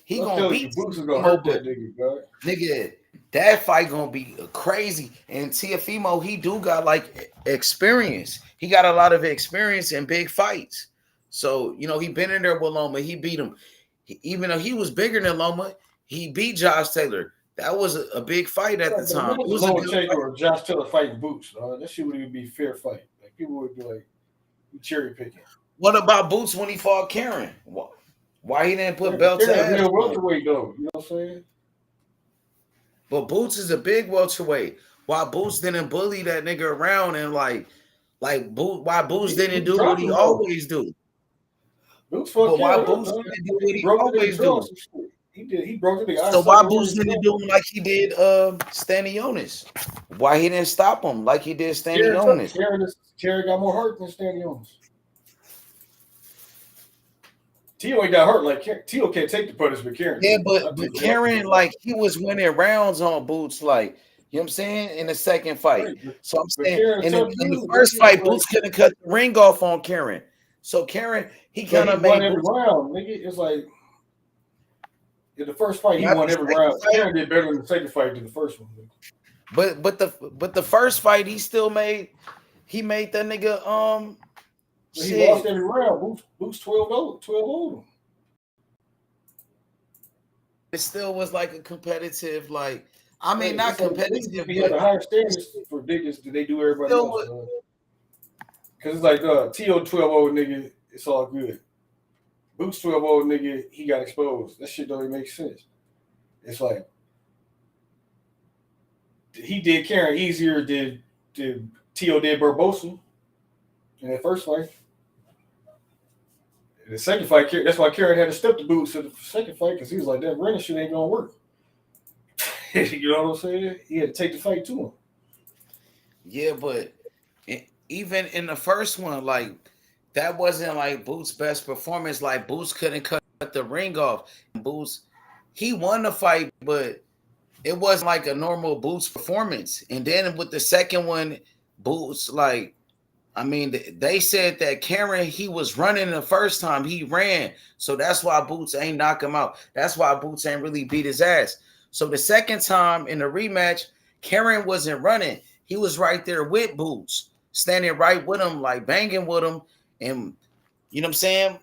He gonna beat Boots is gonna hurt that nigga, bro. Nigga, that fight gonna be crazy. And Teofimo, he do got like experience. He got a lot of experience in big fights. So he been in there with Loma. He beat him. Even though he was bigger than Loma, he beat Josh Taylor. That was a big fight at the time. It was Loma Taylor or Josh Taylor fighting Boots. That shit would even be a fair fight. Like people would be like cherry picking. What about Boots when he fought Karen? Why he didn't put belts to ass? Welterweight though, you know what I'm saying? But Boots is a big welterweight. Why Boots didn't bully that nigga around and why Boots didn't do what he always do? Boots but why Boots didn't do what he always do? He broke the So why Boots didn't do him like he did Stanionis? Why he didn't stop him like he did Stanionis? Karen got more hurt than Stanionis. T.O. ain't got hurt. Like T.O. can't take the punishment. Karen. Yeah, but Karen, like he was winning rounds on Boots, like you know what I'm saying, in the second fight. Right. So I'm saying in the first fight, Boots couldn't cut the ring off on Karen. So Karen, he kind of made every round. Nigga, it's like in the first fight, he won every round. Karen did better in the second fight than the first one. But the first fight, he made that nigga he lost every round. Boots 12 over. It still was like a competitive, like I mean, not competitive. He had a higher standards for niggas than they do everybody else. Because it's like T.O. 12-0 nigga, it's all good. Boots 12-0 nigga, he got exposed. That shit don't even make sense. It's like he did Karen easier than T.O. did Barbosa in that first fight. In the second fight, that's why Karen had to step the Boots in the second fight because he was like, that running shit ain't gonna work. You know what I'm saying? He had to take the fight to him. Yeah, but even in the first one, like that wasn't like Boots' best performance. Like Boots couldn't cut the ring off. Boots, he won the fight, but it wasn't like a normal Boots performance. And then with the second one, Boots, like, I mean, they said that Karen, he was running the first time. He ran. So that's why Boots ain't knock him out. That's why Boots ain't really beat his ass. So the second time in the rematch, Karen wasn't running. He was right there with Boots. standing right with him, like banging with him, and you know what I'm saying.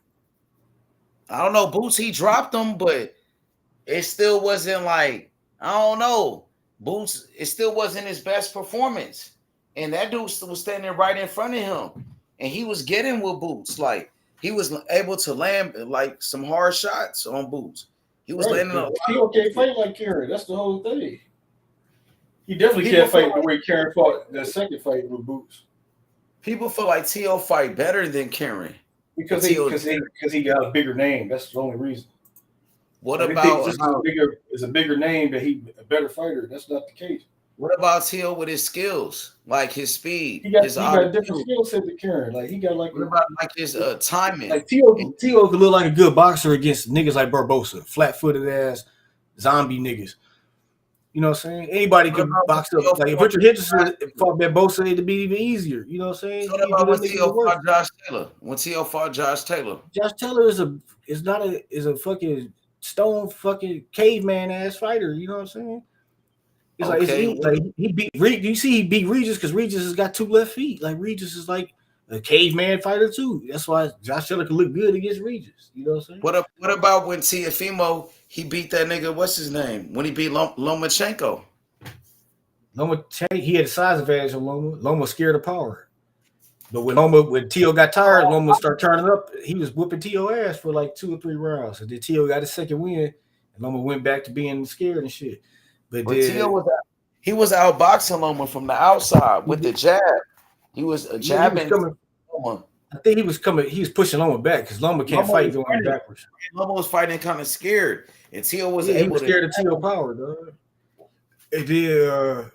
I don't know, Boots. He dropped him, but it still wasn't like I don't know. Boots. It still wasn't his best performance, and that dude was standing right in front of him, and he was getting with Boots. Like he was able to land like some hard shots on Boots. He was landing a lot. He can't fight like Karen. That's the whole thing. He definitely can't fight the way Karen fought the second fight with Boots. People feel like T.O. fight better than Karen because he got a bigger name. That's the only reason. What about is a bigger name that he a better fighter? That's not the case. What about T.O. with his skills, like his speed? He got a different skill set than Karen. Like he got like what about like his timing? Like T.O. could look like a good boxer against niggas like Barbosa, flat-footed ass zombie niggas. You know what I'm saying? Anybody can box up. Like if Richard Henderson fought Barbosa, it'd be even easier. You know what I'm saying? So what about when T.O. fought Josh Taylor? When T.O. fought Josh Taylor, Josh Taylor is a fucking stone fucking caveman ass fighter. You know what I'm saying? It's like he beat. You see, he beat Regis because Regis has got two left feet. Like Regis is like a caveman fighter too. That's why Josh Taylor can look good against Regis. You know what I'm saying? What about when Teofimo he beat that nigga? What's his name? When he beat Lomachenko? He had a size advantage on Loma. Loma was scared of power. But when T.O. got tired, Loma started turning up. He was whooping T.O. ass for like 2 or 3 rounds. And then T.O. got his second win, and Loma went back to being scared and shit. But T.O. was outboxing Loma from the outside with the jab. He was jabbing. I think he was coming. He was pushing Loma back because Loma can't fight going backwards. Loma was fighting kind of scared, and T.O. was able. He was scared of T.O. power, dog. And then,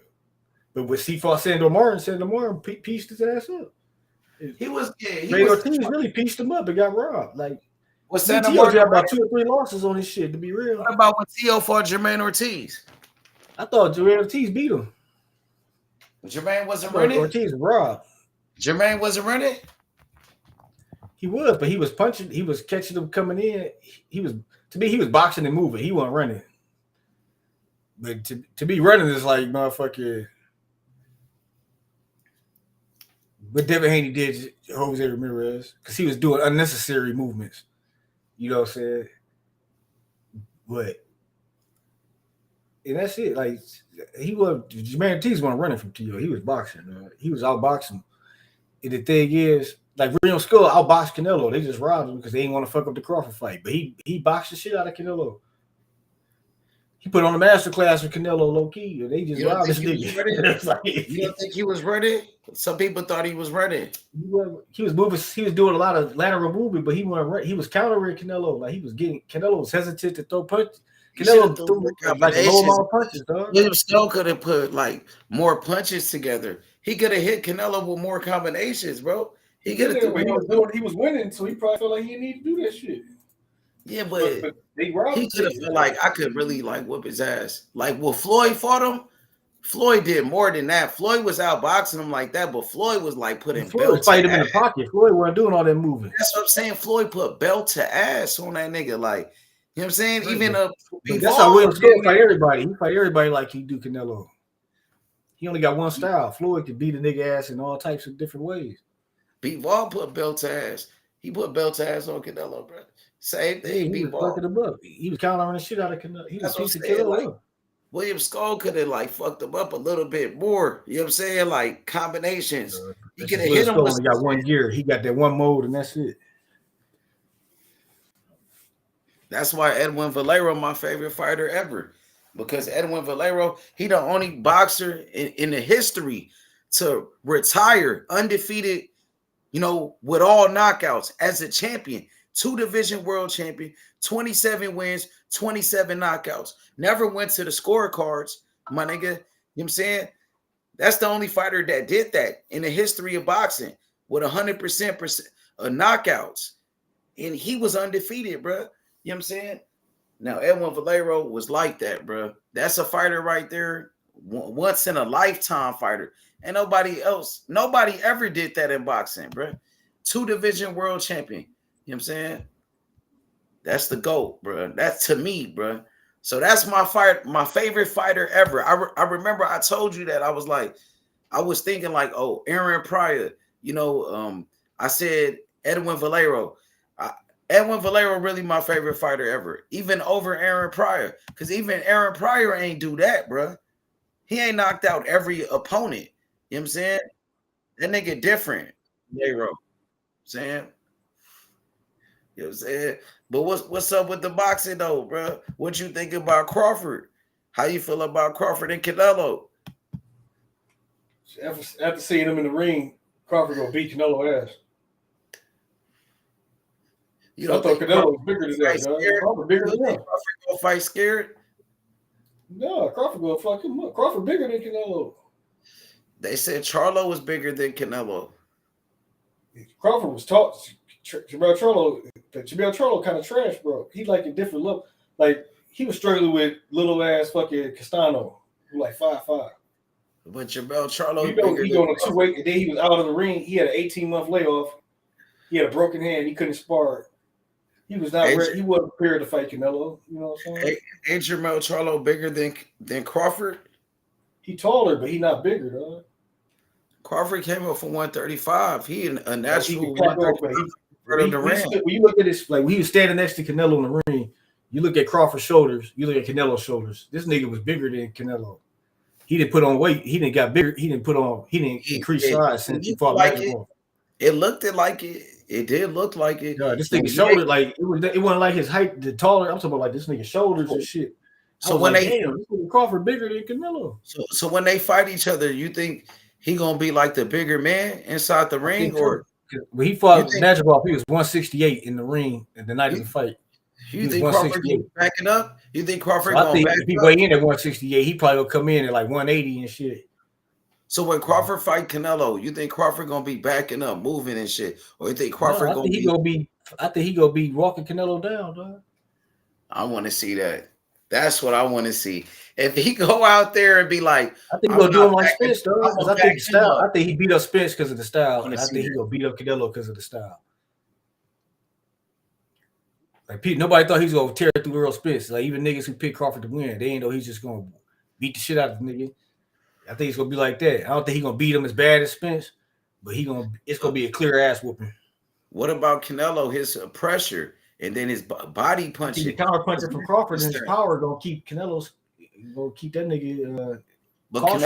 but when he fought Sandor Martin pieced his ass up. He was Ortiz really pieced him up and got robbed. Like, Sandor Martin got about 2 or 3 losses on his shit. To be real. What about when T.O. fought Jermaine Ortiz? I thought Jermaine Ortiz beat him. Jermaine wasn't running. Ortiz robbed. Jermaine wasn't running. He was, but he was punching. He was catching them coming in. He was boxing and moving. He wasn't running. But to be running is like motherfucker. What Devin Haney did to Jose Ramirez because he was doing unnecessary movements. You know what I'm saying? But and that's it. Like Jermaine Ortiz wasn't running from T.O. He was boxing. He was outboxing. And the thing is, like William Skull outboxed Canelo. They just robbed him because they didn't want to fuck up the Crawford fight. But he boxed the shit out of Canelo. He put on a master class with Canelo low key. And they just robbed this nigga. You don't think he was ready? Some people thought he was ready. He was moving. He was doing a lot of lateral movement, but he was countering Canelo. Like Canelo was hesitant to throw punches. Canelo threw like low amount of punches, dog. William Skull could have put like more punches together. He could have hit Canelo with more combinations, bro. He was winning, so he probably felt like he didn't need to do that shit. Yeah, but he could have felt like I could really like whoop his ass. Like when Floyd fought him, Floyd did more than that. Floyd was outboxing him like that, but Floyd was like putting Floyd fight him in the pocket. Floyd wasn't doing all that moving. That's what I'm saying. Floyd put belt to ass on that nigga. Like, you know what I'm saying? Even that's how William Skull fight everybody. He fight everybody like he do Canelo. He only got one style. Floyd could beat a nigga ass in all types of different ways. B-Ball put belt to ass. He put belt to ass on Canelo, bro. Same thing. He was fucking him up. He was countering the shit out of Canelo. He was piecing Canelo up. William Skull could have like fucked him up a little bit more. You know what I'm saying? Like combinations. He could have hit him. Only got one gear. He got that one mode, and that's it. That's why Edwin Valero, my favorite fighter ever, because Edwin Valero, he the only boxer in the history to retire undefeated, you know, with all knockouts as a champion. 2 division world champion, 27 wins, 27 knockouts. Never went to the scorecards, my nigga. You know what I'm saying? That's the only fighter that did that in the history of boxing with 100% of knockouts. And he was undefeated, bro. You know what I'm saying? Now, Edwin Valero was like that, bro. That's a fighter right there. Once in a lifetime fighter. And nobody ever did that in boxing, bro. 2 division world champion. You know what I'm saying? That's the GOAT, bro. That's to me, bro. So that's my favorite fighter ever. I remember I told you that I I was thinking like, oh, Aaron Pryor. You know, I said Edwin Valero. Edwin Valero really my favorite fighter ever, even over Aaron Pryor. Because even Aaron Pryor ain't do that, bro. He ain't knocked out every opponent. You know what I'm saying? That nigga different. Valero. Saying, you know what I'm saying? But what's up with the boxing though, bro? What you think about Crawford? How you feel about Crawford and Canelo? After seeing him in the ring, Crawford gonna beat Canelo ass. You don't I thought think Canelo was bigger than that. Crawford bigger than him. Crawford gonna fight scared? No, Crawford gonna fuck him up. Crawford bigger than Canelo. They said Charlo was bigger than Canelo. Crawford was taught. Jamel Charlo kind of trash, bro. He like a different level. Like he was struggling with little ass fucking Castano, who like 5'5". But Jamel Charlo, he going a 2-weight, and then he was out of the ring. He had an 18-month layoff. He had a broken hand. He couldn't spar. He was not ready. He wasn't prepared to fight Canelo. You know what I'm saying? Ain't Jamel Charlo bigger than Crawford? He taller, but he not bigger, though. Crawford came up from 135. He a natural. When you look at this, like when he was standing next to Canelo in the ring, you look at Crawford's shoulders, you look at Canelo's shoulders. This nigga was bigger than Canelo. He didn't put on weight. He didn't got bigger. He didn't increase size since he fought Magic. It looked like it. It did look like it. No, this nigga shoulder like it wasn't like his height. The taller. I'm talking about like this nigga shoulders and shit. So when like, damn, this nigga Crawford bigger than Canelo. So when they fight each other, you think he gonna be like the bigger man inside the ring, or when he fought Magic, he was 168 in the ring at the night of the fight. You think Crawford backing up? You think Crawford gonna back up? If he weigh in at 168, he probably will come in at like 180 and shit. So when Crawford fight Canelo, you think Crawford gonna be backing up, moving and shit, or you think Crawford I think he gonna be walking Canelo down, dog. I want to see that. That's what I want to see. If he go out there and be like, I think he's gonna do him like Spence, though. I think style. I think he beat up Spence because of the style. I think he gonna beat up Canelo because of the style. Like nobody thought he was gonna tear through Earl Spence. Like even niggas who picked Crawford to win, they ain't know he's just gonna beat the shit out of the nigga. I think it's gonna be like that. I don't think he's gonna beat him as bad as Spence, but it's gonna be a clear ass whooping. What about Canelo? His pressure and then his body punching. The counter punching from Crawford and his power gonna keep that nigga. But cautious,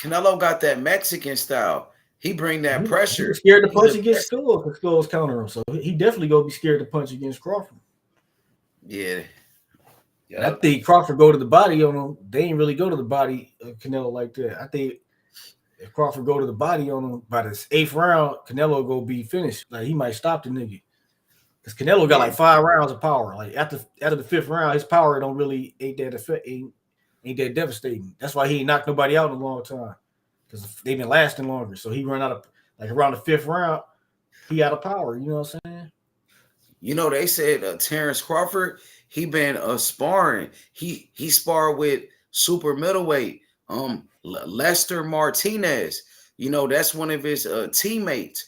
Canelo got that Mexican style. He bring that pressure. He's scared to punch against Skull because Skull's counter him. So he definitely gonna be scared to punch against Crawford. Yeah. And I think Crawford go to the body on him. They ain't really go to the body of Canelo like that. I think if Crawford go to the body on him by the 8th round, Canelo go be finished. Like he might stop the nigga. Because Canelo got like 5 rounds of power. Like after the 5th round, his power don't really ain't that devastating. That's why he ain't knocked nobody out in a long time. Because they've been lasting longer. So he run out of like around the 5th round, he out of power. You know what I'm saying? You know, they said Terence Crawford, he been sparring. He sparred with super middleweight, Lester Martinez. You know, that's one of his teammates.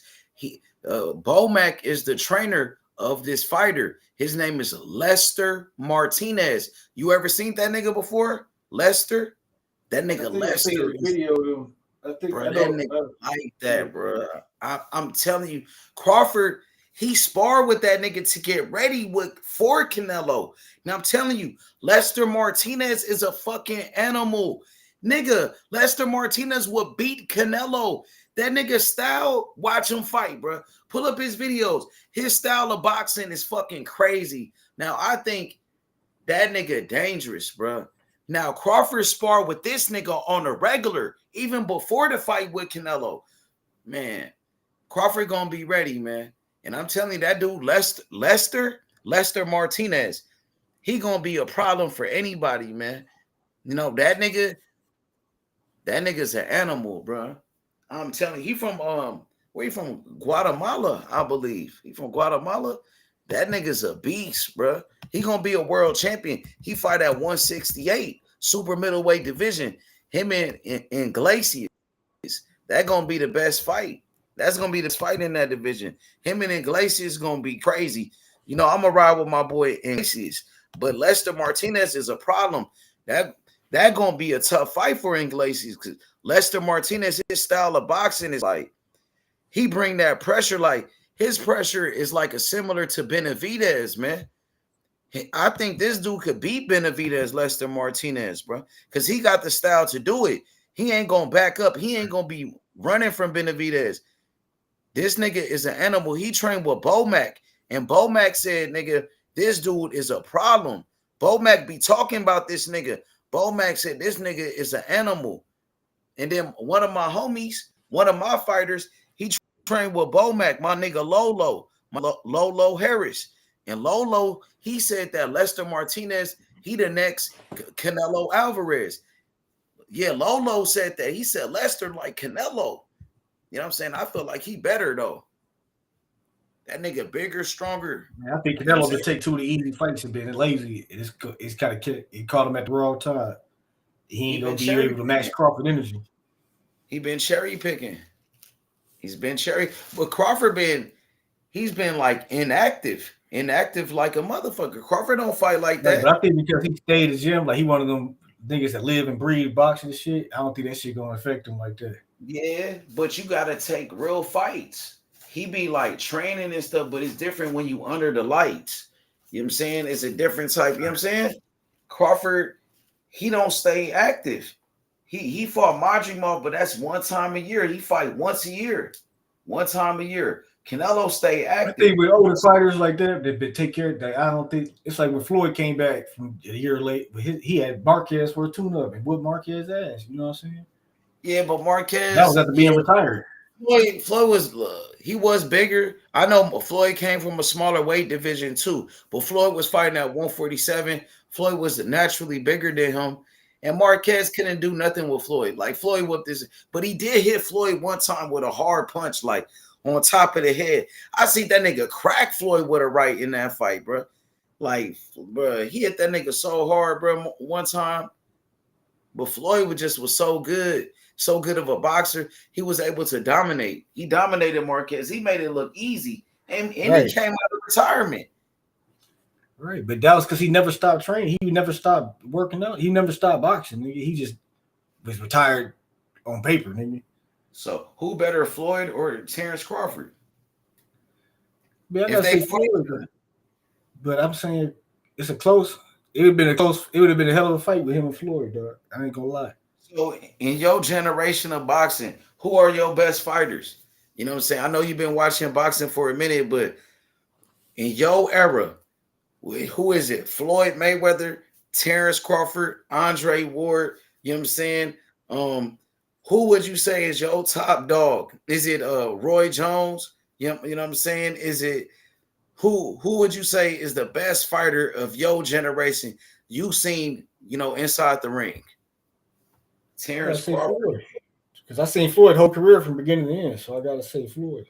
Bomac is the trainer of this fighter. His name is Lester Martinez. You ever seen that nigga before? Lester? That nigga Lester. Like that, bro. I'm telling you, Crawford, he sparred with that nigga to get ready for Canelo. Now I'm telling you, Lester Martinez is a fucking animal. Nigga, Lester Martinez would beat Canelo. That nigga style, watch him fight, bro. Pull up his videos. His style of boxing is fucking crazy. Now I think that nigga dangerous, bro. Now Crawford sparred with this nigga on a regular, even before the fight with Canelo. Man, Crawford gonna be ready, man. And I'm telling you, that dude, Lester Martinez, he gonna be a problem for anybody, man. You know, that nigga's an animal, bro. I'm telling you, he from where he from? Guatemala, I believe. He from Guatemala. That nigga's a beast, bro. He gonna be a world champion. He fight at 168, super middleweight division. Him and Iglesias. That gonna be the best fight. That's gonna be the fight in that division. Him and Iglesias gonna be crazy. You know, I'm gonna ride with my boy Iglesias, but Lester Martinez is a problem. That that gonna be a tough fight for Iglesias because Lester Martinez, his style of boxing is like he bring that pressure. Like his pressure is like a similar to Benavidez, man. I think this dude could beat Benavidez, Lester Martinez, bro, because he got the style to do it. He ain't gonna back up. He ain't gonna be running from Benavidez. This nigga is an animal. He trained with Bomac, and Bomac said, nigga, this dude is a problem. Bomac be talking about this nigga. Bomac said this nigga is an animal. And then one of my homies, one of my fighters, he trained with Bomac, my nigga Lolo Harris. And Lolo, he said that Lester Martinez, he the next Canelo Alvarez. Yeah, Lolo said that. He said Lester like Canelo. You know what I'm saying? I feel like he better though. That nigga bigger, stronger. Man, I think Canelo just take two of the easy fights and been lazy. It's kind of it caught him at the wrong time. He ain't gonna be able to match Crawford energy. He been cherry picking. He's been but Crawford he's been like inactive like a motherfucker. Crawford don't fight like that. But I think because he stayed at the gym, like he one of them niggas that live and breathe boxing and shit. I don't think that shit gonna affect him like that. Yeah, but you gotta take real fights. He be like training and stuff, but it's different when you under the lights. You know what I'm saying? It's a different type. You know what I'm saying? Crawford, he don't stay active. He fought Madrimov, but that's one time a year. He fight once a year. One time a year. Canelo stay active. I think with older fighters like that, they take care of that. I don't think it's like when Floyd came back from a year late, but he had Marquez for a tune-up and whooped Marquez ass. You know what I'm saying? Yeah, but Marquez that was after being retired. Floyd was bigger. I know Floyd came from a smaller weight division too, but Floyd was fighting at 147. Floyd was naturally bigger than him, and Marquez couldn't do nothing with Floyd. Like Floyd whipped this, but he did hit Floyd one time with a hard punch, like on top of the head. I see that nigga crack Floyd with a right in that fight, bro. Like, bro, he hit that nigga so hard, bro, one time. But Floyd was so good of a boxer. He was able to dominate. He dominated Marquez. He made it look easy, and right. He came out of retirement. Right, but that was because he never stopped training. He never stopped working out. He never stopped boxing. He just was retired on paper, nigga. So who better, Floyd or Terence Crawford? Man, but I'm saying it's a close. It would have been a hell of a fight with him and Floyd, dog. I ain't gonna lie. So in your generation of boxing, who are your best fighters? You know what I'm saying? I know you've been watching boxing for a minute, but in your era, who is it? Floyd Mayweather, Terence Crawford, Andre Ward, you know what I'm saying? Who would you say is your top dog? Is it Roy Jones? You know what I'm saying? Is it who would you say is the best fighter of your generation you've seen, inside the ring? Terence Crawford. Because I seen Floyd whole career from beginning to end, so I gotta say Floyd.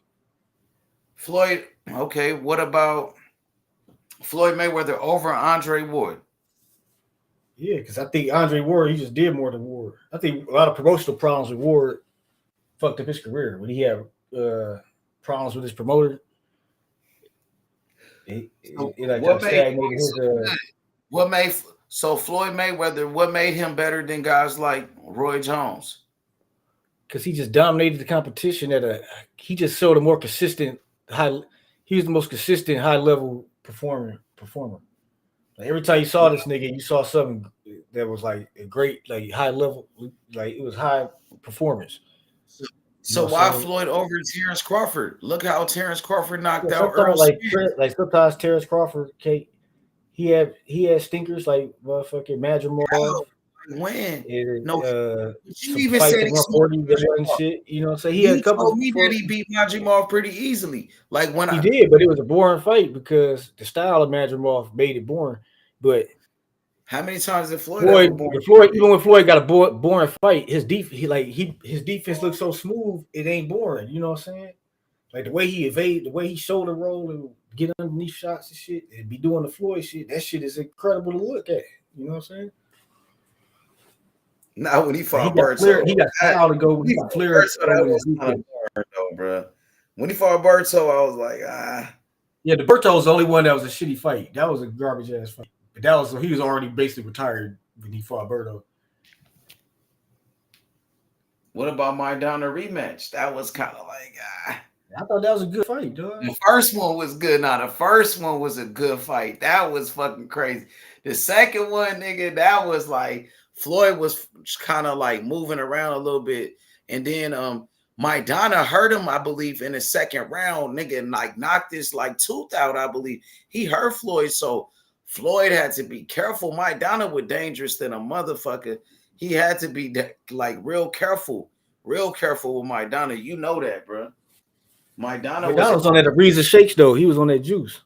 Floyd, okay. What about Floyd Mayweather over Andre Ward? Yeah, because I think Andre Ward, he just did more than Ward. I think a lot of promotional problems with Ward fucked up his career. When he had problems with his promoter, Floyd Mayweather, what made him better than guys like Roy Jones? Because he just dominated the competition he just showed a more consistent he was the most consistent high level performer. Like every time you saw this nigga, you saw something that was like a great, like high level, like it was high performance. So why Floyd over Terence Crawford? Look how Terence Crawford knocked out Earl. Like sometimes Terence Crawford, he had stinkers like motherfucking Madrimov. When? You even said and shit. You know what I'm saying? He had a couple. Told me that he beat Madrimov pretty easily. Like when he did, but it was a boring fight because the style of Madrimov made it boring. But how many times did Floyd even when Floyd got a boring fight, his defense looks so smooth, it ain't boring. You know what I'm saying? Like the way he evade, the way he shoulder roll and get underneath shots and shit, and be doing the Floyd shit. That shit is incredible to look at. You know what I'm saying? Now when he fought Berto, he got style to go. He got clear. Bro. When he fought Berto, I was like, Yeah, the Berto was the only one that was a shitty fight. That was a garbage ass fight. But he was already basically retired when he fought Berto. What about Maidana rematch? That was kind of like I thought that was a good fight, dog. The first one was good. Now the first one was a good fight. That was fucking crazy. The second one, nigga, that was like Floyd was kind of like moving around a little bit, and then Maidana hurt him, I believe, in the second round, nigga, and like knocked his like tooth out, I believe. He hurt Floyd, so Floyd had to be careful. Maidana was dangerous than a motherfucker. He had to be like real careful with Maidana. You know that, bro. Maidana was on that Ariza Shakes though. He was on that juice.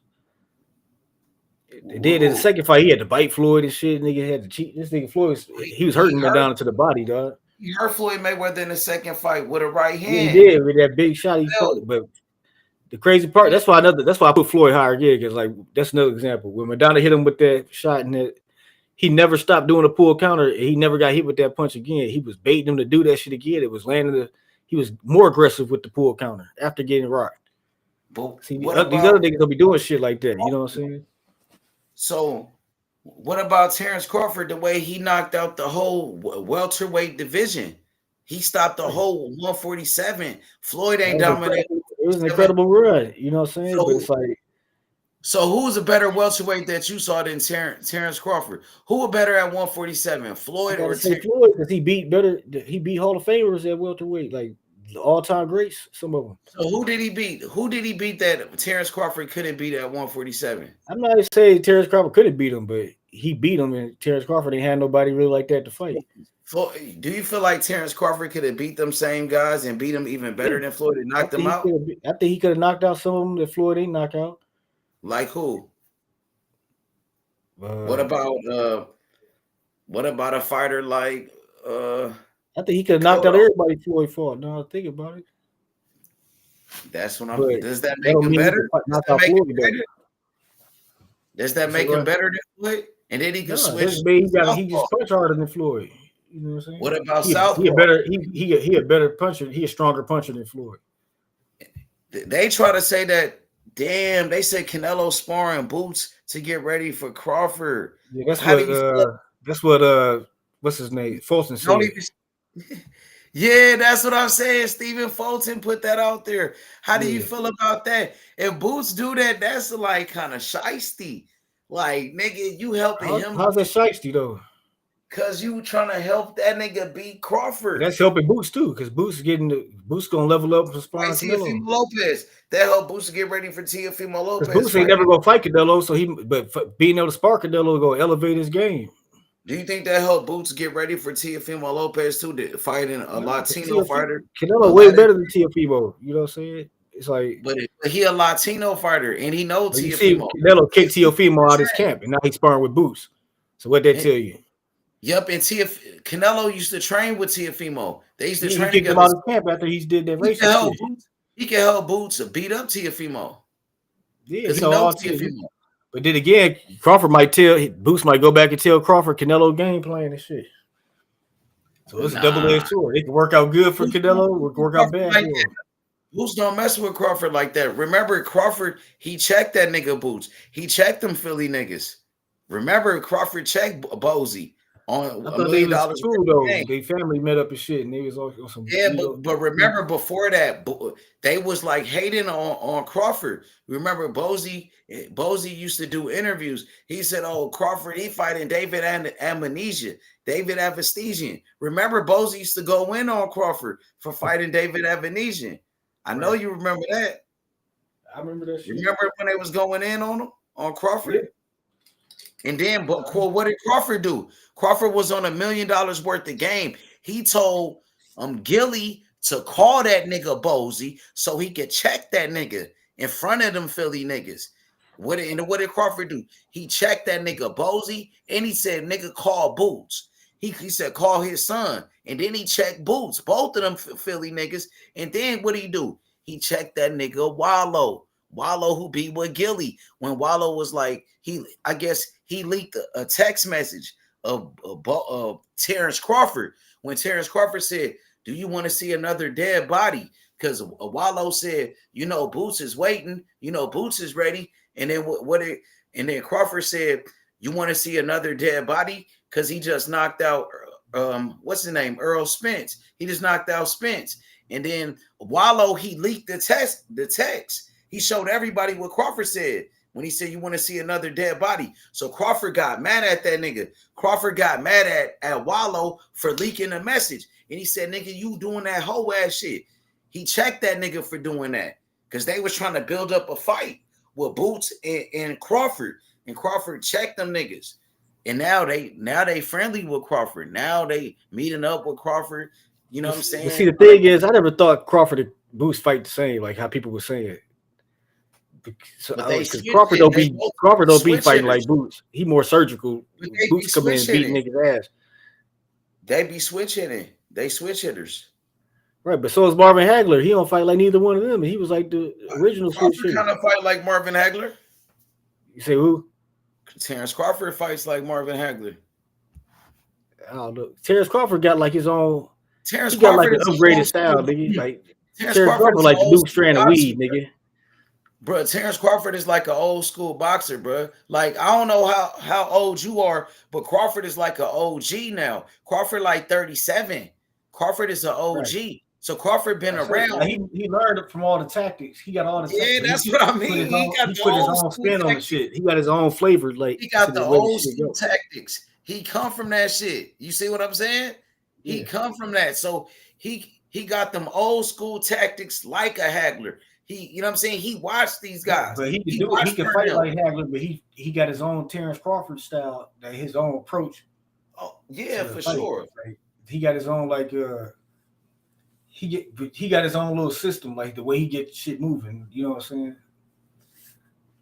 They did in the second fight. He had to bite Floyd and shit. Nigga had to cheat. This nigga Floyd, he was hurting Maidana to the body, dog. He hurt Floyd Mayweather in the second fight with a right hand. Yeah, he did with that big shot. He caught, but the crazy part, that's why I put Floyd higher again, because like that's another example. When Maidana hit him with that shot and that, he never stopped doing a pull counter. He never got hit with that punch again. He was baiting him to do that shit again. It was landing he was more aggressive with the pull counter after getting rocked. But see, these other niggas don't be doing shit like that. You know what I'm saying? So what about Terence Crawford, the way he knocked out the whole welterweight division? He stopped the whole 147. Floyd ain't dominated. It was an incredible run. You know what I'm saying? So, but it's like, so who's a better welterweight that you saw than Terence Crawford? Who were better at 147, Floyd or Terence? Floyd, because he beat Hall of Famers at welterweight, like all-time greats, some of them. So who did he beat? Who did he beat that Terence Crawford couldn't beat at 147? I'm not saying Terence Crawford couldn't beat him, but he beat him, and Terence Crawford ain't had nobody really like that to fight. Do you feel like Terence Crawford could have beat them same guys and beat them even better than Floyd and knocked them out? I think he could have knocked out some of them that Floyd ain't knocked out. Like who? What about a fighter like I think he could have knocked out everybody Floyd fought. Now I think about it. That's what I'm. Does that make him better? Does that make him better than Floyd? And then he can switch. He just punch harder than Floyd. You know what I'm saying? What about Southpaw? He a better puncher. He a stronger puncher than Floyd. They try to say that. Damn, they said Canelo sparring Boots to get ready for Crawford. Yeah, that's what what's his name? Fulton said. Yeah, that's what I'm saying. Stephen Fulton put that out there. How do you feel about that? If Boots do that, that's like kind of shiesty. Like, nigga, you helping him. How's that shiesty though? Cause you trying to help that nigga beat Crawford. That's helping Boots too, because Boots gonna level up for sparring Teofimo Lopez. That help Boots to get ready for Teofimo Lopez. Boots ain't never gonna fight Canelo, but being able to spar Canelo gonna elevate his game. Do you think that helped Boots get ready for Teofimo Lopez too, fighting a Latino fighter? Canelo way better than Teofimo. You know what I'm saying? It's like, but he a Latino fighter, and he knows Teofimo. Canelo kicked Teofimo out of his camp, and now he's sparring with Boots. So what that tell you? Yep, and Canelo used to train with Teofimo. They used to train together. Him out of his camp after he did that race. He can help Boots beat up Teofimo. Yeah, he knows Teofimo. But then again, Crawford Boots might go back and tell Crawford Canelo game plan and shit. So it's a double-edged sword. It can work out good for Canelo, work out bad for him. Boots don't mess with Crawford like that. Remember, Crawford, he checked that nigga Boots. He checked them Philly niggas. Remember, Crawford checked Bozy on $1 million. True, though. They family met up and shit, and they was on some. Yeah, but remember before that, they was like hating on Crawford. Remember, Bozy used to do interviews. He said, "Oh, Crawford, he fighting David Amnesia, David Avestesian." Remember, Bozy used to go in on Crawford for fighting David Avestesian. I know you remember that. I remember that shit. Remember when they was going in on him, on Crawford? Yeah. And then, but what did Crawford do? Crawford was on $1 million worth of game. He told Gilly to call that nigga Bozy so he could check that nigga in front of them Philly niggas. What did Crawford do? He checked that nigga Bozy, and he said, nigga, call Boots. He said, call his son. And then he checked Boots, both of them Philly niggas. And then what did he do? He checked that nigga Wallow who beat with Gilly. When Wallow was like, I guess he leaked a text message of Terence Crawford. When Terence Crawford said, do you want to see another dead body? Because Wallow said, Boots is waiting. Boots is ready. And then and then Crawford said, you want to see another dead body? Because he just knocked out what's his name? Earl Spence. He just knocked out Spence. And then Wallow, he leaked the text. He showed everybody what Crawford said when he said, you want to see another dead body. So Crawford got mad at that nigga. Crawford got mad at Wallow for leaking the message. And he said, nigga, you doing that whole ass shit. He checked that nigga for doing that because they was trying to build up a fight with Boots and Crawford. And Crawford checked them niggas. And now they friendly with Crawford. Now they meeting up with Crawford. You know what I'm saying? But see, the thing is, I never thought Crawford and Boots fight the same, like how people were saying. So Crawford don't be fighting like Boots. He more surgical. Boots come in and beat niggas' ass. They be switching it. They switch hitters. Right, but so is Marvin Hagler. He don't fight like neither one of them. And he was like the original switch hitter. Kind of fight like Marvin Hagler. You say who? Terence Crawford fights like Marvin Hagler. I don't know. Terence Crawford got like his own. Terence Crawford got like an upgraded style, nigga. Like Terence Crawford like the new strand of weed, nigga. Bro, Terence Crawford is like an old school boxer, bro. Like, I don't know how old you are, but Crawford is like an OG now. Crawford like 37. Crawford is an OG. Right. So Crawford been around. He learned it from all the tactics. He got all the tactics. Yeah, that's what I mean. He put his own spin on the shit. He got his own flavor. Like he got the old school tactics. He come from that shit. You see what I'm saying? He come from that. So he got them old school tactics like a Hagler. You know what I'm saying? He watched these guys. But he can fight like Hagler, but he got his own Terence Crawford style, his own approach. Oh, yeah, for sure. Like, he got his own he got his own little system, like the way he get shit moving. You know what I'm saying?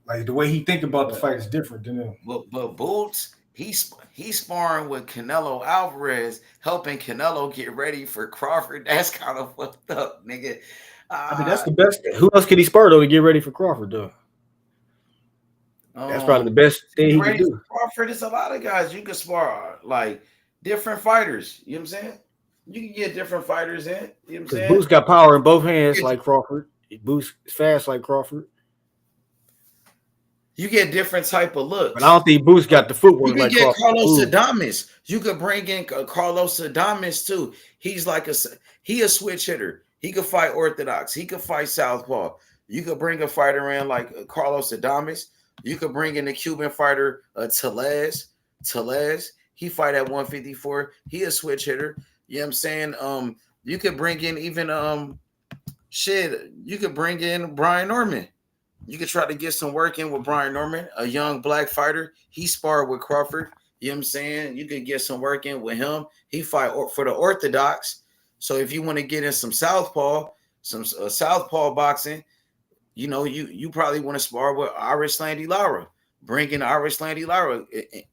Like the way he think about the fight is different than him. But Boots, he's sparring with Canelo Alvarez, helping Canelo get ready for Crawford. That's kind of fucked up, nigga. I mean, that's the best. Who else could he spar though to get ready for Crawford though? That's probably the best thing he could do. Crawford is a lot of guys you can spar, like different fighters. You know what I'm saying? You can get different fighters in. You know what I'm saying? Boots got power in both hands like Crawford. Boots is fast like Crawford. You get different type of looks. But I don't think Boots got the footwork like Crawford. Carlos Ooh. Adames. You could bring in Carlos Adames too. He's like a switch hitter. He could fight orthodox. He could fight southpaw. You could bring a fighter in like Carlos Adames. You could bring in the Cuban fighter Telez. He fight at 154. He a switch hitter. You know what I'm saying? You could bring in even you could bring in Brian Norman. You could try to get some work in with Brian Norman, a young black fighter. He sparred with Crawford. You know what I'm saying? You could get some work in with him. He fight for the orthodox. So if you want to get in some southpaw boxing, you know, you probably want to spar with Irish Landy Lara. Bring in Irish Landy Lara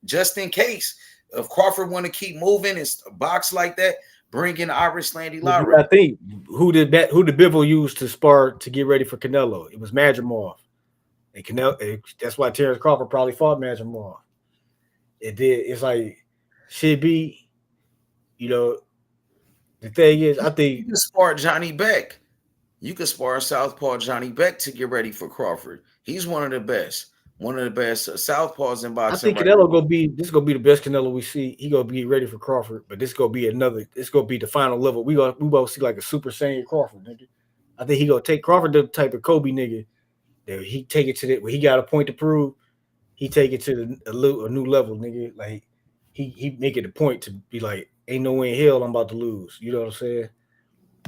just in case if Crawford want to keep moving and box like that. Bring in Irish Landy Lara. I think who did Bivol use to spar to get ready for Canelo? It was Madrimov, and Canelo. That's why Terence Crawford probably fought Madrimov. It did. It's like should be, you know. The thing is, I think you can spar Johnny Beck. You can spar Southpaw Johnny Beck to get ready for Crawford. He's one of the best Southpaws in boxing. I think Canelo gonna be the best Canelo we see. He gonna be ready for Crawford, but this gonna be the final level. We both see like a Super Saiyan Crawford, nigga. I think he gonna take Crawford the type of Kobe nigga that he take it to that where he got a point to prove. He take it to a new level, nigga. Like he make it a point to be like, ain't no way in hell I'm about to lose. You know what I'm saying?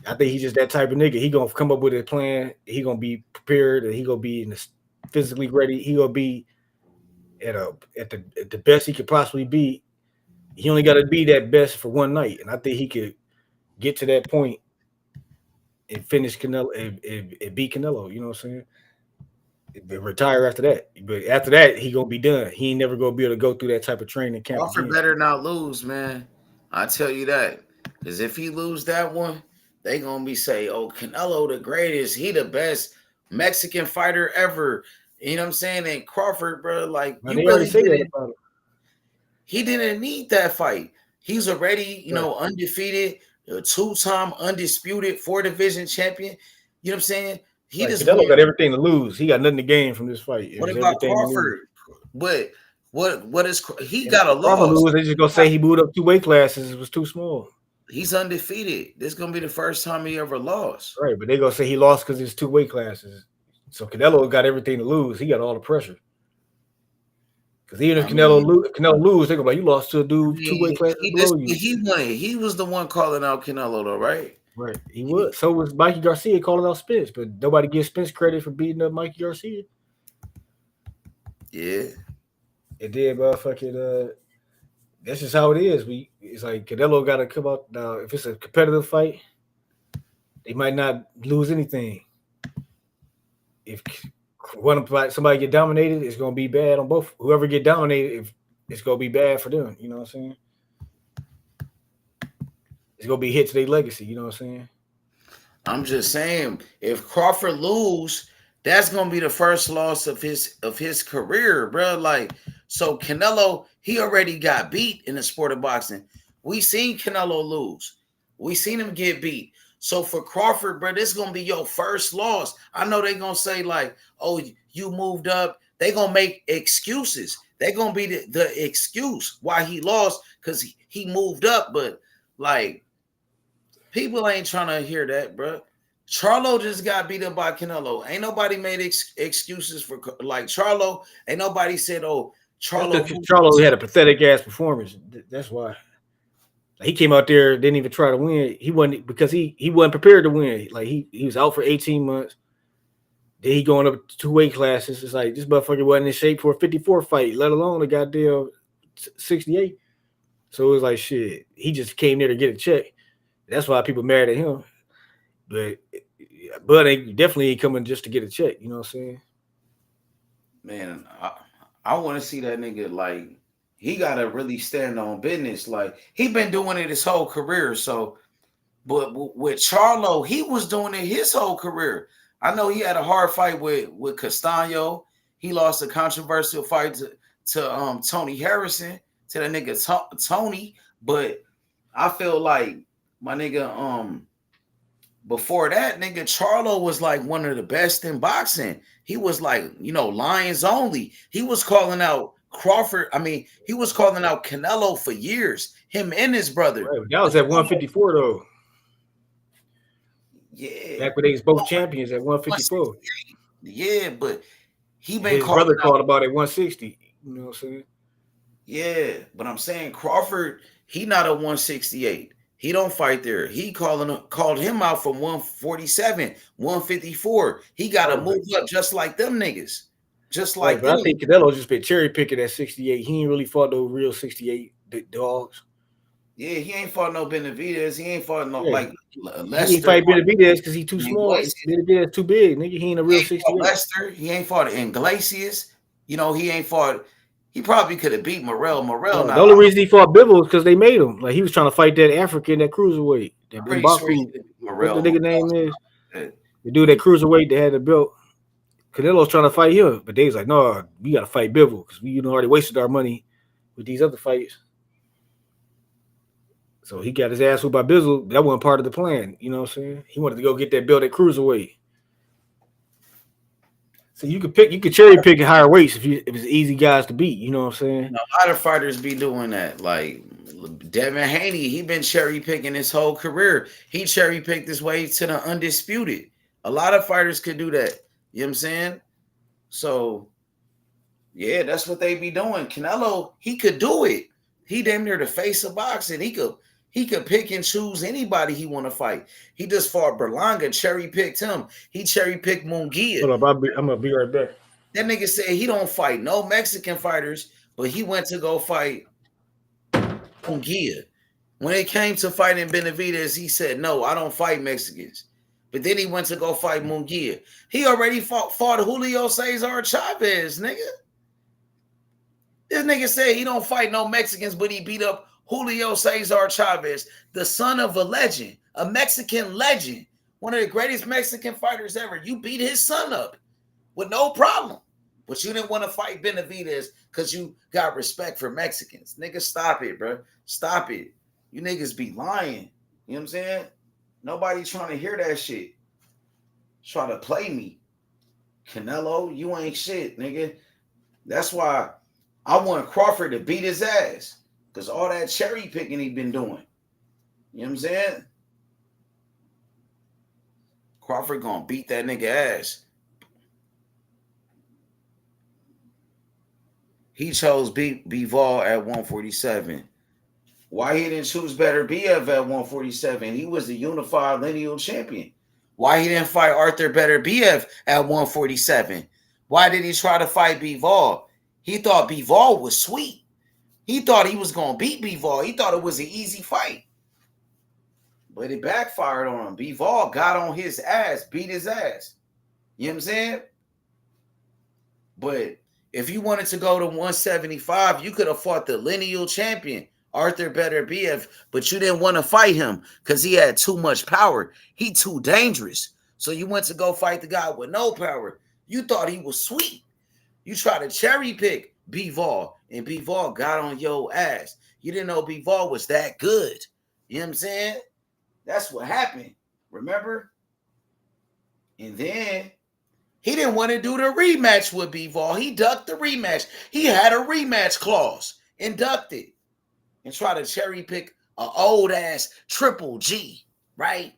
I think he's just that type of nigga. He gonna come up with a plan. He gonna be prepared, and he gonna be physically ready. He gonna be at the best he could possibly be. He only got to be that best for one night, and I think he could get to that point and finish Canelo and beat Canelo. You know what I'm saying? Retire after that, but after that he gonna be done. He ain't never gonna be able to go through that type of training camp. Crawford better not lose, man. I tell you that, because if he lose that one, they gonna be say, "Oh, Canelo the greatest. He the best Mexican fighter ever." You know what I'm saying? And Crawford, bro, like you really say that about him. He didn't need that fight. He's already, you know, undefeated, a 2-time undisputed 4-division champion. You know what I'm saying? He Canelo got everything to lose. He got nothing to gain from this fight. What about Crawford? But What is he got a Crawford loss? lose, they just gonna say he moved up 2 weight classes. It was too small. He's undefeated. This is gonna be the first time he ever lost. Right, but they gonna say he lost because it's 2 weight classes. So Canelo got everything to lose. He got all the pressure. Because even if Canelo lose, they're gonna be like, you lost to a dude 2 weight classes below you. He won it. He was the one calling out Canelo, though, right? Right, he was. So was Mikey Garcia calling out Spence, but nobody gives Spence credit for beating up Mikey Garcia. Yeah. It did, motherfucking. That's just how it is. It's like Canelo got to come out now. If it's a competitive fight, they might not lose anything. If somebody get dominated, it's gonna be bad on both. Whoever get dominated, it's gonna be bad for them. You know what I'm saying? It's gonna be hit to their legacy. You know what I'm saying? I'm just saying, if Crawford lose, that's gonna be the first loss of his career, bro. Like, so Canelo, he already got beat in the sport of boxing. We seen Canelo lose. We seen him get beat. So for Crawford, bro, this is gonna be your first loss. I know they're gonna say, like, oh, you moved up. They're gonna make excuses. They're gonna be the excuse why he lost because he moved up. But like, people ain't trying to hear that, bro. Charlo just got beat up by Canelo. Ain't nobody made excuses for like Charlo. Ain't nobody said, oh, Charlo had a pathetic ass performance. That's why. He came out there, didn't even try to win. He wasn't because he wasn't prepared to win. Like he was out for 18 months. Then he going up 2 weight classes. It's like this motherfucker wasn't in shape for a 54 fight, let alone a goddamn 68. So it was like shit. He just came there to get a check. That's why people mad at him. But definitely ain't coming just to get a check. You know what I'm saying? Man, I want to see that nigga like. He got to really stand on business. Like, he been doing it his whole career. So, but with Charlo, he was doing it his whole career. I know he had a hard fight with Castaño. He lost a controversial fight to Tony Harrison, to the nigga Tony. But I feel like my nigga, before that, nigga, Charlo was like one of the best in boxing. He was like, Lions only. He was calling out Crawford, he was calling out Canelo for years. Him and his brother. Right, that was at 154 though. Yeah. Back when they was both champions at 154. Yeah, but his brother called about at 160. You know what I'm saying? Yeah, but I'm saying Crawford, he not a 168. He don't fight there. He called him out from 147, 154. He got to move up just like them niggas. Just like I think Canelo just been cherry picking at 68. He ain't really fought no real 68 dogs. Yeah, he ain't fought no Benavidez. He ain't fought no like Lester. He ain't fight Benavidez because he's too small. Benavidez too big, nigga. He ain't a real 68. Lester. He ain't fought Iglesias. He ain't fought. He probably could have beat Morrell. The only reason he fought Bivol was because they made him. Like he was trying to fight that African, that cruiserweight. That Mbaku, what the nigga name is? The dude that cruiserweight that had the belt. Canelo's trying to fight him, but they was like, no, we got to fight Bivol because we already wasted our money with these other fights. So he got his ass whooped by Bizzle. That wasn't part of the plan. You know what I'm saying? He wanted to go get that belt at cruiserweight. So you could cherry pick at higher weights if it's easy guys to beat. You know what I'm saying? A lot of fighters be doing that. Like Devin Haney, he been cherry picking his whole career. He cherry picked his way to the undisputed. A lot of fighters could do that. You know what I'm saying? So, yeah, that's what they be doing. Canelo, he could do it. He damn near the face of boxing. He could pick and choose anybody he want to fight. He just fought Berlanga, cherry picked him. He cherry picked Munguia. Hold up, I'm gonna be right back. That nigga said he don't fight no Mexican fighters, but he went to go fight Munguia. When it came to fighting Benavidez, he said, no, I don't fight Mexicans. But then he went to go fight Munguia. He already fought Julio Cesar Chavez, nigga. This nigga said he don't fight no Mexicans, but he beat up Julio Cesar Chavez, the son of a legend, a Mexican legend, one of the greatest Mexican fighters ever. You beat his son up with no problem. But you didn't want to fight Benavidez because you got respect for Mexicans. Nigga, stop it, bro. Stop it. You niggas be lying. You know what I'm saying? Nobody trying to hear that shit. Try to play me. Canelo, you ain't shit, nigga. That's why I want Crawford to beat his ass because all that cherry picking he been doing. You know what I'm saying? Crawford gonna beat that nigga ass. He chose Bivol at 147. Why he didn't choose Better BF at 147? He was the unified lineal champion. Why he didn't fight Arthur Better BF at 147? Why did he try to fight Bivol? He thought Bivol was sweet. He thought he was going to beat Bivol. He thought it was an easy fight. But it backfired on him. Bivol got on his ass, beat his ass. You know what I'm saying? But if you wanted to go to 175, you could have fought the lineal champion, Arthur Better BF, but you didn't want to fight him because he had too much power. He too dangerous. So you went to go fight the guy with no power. You thought he was sweet. You tried to cherry pick Bivol, and Bivol got on your ass. You didn't know Bivol was that good. You know what I'm saying? That's what happened. Remember? And then he didn't want to do the rematch with Bivol. He ducked the rematch. He had a rematch clause and ducked it and tried to cherry pick an old ass Triple G, right?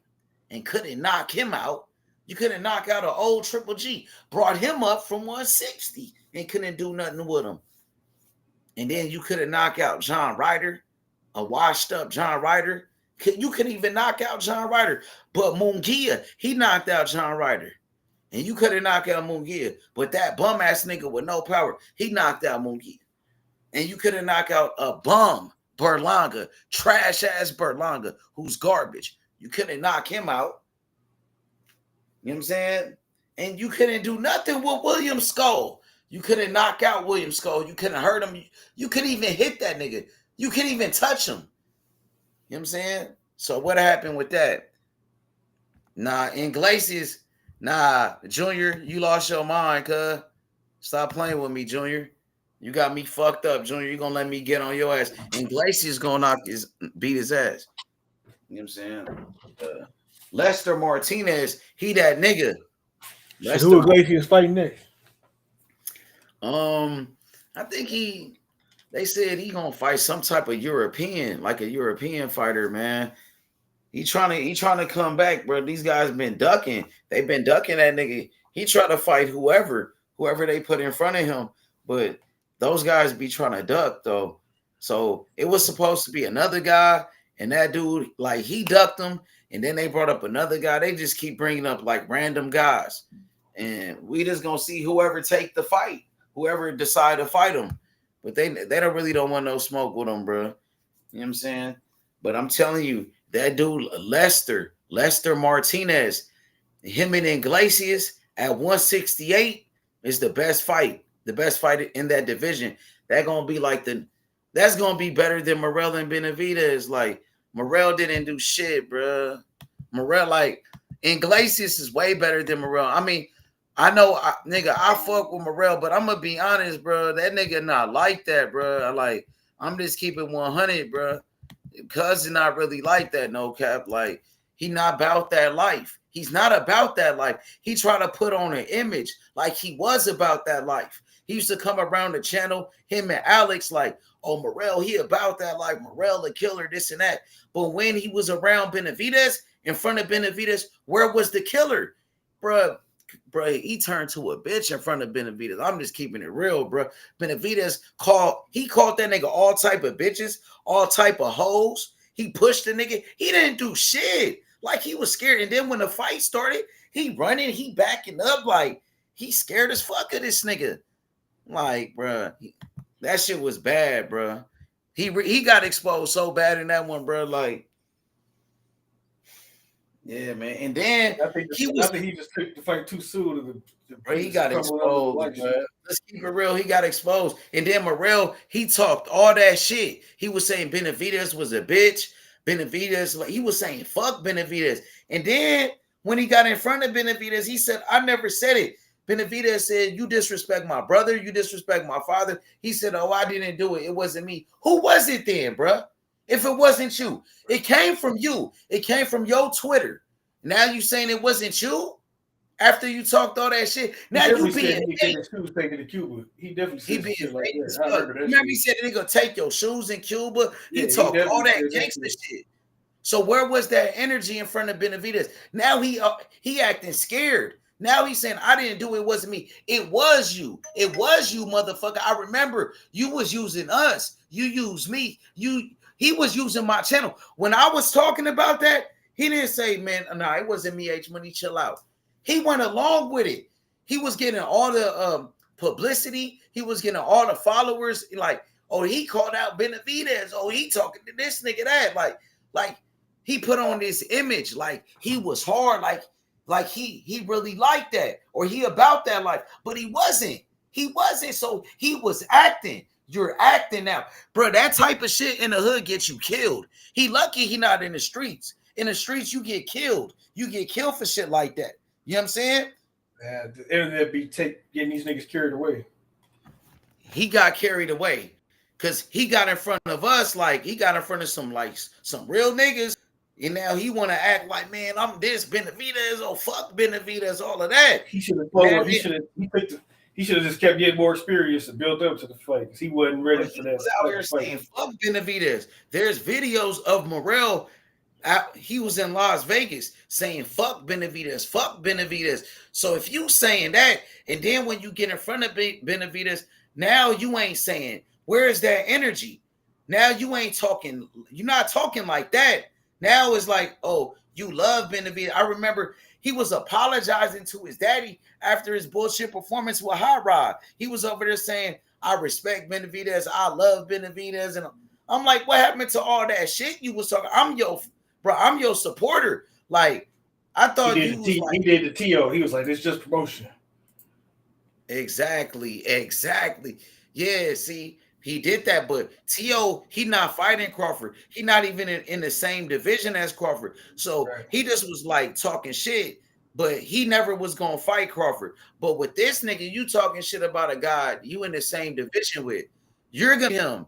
And couldn't knock him out. You couldn't knock out an old Triple G. Brought him up from 160 and couldn't do nothing with him. And then you couldn't knock out John Ryder, a washed up John Ryder. You couldn't even knock out John Ryder. But Munguia, he knocked out John Ryder. And you couldn't knock out Munguia. But that bum ass nigga with no power, he knocked out Munguia. And you couldn't knock out a bum, Berlanga, trash ass Berlanga, who's garbage. You couldn't knock him out. You know what I'm saying? And you couldn't do nothing with William Skull. You couldn't knock out William Skull. You couldn't hurt him. You couldn't even hit that nigga. You couldn't even touch him. You know what I'm saying? So what happened with that? Nah, Iglesias, Junior, you lost your mind, cuz. Stop playing with me, Junior. You got me fucked up, Junior. You gonna let me get on your ass. Iglesias gonna beat his ass. You know what I'm saying? Lester Martinez, he that nigga. Who Iglesias fighting next? I think they said he gonna fight some type of European, like a European fighter, man. He trying to come back, bro. These guys been ducking. They've been ducking that nigga. He try to fight whoever they put in front of him, but those guys be trying to duck though. So it was supposed to be another guy, and that dude, like, he ducked him, and then they brought up another guy. They just keep bringing up like random guys, and we just gonna see whoever take the fight, whoever decide to fight him. But they don't want no smoke with him, bro. You know what I'm saying? But I'm telling you, that dude Lester Martinez, him and Iglesias at 168 is the best fight in that division. That's gonna be better than Morrell and Benavidez. Like, Morrell didn't do shit, bro. Morrell, like, Iglesias is way better than Morrell. I mean, I know, I fuck with Morrell, but I'm gonna be honest, bro. That nigga not like that, bro. Like, I'm just keeping 100, bro. Cousin not really like that, no cap. Like, he not about that life. He's not about that life. He try to put on an image like he was about that life. He used to come around the channel, him and Alex, like, oh, Morrell, he about that life. Morrell, the killer, this and that. But when he was around Benavidez, in front of Benavidez, where was the killer? Bro, he turned to a bitch in front of Benavidez. I'm just keeping it real, bro. Benavidez called that nigga all type of bitches, all type of hoes. He pushed the nigga. He didn't do shit. Like, he was scared. And then when the fight started, he running, he backing up, like, he scared as fuck of this nigga. Like, bro, that shit was bad, bro. He got exposed so bad in that one, bro. Like, yeah, man. And then I think he just took the fight too soon. Bro, he got exposed, bro. Let's keep it real. He got exposed. And then Morrell, he talked all that shit. He was saying Benavidez was a bitch. Benavidez, like, he was saying fuck Benavidez. And then when he got in front of Benavidez, he said, I never said it. Benavidez said, you disrespect my brother. You disrespect my father. He said, oh, I didn't do it. It wasn't me. Who was it then, bro? If it wasn't you, it came from you. It came from your Twitter. Now you saying it wasn't you? After you talked all that shit, now you being fake. His shoes taken to Cuba. He definitely said He being like fake as that. I fuck. remember that. Remember he said they gonna take your shoes in Cuba. Yeah, He talked all that gangster shit. So where was that energy in front of Benavidez? Now he acting scared. Now he's saying, I didn't do it, wasn't me. It was you. It was you, motherfucker. I remember you was using us. You used me. He was using my channel. When I was talking about that, he didn't say, man, no, it wasn't me, H Money, chill out. He went along with it. He was getting all the publicity. He was getting all the followers. Like, oh, he called out Benavidez. Oh, he talking to this nigga that. Like he put on this image like he was hard, like he really liked that, or he about that life, but he wasn't. He wasn't. So he was acting. You're acting now, bro. That type of shit in the hood gets you killed. He lucky he not in the streets. In the streets, you get killed. You get killed for shit like that. You know what I'm saying? Yeah, the internet be getting these niggas carried away. He got carried away because he got in front of us, like he got in front of some real niggas. And now he want to act like, man, I'm this Benavidez, oh fuck Benavidez, all of that. He should have. He should have just kept getting more experience and built up to the fight because he wasn't ready for that. He was out here saying fuck Benavidez. There's videos of Morrell. He was in Las Vegas saying fuck Benavidez, fuck Benavidez. So if you saying that, and then when you get in front of Benavidez, now you ain't saying, where is that energy? Now you ain't talking. You're not talking like that. Now it's like, oh, you love Benavidez. I remember he was apologizing to his daddy after his bullshit performance with Hot Rod. He was over there saying, I respect Benavidez. I love Benavidez. And I'm like, what happened to all that shit you was talking? I'm your supporter. Like, I thought he did the TO. He was like, it's just promotion. Exactly. Yeah, see. He did that, but T.O., he not fighting Crawford. He not even in the same division as Crawford. So he just was like talking shit, but he never was going to fight Crawford. But with this nigga, you talking shit about a guy you in the same division with. You're going to him.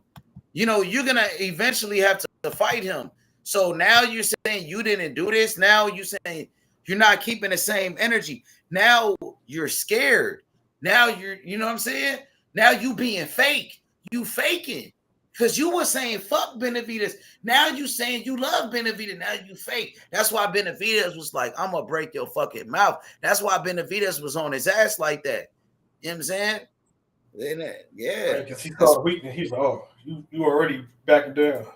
You know, you're going to eventually have to fight him. So now you're saying you didn't do this. Now you're saying you're not keeping the same energy. Now you're scared. Now you know what I'm saying? Now you being fake. You faking because you were saying fuck Benavidez. Now you saying you love Benavidez. Now you fake. That's why Benavidez was like, I'm gonna break your fucking mouth. That's why Benavidez was on his ass like that. You know what I'm saying? Yeah. Because he saw the weakness. He's like, oh, you already backing down.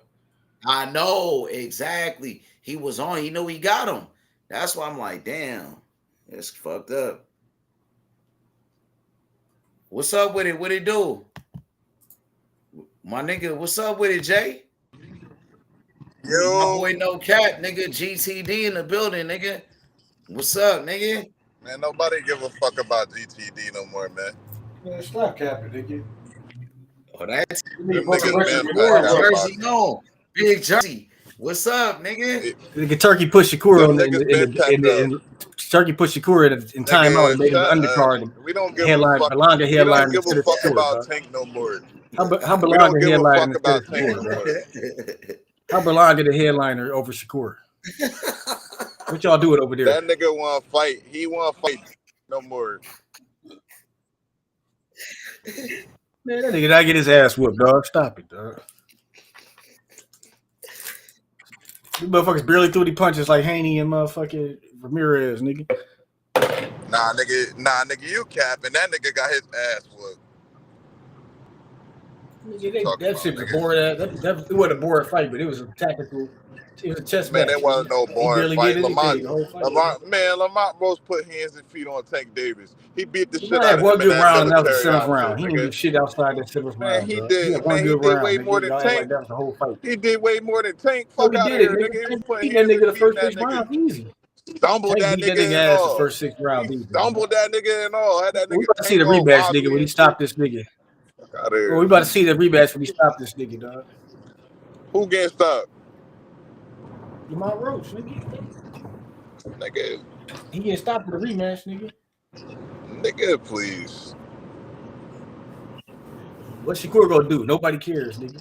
I know exactly. He was on. He knew he got him. That's why I'm like, damn, it's fucked up. What's up with it? What it do? My nigga, what's up with it, Jay? Yo. My boy No Cap, nigga. GTD in the building, nigga. What's up, nigga? Man, nobody give a fuck about GTD no more, man. Man, stop capping, nigga. Oh, that's Big Jersey, no. Big Jersey. What's up, nigga? Nigga, Turkey pushed Shakur in Turkey pushed Shakur in timeout and made him an undercard. We don't give headline, a fuck. Belonga headline. We don't give a fuck about Tank no more. How Belonga we don't give headline a fuck about Tank no more. How Belonga the headliner over Shakur? What y'all doing over there? That nigga want to fight. He want to fight no more. Man, that nigga gotta get his ass whooped, dog. Stop it, dog. You motherfuckers barely threw the punches like Haney and motherfucking Ramirez, nigga. Nah, nigga, you capping. That nigga got his ass whooped. That shit was a boring ass. That it wasn't a boring fight, but it was a tactical. It was a chess match. Man, it wasn't no boring fight. Lamont Rose put hands and feet on Tank Davis. He beat the shit out of him. One good round, that was the seventh round. He didn't do shit outside that seventh round. He did way more than Tank. That was the whole fight. He did way more than Tank. Fuck out here, nigga. He that nigga the first 6 rounds easy. Stumbled that nigga in ass all. The first 6 rounds. He stumbled that nigga and all. Had that nigga. We about to see the rematch, nigga, when he stopped this nigga. We about to see the rematch when he stopped this nigga, dog. Who getting stopped? Lamont Roach, nigga. Nigga. He getting stopped for the rematch, nigga. Nigga, please. What's Shakur gonna do? Nobody cares, nigga.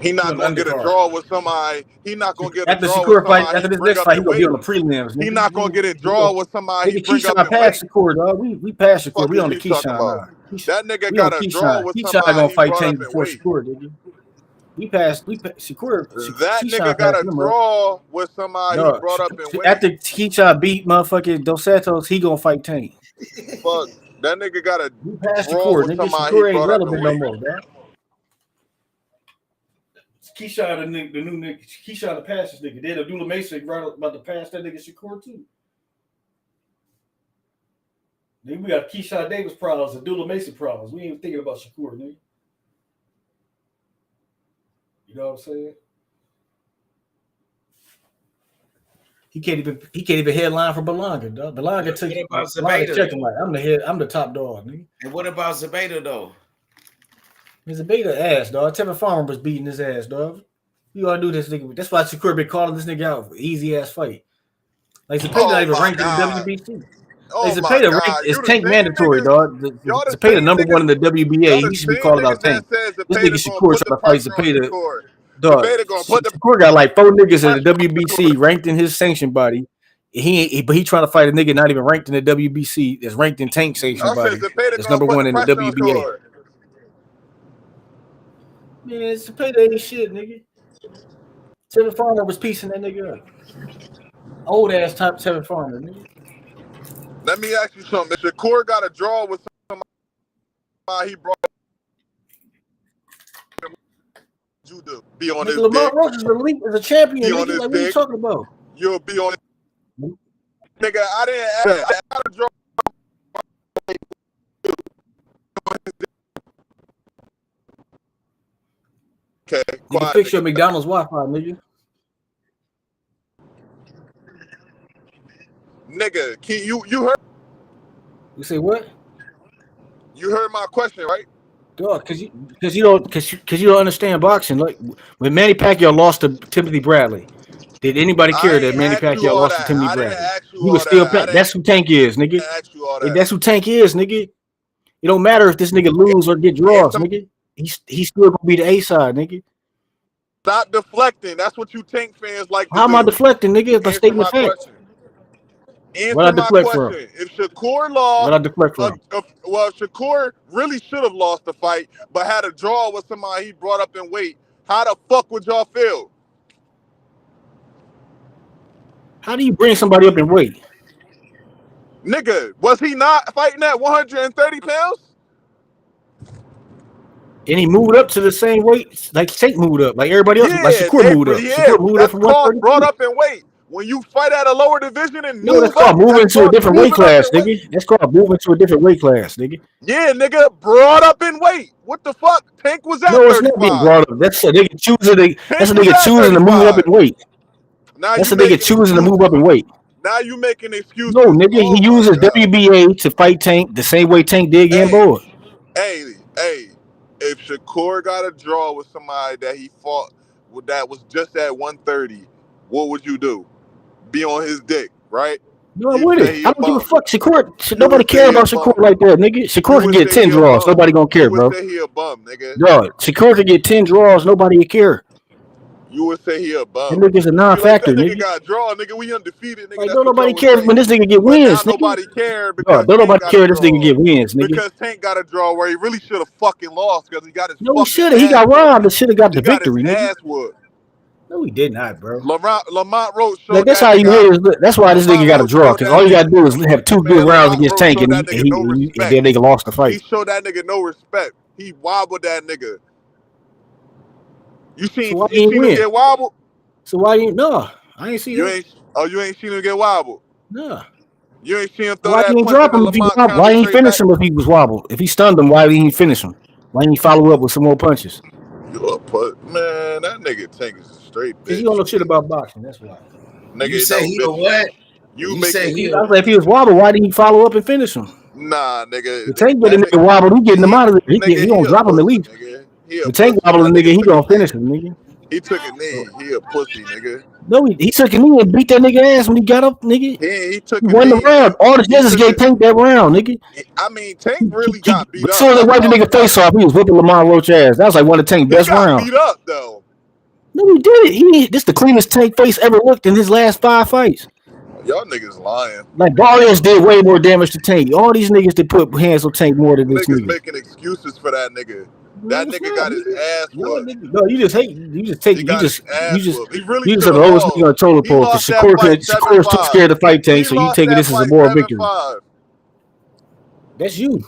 He not gonna get a draw with somebody. He not gonna get a after draw with Shakur fight. somebody. After this Bring next up fight, he in gonna be weight. on the prelims. He not gonna get a draw with somebody. He bring up Keyshawn in past weight. Shakur, dog. We passed Shakur. Fuck We is on the you talking Keyshawn about? now. That nigga We got on a draw Keyshawn. with Keyshawn somebody gonna he fight brought Tank up in before weight. Shakur, nigga. We passed Shakur. That Keyshawn nigga got passed a him up. draw with somebody he No, brought up in weight. after Keyshawn beat motherfucking Dos Santos, he gonna fight Tank. Fuck, that nigga got a draw Shakur, with nigga. somebody he Shakur ain't brought up in relevant no weight. more, dog. Keyshawn, the new nigga. Keyshawn the pass this nigga. Then Abdullah Mason right about to pass that nigga Shakur too. Then we got Keyshawn Davis problems, Abdullah Mason problems. We ain't even thinking about Shakur, nigga. You know what I'm saying? He can't even headline for Belonga, dog. Belonga took Belonga checked him like I'm the top dog, nigga. And what about Zabeda though? Zabeda ass, dog. Tevin Farmer was beating his ass, dog. You gotta do this nigga. That's why Shakur been calling this nigga out for easy ass fight. Like Zabeda not even ranked in the WBC. Like Zabeda ranked is Tank mandatory, dog. Zabeda number one in the WBA. He should be calling out Tank. This nigga Shakur trying to fight Zabeda. Dog, Shakur got like 4 niggas in the WBC ranked in his sanction body. But he trying to fight a nigga not even ranked in the WBC that's ranked in Tank sanction body. That's number one in the WBA. Man, Zabeda ain't shit, nigga. Tevin Farmer was piecing that nigga up. Old ass type Tevin Farmer, nigga. Let me ask you something. If Shakur got a draw with somebody he brought up, you do be on his Lamar dick. Roach is a champion. Be Nigga. on his Like, what are you dick. talking about? You'll be on his nigga. I didn't ask. I got a draw. Okay, you can fix your McDonald's Wi-Fi, nigga. Nigga, you heard? You say what? You heard my question, right? Dog, because you don't understand boxing. Like when Manny Pacquiao lost to Timothy Bradley, did anybody care that Manny Pacquiao lost to Timothy Bradley? He was still that's who Tank is, nigga. That's who Tank is, nigga. It don't matter if this nigga lose or get draws, nigga. He's still gonna be the A side, nigga. Stop deflecting. That's what you Tank fans like to do. How am I deflecting, nigga? If I state my fact. Answer my question. If Shakur lost, what I deflect from? Well, Shakur really should have lost the fight, but had a draw with somebody he brought up in weight. How the fuck would y'all feel? How do you bring somebody up in weight? Nigga, was he not fighting at 130 pounds? And he moved up to the same weight, like Tank moved up, like everybody else. Like Shakur moved up. Yeah, Shakur moved up from 130. Brought up in weight. When you fight at a lower division and that's called moving to a different weight class, nigga. That's called moving to a different weight class, nigga. Yeah, nigga, brought up in weight. What the fuck? Tank was at 35. No, it's not getting brought up. That's a nigga choosing to move up in weight. That's a nigga choosing to move up in weight. Now you making excuses. No, nigga, he uses WBA to fight Tank the same way Tank did Gamboa. Hey, if Shakur got a draw with somebody that he fought with that was just at 130, what would you do? Be on his dick, right? No, I'm with it. I don't give a fuck. Shakur, nobody cares about Shakur like that, nigga. Shakur can get 10 draws. Nobody gonna care, bro. You would say he a bum, nigga. No, Shakur can get 10 draws. Nobody would care. You would say he a bum. That nigga's a non-factor, like, that nigga. Got a draw, nigga. We undefeated, nigga. Like, don't nobody care when this nigga get wins, nigga. Nobody care because don't nobody care this nigga get wins, nigga. Because Tank got a draw where he really should have fucking lost because he got his. No, he should have. He got robbed. He should have got the victory, nigga. Ass whooped. No, he did not, bro. Lamont Roach showed like, that's how you hear. That's why this nigga got a draw, because all you gotta do is have 2 good rounds against Tank, and then nigga lost the fight. He showed that nigga no respect. He wobbled that nigga. You seen him get wobbled? So why you no? I ain't see that. You ain't seen him get wobbled? No. You ain't seen him throw why that punch. Why drop him if he wobbled? Why didn't he finish him if he was wobbled? If he stunned him, why didn't he finish him? Why didn't he follow up with some more punches? Man, that nigga Tank is a straight bitch. Because you don't know shit about boxing, that's why. Nigga, you say he a what? You say he I was like, if he was wobbled, why didn't he follow up and finish him? Nah, nigga. The Tank get a nigga wobbled, he getting him out of it. He gonna drop him at least. The Tank wobbled a nigga, he gonna finish him, nigga. He took a knee. He a pussy, nigga. No, he took a knee and beat that nigga ass when he got up, nigga. He took. He won the round. All the judges gave Tank that round, nigga. I mean, Tank really got beat up. As soon as they wiped the nigga face off, he was whipping Lamar Roach ass. That was like one of Tank's best rounds. Beat up though. No, he did. This the cleanest Tank face ever looked in his last 5 fights. Y'all niggas lying. Like Barrios did way more damage to Tank. All these niggas that put hands on Tank more than this Niggas nigga. making excuses for that nigga. That nigga got his ass whooped. No, you just hate. You just take. He You just. He really You just should are have the lowest lost. nigga on the total He pole lost because that fight Shakur's too 7-5. scared to fight Tank. He So you lost taking that this as a fight moral victory. 7-5. That's you.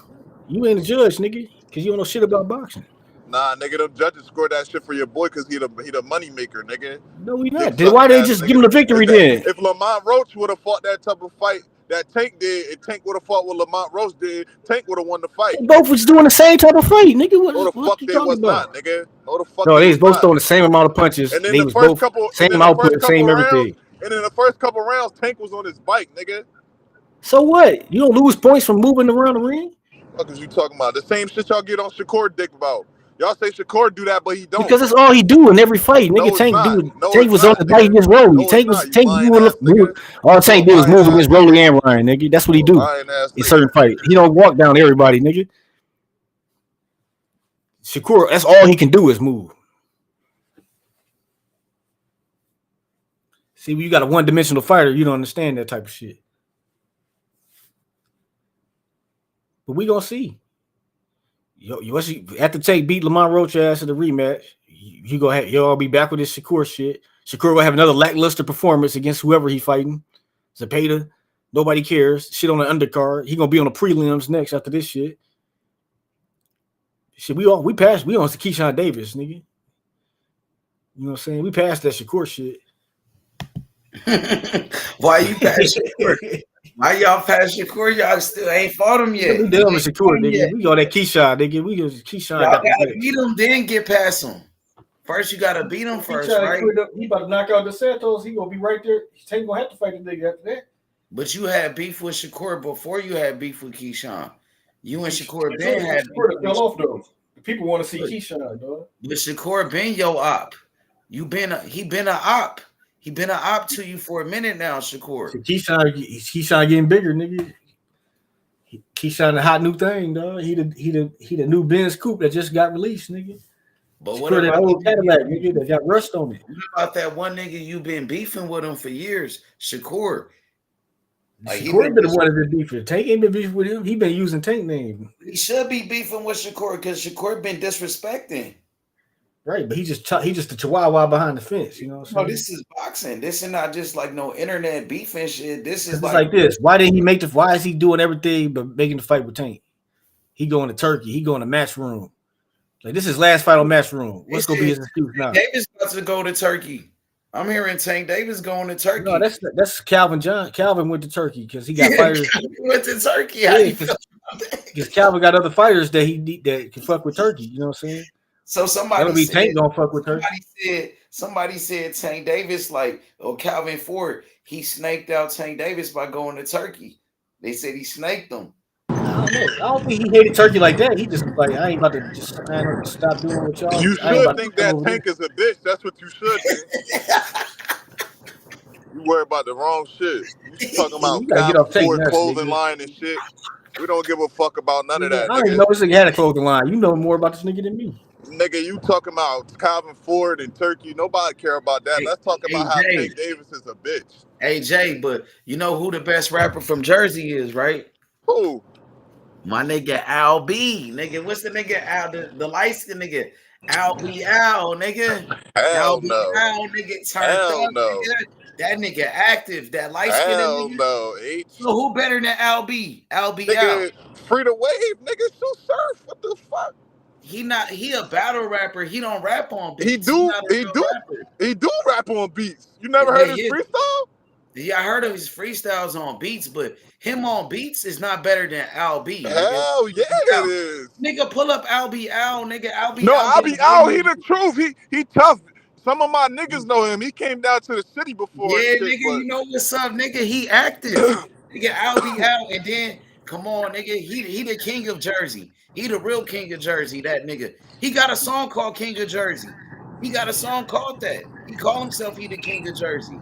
You ain't a judge, nigga, because you don't know shit about boxing. Nah, nigga, them judges scored that shit for your boy because he the money maker, nigga. No, we not. Then why they just give him the victory then? If Lamont Roach would have fought that type of fight that Tank did, and Tank would have fought what Lamont Roach did, Tank would have won the fight. They both was doing the same type of fight, nigga. No, the fuck they was not, nigga. No, the fuck no, they was both throwing the same amount of punches. And then they the was first both couple, same output, same rounds, everything. and in the first couple rounds, Tank was on his bike, nigga. So what? You don't lose points from moving around the ring? What is you talking about? The same shit y'all get on Shakur dick about. Y'all say Shakur do that, but he don't. Because that's all he do in every fight, nigga. No, Tank do. No, Tank was on the bike against Rolly. No, Tank was do. All Tank did was move against Rolly and Ryan, nigga. That's what he do in certain fights. He don't walk down everybody, nigga. Shakur, that's all he can do is move. See, when you got a one-dimensional fighter, you don't understand that type of shit. But we gonna see. After Tank beat Lamont Roach ass in the rematch, you'll all be back with this Shakur shit. Shakur will have another lackluster performance against whoever he fighting. Zepeda, nobody cares. Shit on the undercard. He gonna be on the prelims next after this shit. Shit, we on Keyshawn Davis, nigga. You know what I'm saying? We passed that Shakur shit. Why you pass Shakur? Why y'all pass Shakur? Y'all still ain't fought him yet. We done with Shakur, nigga. We got that Keyshawn, nigga. We just Keyshawn. Y'all gotta beat him, then get past him. First, you gotta beat him first, right? He about to knock out the Santos. He gonna be right there. Tank gonna have to fight the nigga after that. But you had beef with Shakur before you had beef with Keyshawn. You and Shakur Ben had Shakur fell off though. People want to see Keyshawn, dog. But Shakur been your op. He been a op. He been an op to you for a minute now, Shakur. Keyshawn getting bigger, nigga. Keyshawn the hot new thing, dog. He the new Benz coupe that just got released, nigga. But what about that old Cadillac, nigga, that got rust on it? What about that one nigga you been beefing with him for years, Shakur? Like, Shakur been the one that's been beefing. Tank ain't been beefing with him. He been using Tank name. He should be beefing with Shakur because Shakur been disrespecting. Right, but he just the chihuahua behind the fence, you know what I'm saying? No, this is boxing. This is not just like no internet beefing shit. This is like this. Why is he doing everything but making the fight with Tank? He going to Turkey. He going to match room. Like, this is his last fight on match room. What's gonna be his excuse now? Davis about to go to Turkey. I'm hearing Tank Davis going to Turkey. No, that's Calvin John. Calvin went to Turkey because he got fighters. Went to Turkey. How you feel about that? Because Calvin got other fighters that can fuck with Turkey. You know what I'm saying? So somebody said, Tank gonna fuck with her. Somebody said Tank Davis, Calvin Ford, he snaked out Tank Davis by going to Turkey. They said he snaked them. I don't think he hated Turkey like that. He just like, I ain't about to just stop doing what y'all. You should think that Tank is a bitch. That's what you should think. You worry about the wrong shit. You talking about Ford clothing line and shit. We don't give a fuck about none of that. I didn't know this nigga had a clothing line. You know more about this nigga than me. Nigga, you talking about Calvin Ford and Turkey. Nobody care about that. Let's talk about how Tank Davis is a bitch. Hey, Jay, but you know who the best rapper from Jersey is, right? Who? My nigga Al B. Nigga, what's the nigga Al? The light-skinned nigga. Al B. Al, nigga. Hell no. Al, nigga, turned up, no. Nigga. That nigga active. That light-skinned nigga. Hell no. So who better than Al B? Al B. Nigga, free the wave, nigga. Sue Surf. What the fuck? He a battle rapper. He don't rap on beats. He do rap on beats. You never heard his freestyle? Yeah, I heard of his freestyles on beats, but him on beats is not better than Al B. Hell yeah, it is. Nigga, pull up Al B. Al, nigga. Al B. No, Al B. Al, he the truth. He tough. Some of my niggas know him. He came down to the city before. Yeah, nigga, you know what's up, nigga. He active. Nigga, Al B. Al, and then come on, nigga. He the king of Jersey. He the real king of Jersey, that nigga. He got a song called King of Jersey. He got a song called that. He call himself he the king of Jersey.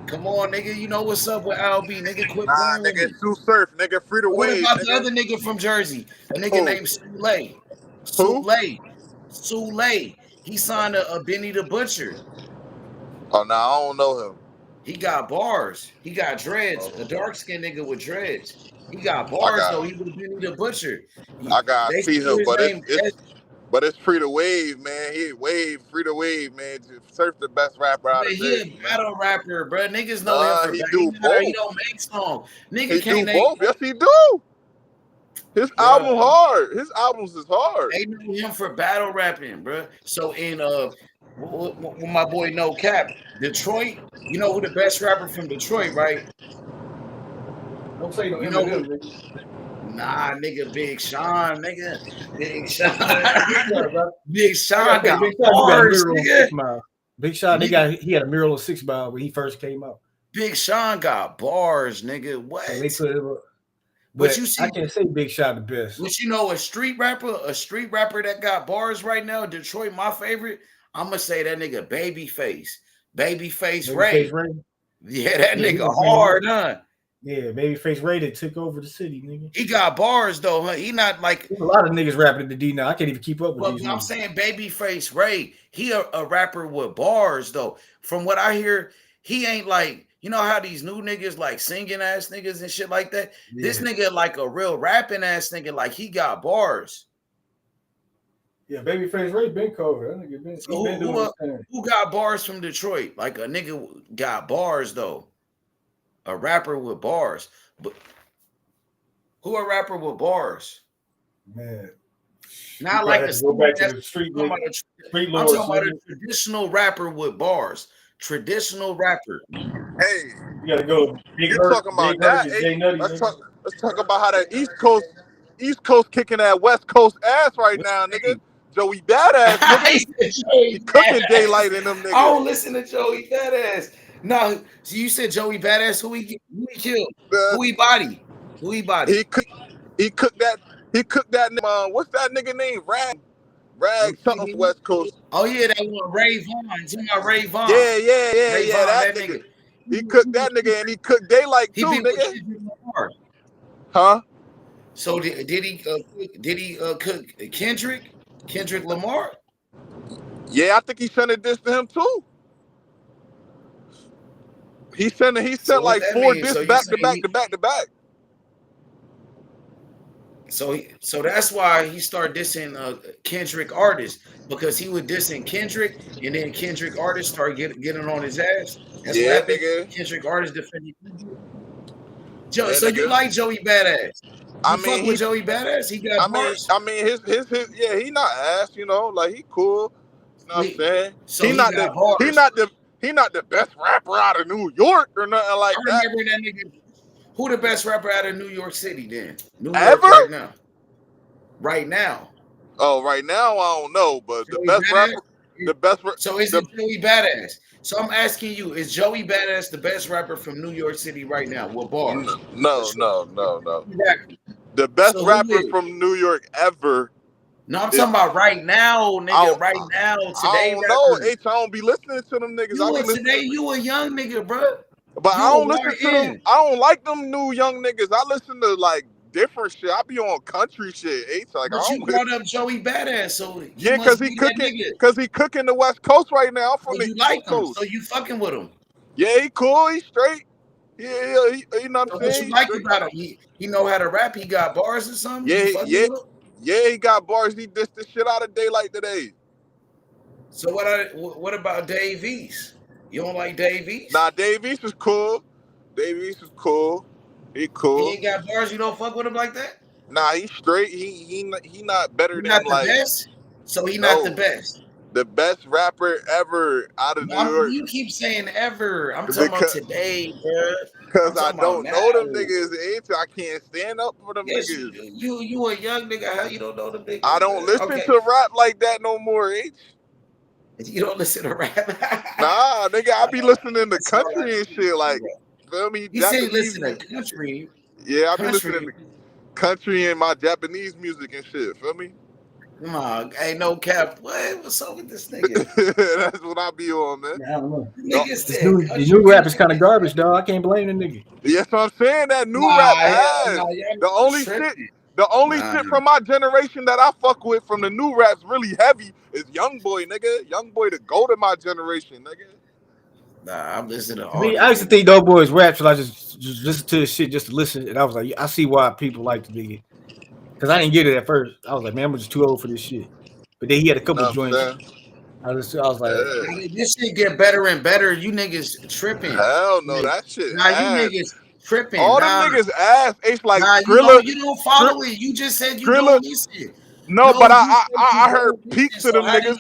Come on, nigga. You know what's up with Al B, nigga. Quit playing with nigga, Sue Surf, nigga, free the wave. What about the other nigga from Jersey? A nigga named Souley. Souley. He signed a Benny the Butcher. Oh, no, I don't know him. He got bars. He got dreads. A dark-skinned nigga with dreads. He got bars, though. He was Benny the Butcher. I got to see him, but it's free to wave, man. Free to wave, man. Surf the best rapper out of the day. He a battle rapper, bro. Niggas know him for he do both. He don't make songs. Nigga can't do both. Yes, he do. His album hard. His albums is hard. They know him for battle rapping, bro. So in when my boy No Cap, Detroit, you know who the best rapper from Detroit, right? Don't say no. You know who? Nah, nigga, Big Sean, nigga. Big Sean. Big Sean got bars, nigga. Big Sean, he had a mural of 6 Mile when he first came out. Big Sean got bars, nigga. What? But you see, I can't say Big Sean the best. But you know, a street rapper that got bars right now, Detroit, my favorite, I'm gonna say that nigga Babyface Ray. Yeah, that nigga hard, huh? Yeah, Babyface Ray that took over the city, nigga. He got bars though, huh? He not like there's a lot of niggas rapping at the D now. I can't even keep up with these. I'm saying Babyface Ray, he a rapper with bars though. From what I hear, he ain't like, you know how these new niggas like singing ass niggas and shit like that. Yeah. This nigga like a real rapping ass nigga, like he got bars. Yeah, Babyface Ray been covered. That nigga been who got bars from Detroit? Like a nigga got bars though. A rapper with bars. But who a rapper with bars? Man. Not like go back to the street. I'm talking about a traditional rapper with bars. Traditional rapper. Hey, you gotta go. You're talking about that. Let's talk about how that East Coast kicking that West Coast ass right now, nigga. Joey Badass, nigga. He cooking daylight in them niggas. I don't listen to Joey Badass. No, so you said Joey Badass. Who he killed? Who he body? He cooked that. What's that nigga name? Rag something West Coast. Oh yeah, that one Ray Vaughn. You know Ray Vaughn. Yeah. That nigga. He cooked that nigga and he cooked daylight too, nigga. Huh? So did he cook Kendrick Lamar? Yeah, I think he sent a diss to him too. He sent like 4 discs back to back. So that's why he started dissing Kendrick artists, because he would dissing Kendrick, and then Kendrick artists started getting on his ass. That's what happened. Nigga. Kendrick artists defending Kendrick. So you like Joey Badass? I mean, fuck with Joey Badass. He got bars. I mean, his he not ass, you know, like he cool. You know what I'm saying? So he not the best rapper out of New York or nothing like that. I remember that nigga. Who the best rapper out of New York City then? Ever? Right now. Oh, right now I don't know, but Joey the best rapper. So is it Joey Badass? So I'm asking you, is Joey Badass the best rapper from New York City right now? What bars? No. The best rapper from New York ever. No, I'm talking about right now, nigga. Right now, today. I don't know. I don't be listening to them niggas. Today you a young nigga, bro. But I don't listen to them. I don't like them new young niggas. I listen to like different shit. I be on country shit. Like, but you brought up Joey Badass, so yeah, because he cooking the West Coast right now. From the East Coast, so you fucking with him. Yeah, he cool. He straight. Yeah, you know what I'm saying. What you like about him? He know how to rap. He got bars or something. Yeah. He got bars. He dissed the shit out of Daylight today. So what about Dave East? You don't like Dave East? Nah, Dave East is cool. He cool. He ain't got bars. You don't fuck with him like that? Nah, he's straight. He not better than not like. The best? So he not the best. The best rapper ever out of New York. You keep saying ever. I'm talking about today, bro. Because I don't know them niggas. I can't stand up for them niggas. You a young nigga. How you don't know them niggas? I don't listen to rap like that no more, H. You don't listen to rap? Nah, nigga, I be listening to country and shit. Like, feel me? You say listen to country? Yeah, I be listening to country and my Japanese music and shit. Feel me? Come on, hey, no cap. What's up with this nigga? That's what I be on, man. Yeah, I don't know. The new rap is kind of garbage, dog. I can't blame the nigga. Yes, I'm saying that new rap ass. The only shit. The only shit from my generation that I fuck with from the new raps really heavy is Young Boy, nigga. Young Boy, the goat of my generation, nigga. Nah, I'm listening to all. I used to think those boys rap till I just listen to his shit just to listen, and I was like, I see why people like the Biggie, because I didn't get it at first. I was like, man, I'm just too old for this shit. But then he had a couple joints. I was like, this shit get better and better. You niggas tripping. Hell no, that shit. Nah, you niggas tripping. All them niggas ass. It's like Skrilla. You don't follow it. You just said you don't listen. No, but I heard peaks of them niggas.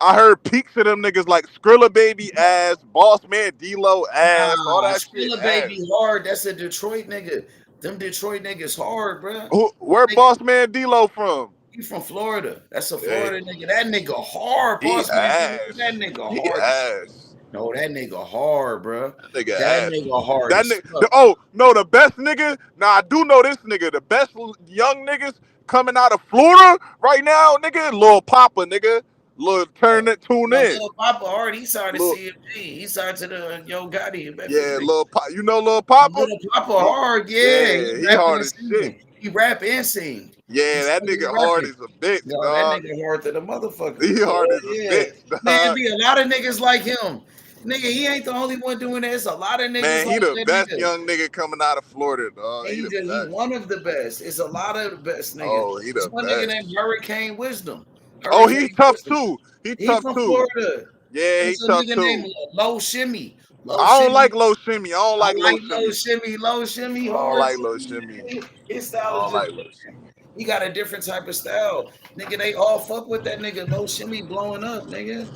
I heard peaks of them niggas like Skrilla Baby ass, Boss Man D-Lo ass, all that shit. Skrilla Baby hard. That's a Detroit nigga. Them Detroit niggas hard, bro. Where Boss Man D-Lo from? He from Florida. That's a Florida nigga. That nigga hard, Boss Man. That nigga hard. No, that nigga hard, bro. That nigga hard. That nigga. Oh no, the best nigga. Now I do know this nigga. The best young niggas coming out of Florida right now, nigga. Lil Papa, nigga. Tune in. Lil Papa hard. He signed to CMG. He signed to the Yo Gotti. Yeah, Lil Papa. You know Lil Papa? Lil Papa hard. Yeah, he hard as shit. He rap and sing. Yeah, that nigga hard as a bitch, no, dog. That nigga hard to the motherfucker. He hard as a bitch, dog. Man, be a lot of niggas like him. Nigga, he ain't the only one doing this. A lot of niggas. Man, he the best young nigga coming out of Florida, dog. He one of the best. It's a lot of the best niggas. Oh, he the one best. Nigga named Hurricane Wisdom. Oh, he's tough too. He tough from too. Florida. Yeah, he's tough too. Named Low Shimmy. I don't like Low Shimmy. I don't like Low Shimmy. Low Shimmy. I don't like Low Shimmy. His style is like Low Shimmy. He got a different type of style. Nigga, they all fuck with that nigga. Low Shimmy blowing up, nigga.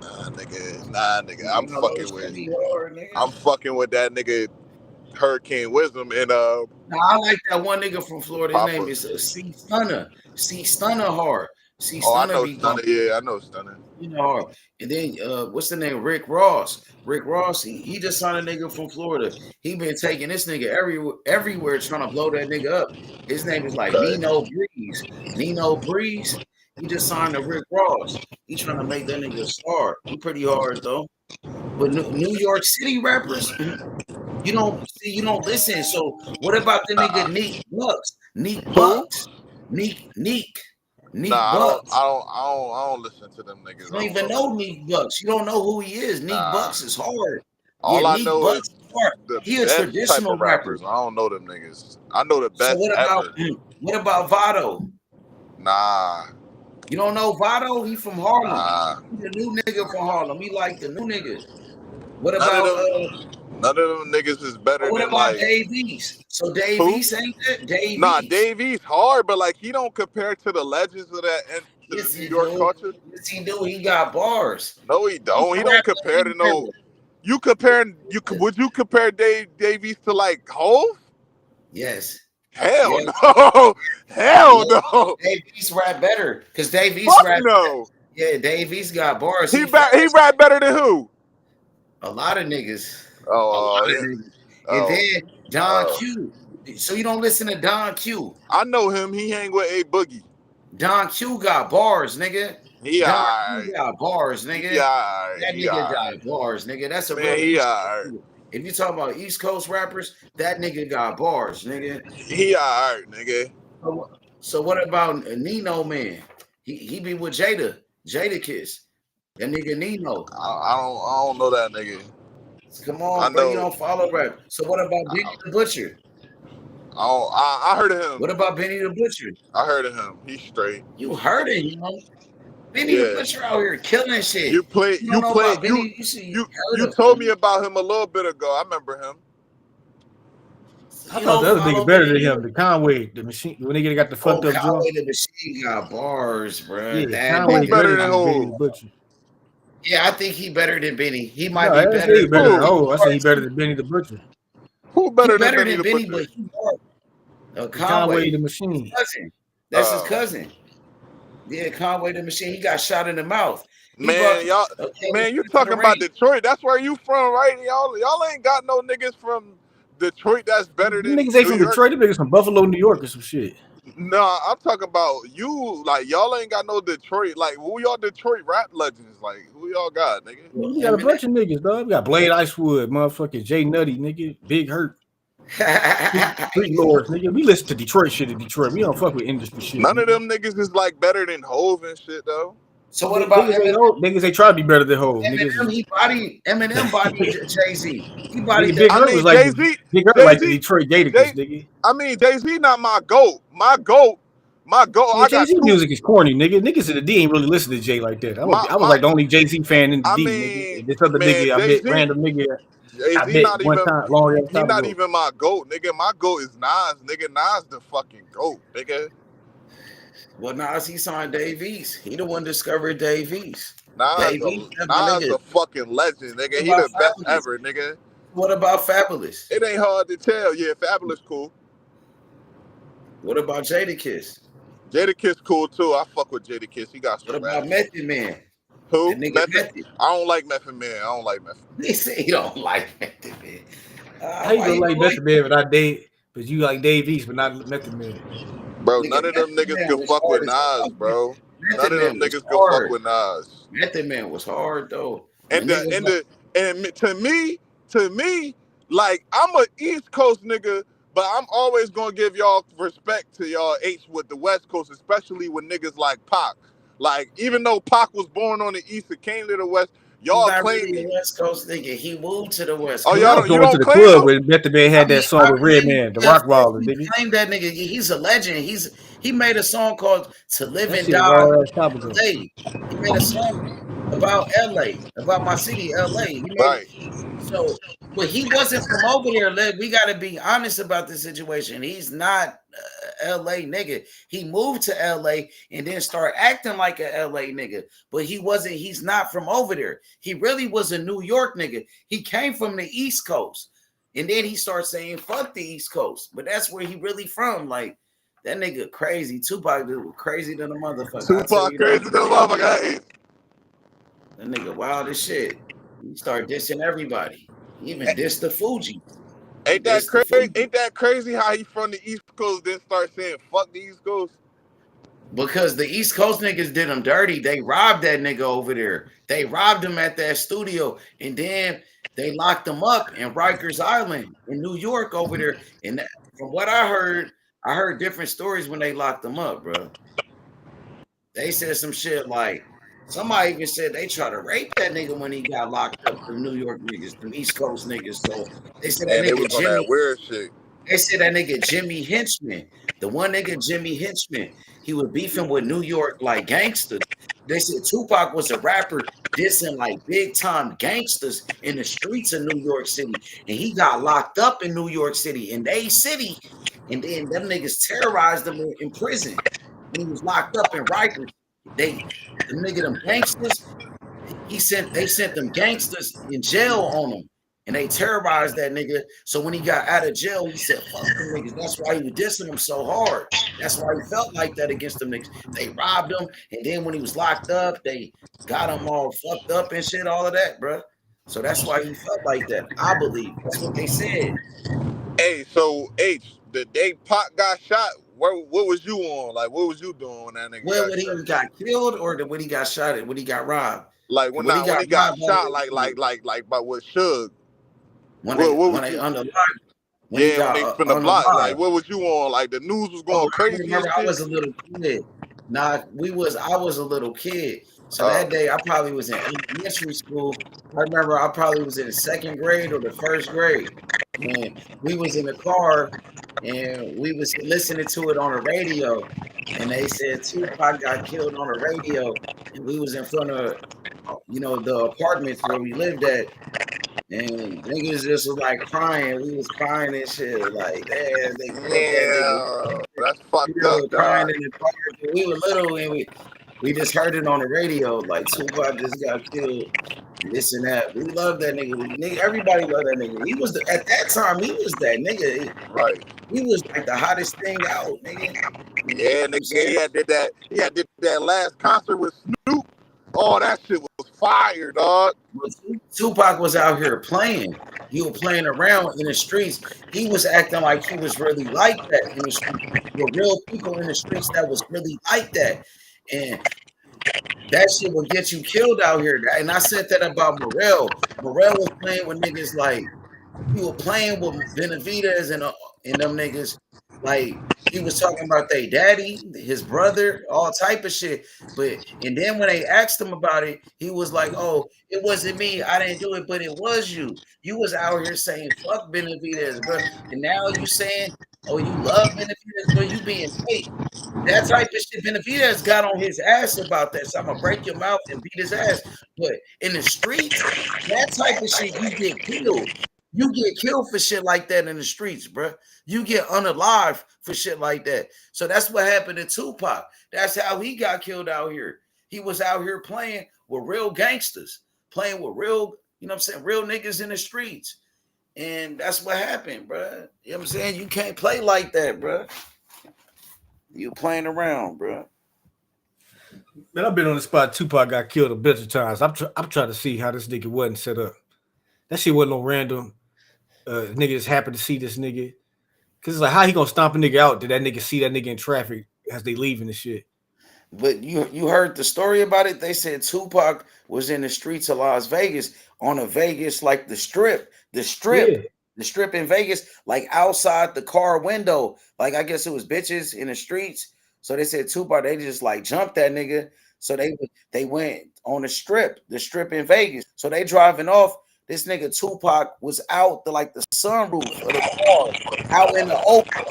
Nigga. I'm fucking with that nigga Hurricane Wisdom and I like that one nigga from Florida. His name is C Stunner. C Stunner hard. C Stunner. I know Stunner. Yeah, I know Stunner. You know hard. And then what's the name? Rick Ross. Rick Ross. He just signed a nigga from Florida. He been taking this nigga everywhere trying to blow that nigga up. His name is like Nino Breeze. Nino Breeze. He just signed to Rick Ross. He trying to make that nigga a star. He pretty hard though. But New York City rappers, you don't listen. So what about the nigga Neek Bucks? Neek Bucks. Neek Bucks. I don't listen to them niggas. You don't even know Neek Bucks. You don't know who he is. Neek Bucks is hard. All I know is he a traditional rapper. I don't know them niggas. I know the best. So what about Vado? Nah. You don't know Vado? He from Harlem. He's a new nigga from Harlem. He like the new niggas. What about none of them niggas is better what than about like Dave East? So Dave East ain't that? Dave Nah, East. Dave East hard, but like he don't compare to the legends of that New York culture. Yes, he do. He got bars. No, he don't. He don't compare to no. You comparing? Would you compare Dave East to like Hov? Yes. Hell no. Hell no. Dave East rap better because Dave East rap. No. Yeah, Dave East got bars. He rap better than who? A lot of niggas. Niggas. And then Don Q. So you don't listen to Don Q? I know him. He hang with A Boogie. Don Q got bars, nigga. He got bars, nigga. That nigga got bars, nigga. That's a real. If you talking about East Coast rappers, that nigga got bars, nigga. He alright, nigga. So what about Nino, man? He be with Jada Kiss. That nigga Nino. I don't know that nigga. Come on, bro. You don't follow rap. So what about Benny the Butcher? I heard of him. What about Benny the Butcher? I heard of him. He's straight. You heard it, you know. Benny the Butcher out here killing shit. You told me about him a little bit ago. I remember him. I thought the other nigga better than him. The Conway, the machine, when nigga got the fucked up Conway, the machine got bars, bro. Yeah, Conway better than who? Yeah, I think he better than Benny. He might be better. I say he better than Benny the Butcher. Who better than Benny the Butcher? But he Conway the machine. That's his cousin. Yeah, Conway the machine. He got shot in the mouth. Man, you talking about Detroit? That's where you from, right? Y'all ain't got no niggas from Detroit that's better than niggas ain't from Detroit. Them niggas from Buffalo, New York, or some shit. No, I'm talking about you. Like y'all ain't got no Detroit. Like who y'all Detroit rap legends? Like who y'all got, nigga? We got a bunch of niggas, dog. We got Blade Icewood, motherfucking Jay Nutty, nigga, Big Hurt. Street lords, nigga. We listen to Detroit shit in Detroit. We don't fuck with industry shit. None of them niggas is like better than Hove and shit though. So what about Eminem? Niggas? They try to be better than Hove. Eminem bodied Jay-Z. He bodied Big Hurt was like Jay-Z. Big Hurt like the Detroit Jadakiss, nigga. I mean, Jay-Z not my GOAT. My GOAT. Yeah, Jay-Z music is corny, nigga. Niggas in the D ain't really listen to Jay like that. I was like the only Jay-Z fan in the D, nigga. This other nigga, I met random nigga. I met one time, long ass time. He not even my GOAT, nigga. My GOAT is Nas, nigga. Nas the fucking GOAT, nigga. Well, Nas, he signed Dave East. He the one discovered Dave East. Nas a fucking legend, nigga. He the best ever, nigga. What about Fabulous? It ain't hard to tell. Yeah, Fabulous cool. What about Jadakiss? Jadakiss cool too. I fuck with Jadakiss. He got some. What about Method Man? Who? Method? I don't like Method Man. I don't like Method Man. They say you don't like Method Man. How you don't like Method Man, but you like Dave East, but not Method Man? Bro, none of them niggas can fuck with Nas, bro. None of them niggas can fuck with Nas. Method Man was hard though. And to me, like I'm a East Coast nigga, but I'm always gonna give y'all respect to y'all H with the West Coast, especially with niggas like Pac. Like even though Pac was born on the East and came to the West, y'all claim the West Coast nigga. He moved to the West Coast. Oh, y'all don't to the club when Method Man had that song with Redman, the Rock Baller, nigga. Claim that nigga. He's a legend. He made a song called "To Live and Die." He made a song about LA, about my city, LA. So, but he wasn't from over there. We got to be honest about the situation. He's not LA nigga. He moved to LA and then started acting like a LA nigga. But he's not from over there. He really was a New York nigga. He came from the East Coast. And then he started saying, fuck the East Coast. But that's where he really from. Like, that nigga crazy. Tupac dude crazy than a motherfucker. Tupac crazy than a motherfucker. That nigga wild as shit. He started dissing everybody. He even dissed the Fuji. Ain't that crazy? Ain't that crazy how he from the East Coast then start saying fuck the East Coast? Because the East Coast niggas did him dirty. They robbed that nigga over there. They robbed him at that studio. And then they locked him up in Rikers Island in New York over there. And from what I heard different stories when they locked him up, bro. They said some shit like, somebody even said they tried to rape that nigga when he got locked up. The New York niggas, the East Coast niggas. So they said that nigga Jimmy. That weird shit. They said that nigga Jimmy Henchman, the one nigga Jimmy Henchman, he was beefing with New York like gangsters. They said Tupac was a rapper dissing like big time gangsters in the streets of New York City, and he got locked up in New York City, in their city, and then them niggas terrorized him in prison. When he was locked up in Rikers, them gangsters, they sent them gangsters in jail on him. And they terrorized that nigga. So when he got out of jail, he said, fuck them niggas. That's why he was dissing them so hard. That's why he felt like that against them niggas. They robbed him. And then when he was locked up, they got him all fucked up and shit, all of that, bro. So that's why he felt like that. I believe. That's what they said. Hey, so H, the day Pac got shot, what was you on? Like, what was you doing when that nigga when he got killed or when he got shot at, when he got robbed? Like when he got shot, like by what Suge. When they under lock, when they finna block, like what was you on? Like the news was going crazy. I was a little kid. I was a little kid. So that day I probably was in elementary school. I remember I probably was in the second grade or the first grade. And we was in the car and we was listening to it on the radio. And they said Tupac got killed on the radio. And we was in front of, the apartments where we lived at. And niggas just was like crying. We was crying and shit. Like, that's fucked up. Crying in the car. We were little and we just heard it on the radio. Like, Tupac just got killed. This and that. We love that nigga. Everybody loved that nigga. He was at that time. He was that nigga. Right. He was like the hottest thing out, nigga. Yeah, nigga. He did that last concert with Snoop. Oh, that shit was fire, dog. Tupac was out here playing. He was playing around in the streets. He was acting like he was really like that in the streets. There were real people in the streets that was really like that. And that shit will get you killed out here. And I said that about Morel. Morel was playing with niggas like you were playing with Benavidez and them niggas. Like he was talking about their daddy, his brother, all type of shit. And then when they asked him about it, he was like, "Oh, it wasn't me. I didn't do it, but it was you. You was out here saying fuck Benavidez, bro. And now you saying, oh, you love Benavidez, bro. You being fake." That type of shit, Benavidez got on his ass about that. So I'm gonna break your mouth and beat his ass. But in the streets, that type of shit, you get killed. You get killed for shit like that in the streets, bro. You get unalive for shit like that. So that's what happened to Tupac. That's how he got killed out here. He was out here playing with real gangsters, playing with real, you know what I'm saying, real niggas in the streets. And that's what happened, bro. You know what I'm saying? You can't play like that, bro. You playing around, bro. Man, I've been on the spot. Tupac got killed a bunch of times. I'm trying to see how this nigga wasn't set up. That shit wasn't no random. Nigga just happened to see this nigga. Cause it's like, how he gonna stomp a nigga out? Did that nigga see that nigga in traffic as they leaving the shit? But you heard the story about it. They said Tupac was in the streets of Las Vegas on a Vegas, like the strip in Vegas, like outside the car window. Like I guess it was bitches in the streets. So they said Tupac, they just like jumped that nigga. So they went on the strip in Vegas. So they driving off. This nigga Tupac was out the sunroof of the car, out in the open.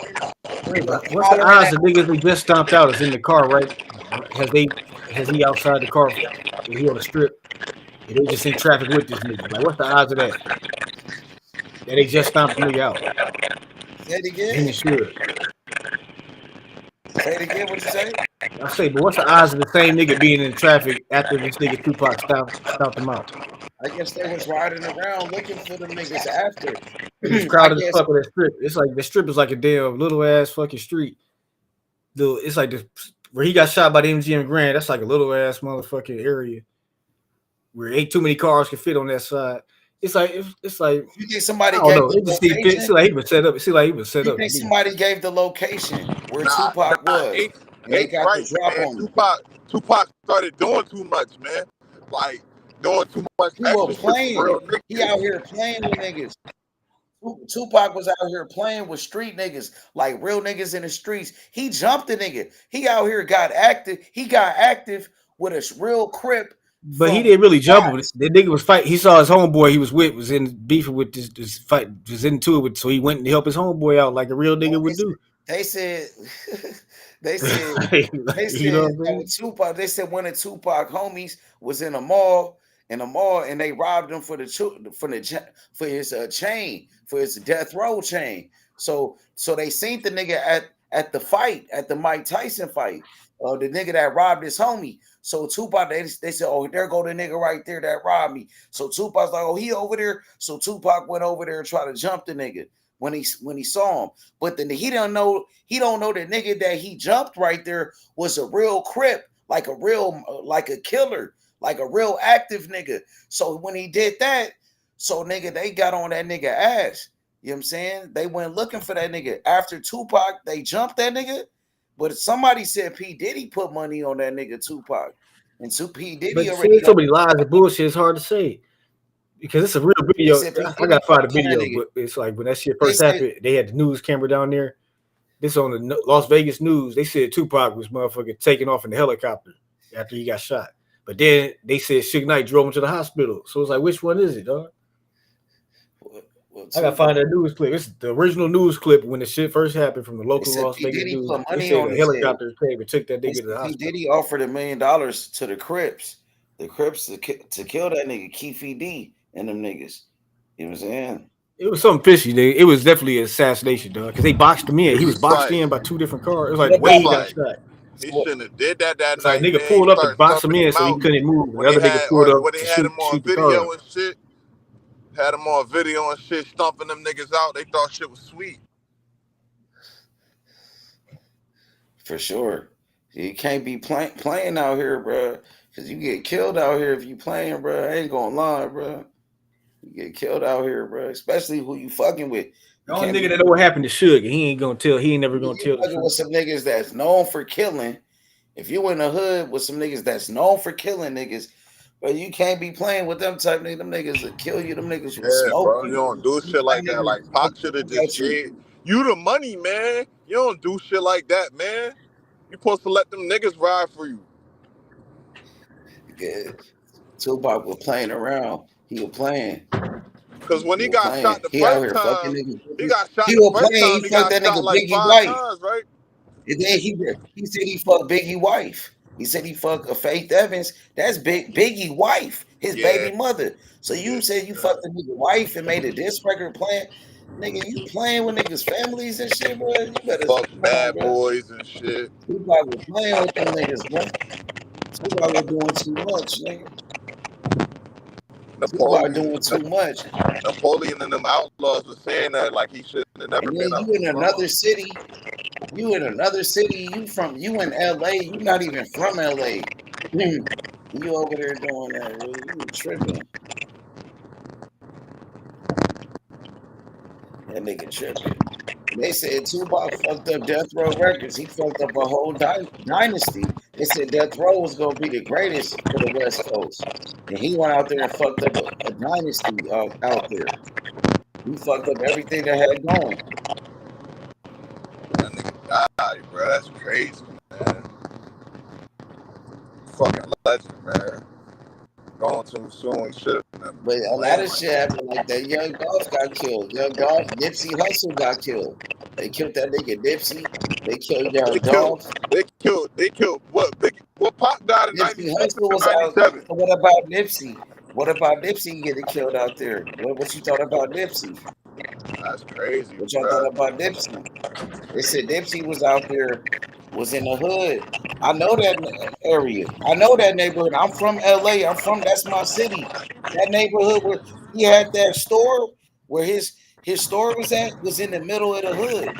What's the odds the niggas they just stomped out is in the car, right? Has he outside the car? Is he on the strip? And they just in traffic with this nigga. Like, what's the odds of that? That they just stomped the nigga out. Say it again. He should. Say it again. What you say? I say, but what's the odds of the same nigga being in traffic after this nigga Tupac stomped him out? I guess they was riding around looking for them niggas after. It's crowded as fuck with that strip. It's like the strip is like a damn little ass fucking street. It's like where he got shot by the MGM Grand. That's like a little ass motherfucking area where ain't too many cars can fit on that side. It's like you think somebody gave the location? It see like he was set up. It see like he was set up. You think somebody gave the location where Tupac was? They got right, the drop man. on Tupac started doing too much, man. Like doing too much. He was playing. He out here playing with niggas. Tupac was out here playing with street niggas, like real niggas in the streets. He jumped a nigga. He out here got active. He got active with a real crip. But he didn't really jump him. The nigga was fighting. He saw his homeboy he was with was in beefing with this fight, was into it with, so he went and helped his homeboy out like a real nigga would do. They said Tupac. They said one of Tupac homies was in a mall, and they robbed him for his chain, for his death row chain. So they seen the nigga at the fight, at the Mike Tyson fight, the nigga that robbed his homie. So Tupac, they said, oh, there go the nigga right there that robbed me. So Tupac's like, oh, he over there. So Tupac went over there and tried to jump the nigga when he saw him. But then he don't know the nigga that he jumped right there was a real crip, like a killer, like a real active nigga. So when he did that, so nigga, they got on that nigga ass. You know what I'm saying? They went looking for that nigga. After Tupac, they jumped that nigga. But somebody said P. Diddy put money on that nigga Tupac. And P. Diddy already so many lies and bullshit, it's hard to say. Because it's a real video. I gotta find a video, but it's like when that shit first happened, they had the news camera down there. This on the Las Vegas news. They said Tupac was motherfucking taking off in the helicopter after he got shot. But then they said Suge Knight drove him to the hospital. So it's like, which one is it, dog? I gotta find that news clip. It's the original news clip when the shit first happened from the local Las Vegas news. They said the helicopter came and took that nigga to the hospital. Diddy offered $1 million to the Crips. The Crips to kill that nigga, Keefe D and them niggas. You know what I'm saying? It was something fishy, nigga. It was definitely an assassination, dog. Because they boxed him in. He was boxed in by 2 different cars. It was like way he got shot. He shouldn't have did that night. Like nigga pulled up and boxed him in so he couldn't move. The other nigga pulled up. When they had him on video and shit. Had them on video and shit, stomping them niggas out. They thought shit was sweet. For sure. You can't be playing out here, bro. Because you get killed out here if you playing, bro. I ain't gonna lie, bro. You get killed out here, bro. Especially who you fucking with. The only nigga that know what happened to Suge, he ain't gonna tell. He ain't never gonna tell. Fucking with some niggas that's known for killing. If you in the hood with some niggas that's known for killing niggas, But you can't be playing with them type niggas. Them niggas will kill you. Them niggas will Yeah, smoke bro. You you. don't do shit like that. Like Pac should have just gave you the money, man. You don't do shit like that, man. You supposed to let them niggas ride for you. Yeah. Tupac was playing around. He was playing. Cause when he got shot the he out first here time, fucking niggas. he got shot He the was first playing. time. He He fucked got that shot nigga like Biggie 5 wife. times, right? And then he said he fucked Biggie wife. He said he fucked a Faith Evans. That's Biggie wife, his baby mother. So you said you fucked the nigga wife and made a diss record playing. Nigga, you playing with niggas' families and shit, bro. You better fuck bad bro. boys and shit. Tupac was playing with them niggas, bro. Tupac was doing too much, nigga. Tupac doing too much. Napoleon and them outlaws were saying that like he shouldn't have never been you in another city. You in another city. You in LA. You not even from LA. You over there doing that, bro. You tripping. That nigga tripping. They said Tupac fucked up Death Row Records. He fucked up a whole dynasty. They said Death Row was gonna be the greatest for the West Coast, and he went out there and fucked up a dynasty out there. He fucked up everything that had going. That nigga died, bro. That's crazy, man. Fucking legend, man. Going too soon, shit. But a lot of shit happened like that. Young Dolph got killed. Young Dolph, Nipsey Hussle got killed. They killed that nigga Nipsey. They killed Young Dolph. They killed what? What Pac died in Nipsey 96 Hussle was out. So what about Nipsey? What about Nipsey getting killed out there? What you thought about Nipsey? That's crazy. What y'all thought about Nipsey? They said Nipsey was out there, was in the hood. I know that area. I know that neighborhood. I'm from LA. That's my city. That neighborhood where he had that store, where his store was at, was in the middle of the hood, in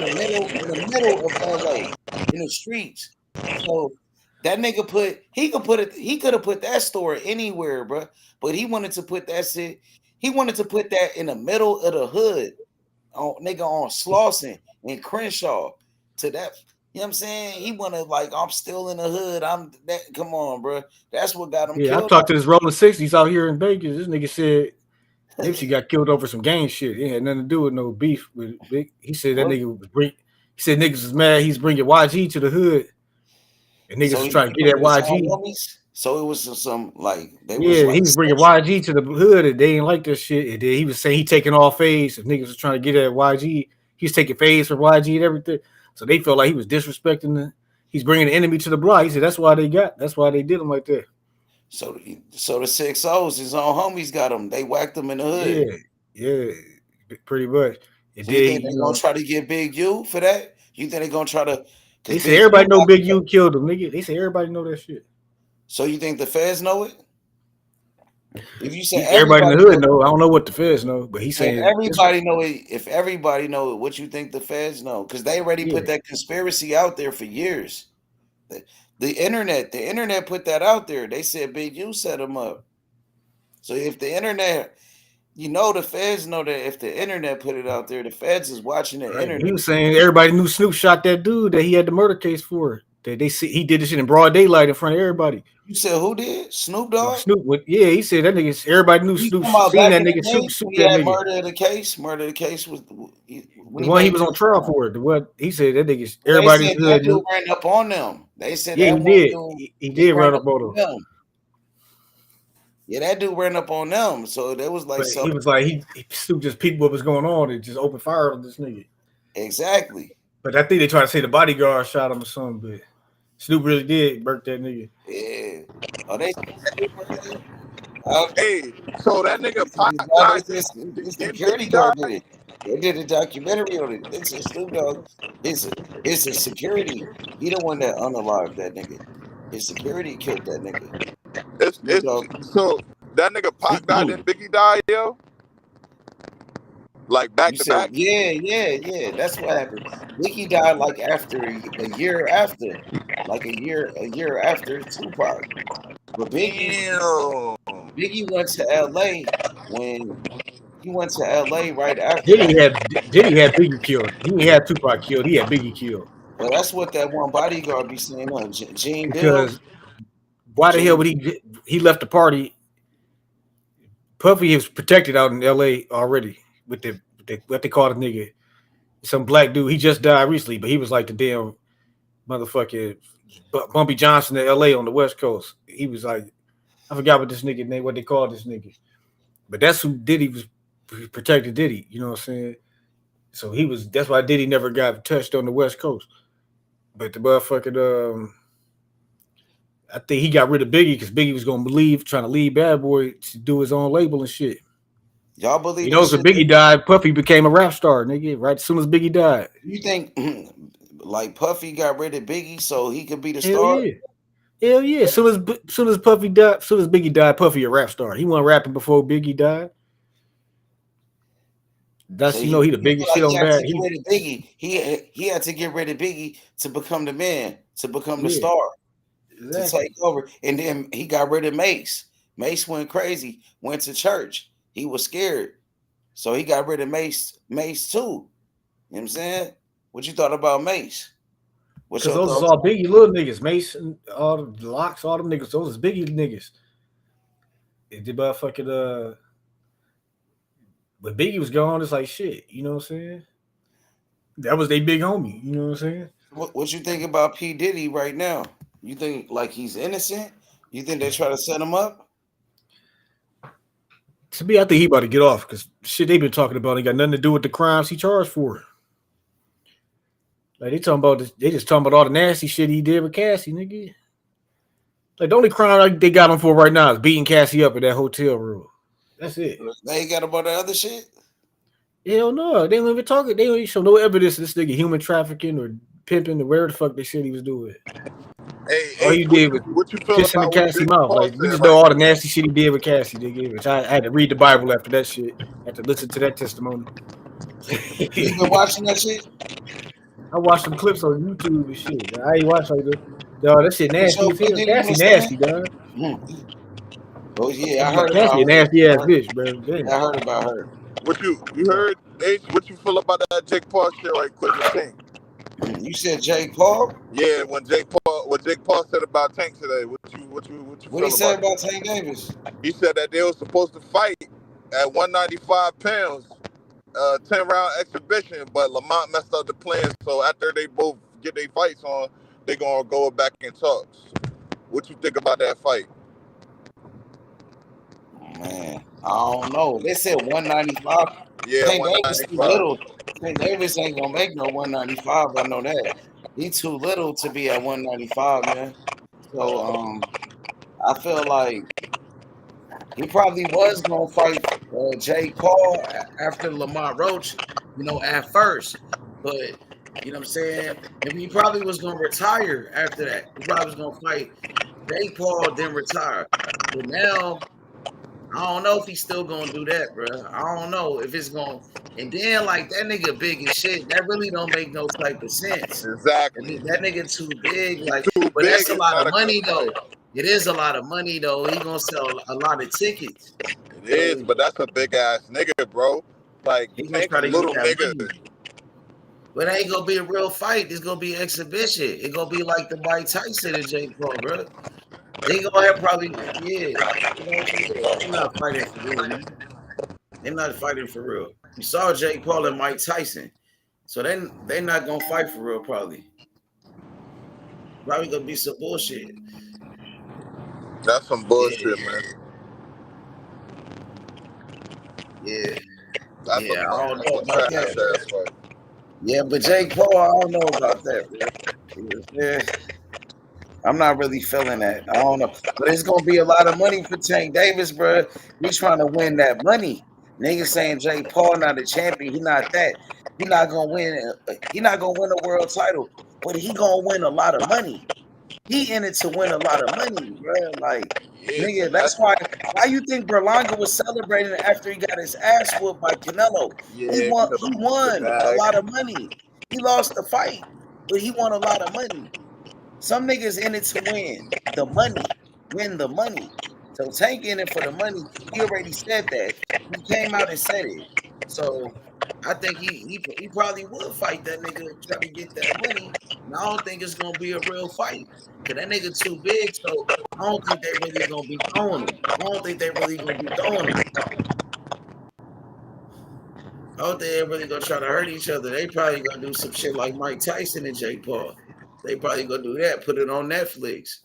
the middle of LA, in the streets. So that nigga he could have put that store anywhere, bro. But he wanted to put that shit. He wanted to put that in the middle of the hood, on Slauson and Crenshaw, to that. You know what I'm saying? He wanted, like, I'm still in the hood. Come on, bro. That's what got him killed. Yeah, I talked to this Rolling 60s out here in Vegas. This nigga said Nipsey got killed over some gang shit. It had nothing to do with no beef with Big. He said that nigga was he said niggas was mad he's bringing YG to the hood. And niggas was trying to get at YG. So it was some like he was bringing YG to the hood and they didn't like this shit. And then he was saying he taking all phase. If niggas was trying to get at YG, he was taking phase for YG and everything. So they felt like he was disrespecting he's bringing the enemy to the block. He said that's why they did him like that. So the 6 O's, his own homies got him. They whacked him in the hood. Yeah, pretty much. And so you think they're gonna try to get Big U for that? You think they're gonna try to? They say everybody know Big U killed him, nigga. They say everybody know that shit. So you think the feds know it? If you say everybody in the hood know, I don't know what the feds know, but he's saying everybody know it. If everybody know it, what you think the feds know? Because they already put that conspiracy out there for years. The internet put that out there. They said Big U set him up. So if the internet, the feds know that if the internet put it out there, the feds is watching the internet. He was saying everybody knew Snoop shot that dude that he had the murder case for. That they see he did this shit in broad daylight in front of everybody. You said who did? Snoop Dogg? He said that nigga. Everybody knew Snoop seen that nigga shoot that nigga. Murder of the case was the one he was on trial for. What he said that nigga. Everybody said that dude ran up on them. They said he did. He did run up on them. Yeah, that dude ran up on them. So that was like he was like Snoop just peeped what was going on and just opened fire on this nigga. Exactly. But I think they try to say the bodyguard shot him or something, but Snoop really did burnt that nigga. Yeah. Oh, they. Hey, so that nigga the security guard did it. They did a documentary on it. It's a Snoop Dogg. It's a security. He the one that unalived that nigga. His security killed that nigga. So that nigga Pac died and Biggie died, yo. Like back to back. Yeah. That's what happened. Biggie died like after a year after Tupac. But Biggie went to LA when he went to LA right after. Did he have Biggie killed? He didn't have Tupac killed. He had Biggie killed. Well, that's what that one bodyguard be saying on Gene Bill. Why the hell would he left the party? Puffy is protected out in L.A. already with the what they call the nigga, some black dude. He just died recently, but he was like the damn motherfucking Bumpy Johnson in L.A. on the West Coast. He was like, I forgot what this nigga name, what they called this nigga, but that's who Diddy was protected. Diddy, you know what I'm saying? So he was. That's why Diddy never got touched on the West Coast. But the motherfucking I think he got rid of Biggie because Biggie was gonna trying to leave Bad Boy to do his own label and shit. Y'all believe? You know, so Biggie died, Puffy became a rap star, nigga. Right as soon as Biggie died. You think like Puffy got rid of Biggie so he could be the Hell star? Yeah. Hell yeah! Soon as Puffy died, soon as Biggie died, Puffy a rap star. He wasn't rapping before Biggie died. That's so he the biggest shit on Bad. He had to get rid of Biggie to become the man, to become the star. Exactly. To take over, and then he got rid of Mace. Mace went crazy, went to church. He was scared, so he got rid of Mace too. You know what I'm saying? What you thought about Mace? Because those is all Biggie little niggas. Mace and all the Locks, all them niggas. Those is Biggie niggas. It did motherfucking but Biggie was gone. It's like shit. You know what I'm saying? That was their big homie. You know what I'm saying? What you think about P. Diddy right now? You think like he's innocent? You think they try to set him up? To me, I think he about to get off because shit they been talking about ain't got nothing to do with the crimes he charged for. Like they talking about this, they just talking about all the nasty shit he did with Cassie, nigga. Like the only crime they got him for right now is beating Cassie up in that hotel room. That's it. They ain't got about the other shit. Hell no, they don't even talk. They don't even show no evidence of this nigga human trafficking or pimping or whatever the fuck they said he was doing. All he did was kissing the Cassie mouth. Like we just know all the nasty shit he did with Cassie, nigga. Which I had to read the Bible after that shit. I had to listen to that testimony. You been watching that shit? I watched some clips on YouTube and shit. I ain't watched like that. Dog, that shit nasty as hell. Cassie nasty, dog. Oh yeah, I heard Cassie a nasty ass bitch, bro. Damn. I heard about her. What you heard? H, what you feel about that Jake Paul shit right quick with Tank? You said Jake Paul? Yeah, what Jake Paul said about Tank today. What he said about Tank Davis? He said that they were supposed to fight at 195 pounds, 10-round exhibition, but Lamont messed up the plan. So after they both get their fights on, they gonna go back in talks. What you think about that fight? Man, I don't know. They said 195. Yeah, Tank Davis too little. Tank Davis ain't gonna make no 195. I know that. He too little to be at 195, man. So I feel like he probably was gonna fight Jake Paul after Lamont Roach, you know, at first. But you know what I'm saying? And he probably was gonna retire after that. He probably was gonna fight Jake Paul, then retire. But now I don't know if he's still gonna do that, bro. I don't know if it's gonna. And then like that nigga big as shit. That really don't make no type of sense. Exactly. That nigga too big. Like, but that's a lot of money though. It is a lot of money though. He gonna sell a lot of tickets. It is, but that's a big ass nigga, bro. Like he gonna try to little nigga. Money. But it ain't gonna be a real fight. It's gonna be an exhibition. It's gonna be like the Mike Tyson and Jake Paul, bro. They gonna have probably, yeah. They're not fighting for real, man. They're not fighting for real. You saw Jake Paul and Mike Tyson, so they're not gonna fight for real, probably. Probably gonna be some bullshit. That's some bullshit, man. Yeah. That's I don't know about that. Fight. Yeah, but Jake Paul, I don't know about that, man. Yeah. I'm not really feeling that. I don't know. But it's going to be a lot of money for Tank Davis, bro. He's trying to win that money. Niggas saying Jake Paul not a champion. He not that. He not going to win. He not going to win a world title. But he going to win a lot of money. He in it to win a lot of money, bro. Like, nigga, that's why you think Berlanga was celebrating after he got his ass whooped by Canelo? Yeah, he won a lot of money. He lost the fight, but he won a lot of money. Some niggas in it to win the money. So Tank in it for the money. He already said that. He came out and said it. So I think he probably would fight that nigga and try to get that money. And I don't think it's gonna be a real fight. Cause that nigga too big, so I don't think they really gonna be throwing him. I don't think they really gonna be throwing him. I don't think they really gonna try to hurt each other. They probably gonna do some shit like Mike Tyson and Jake Paul. They probably gonna do that, put it on Netflix.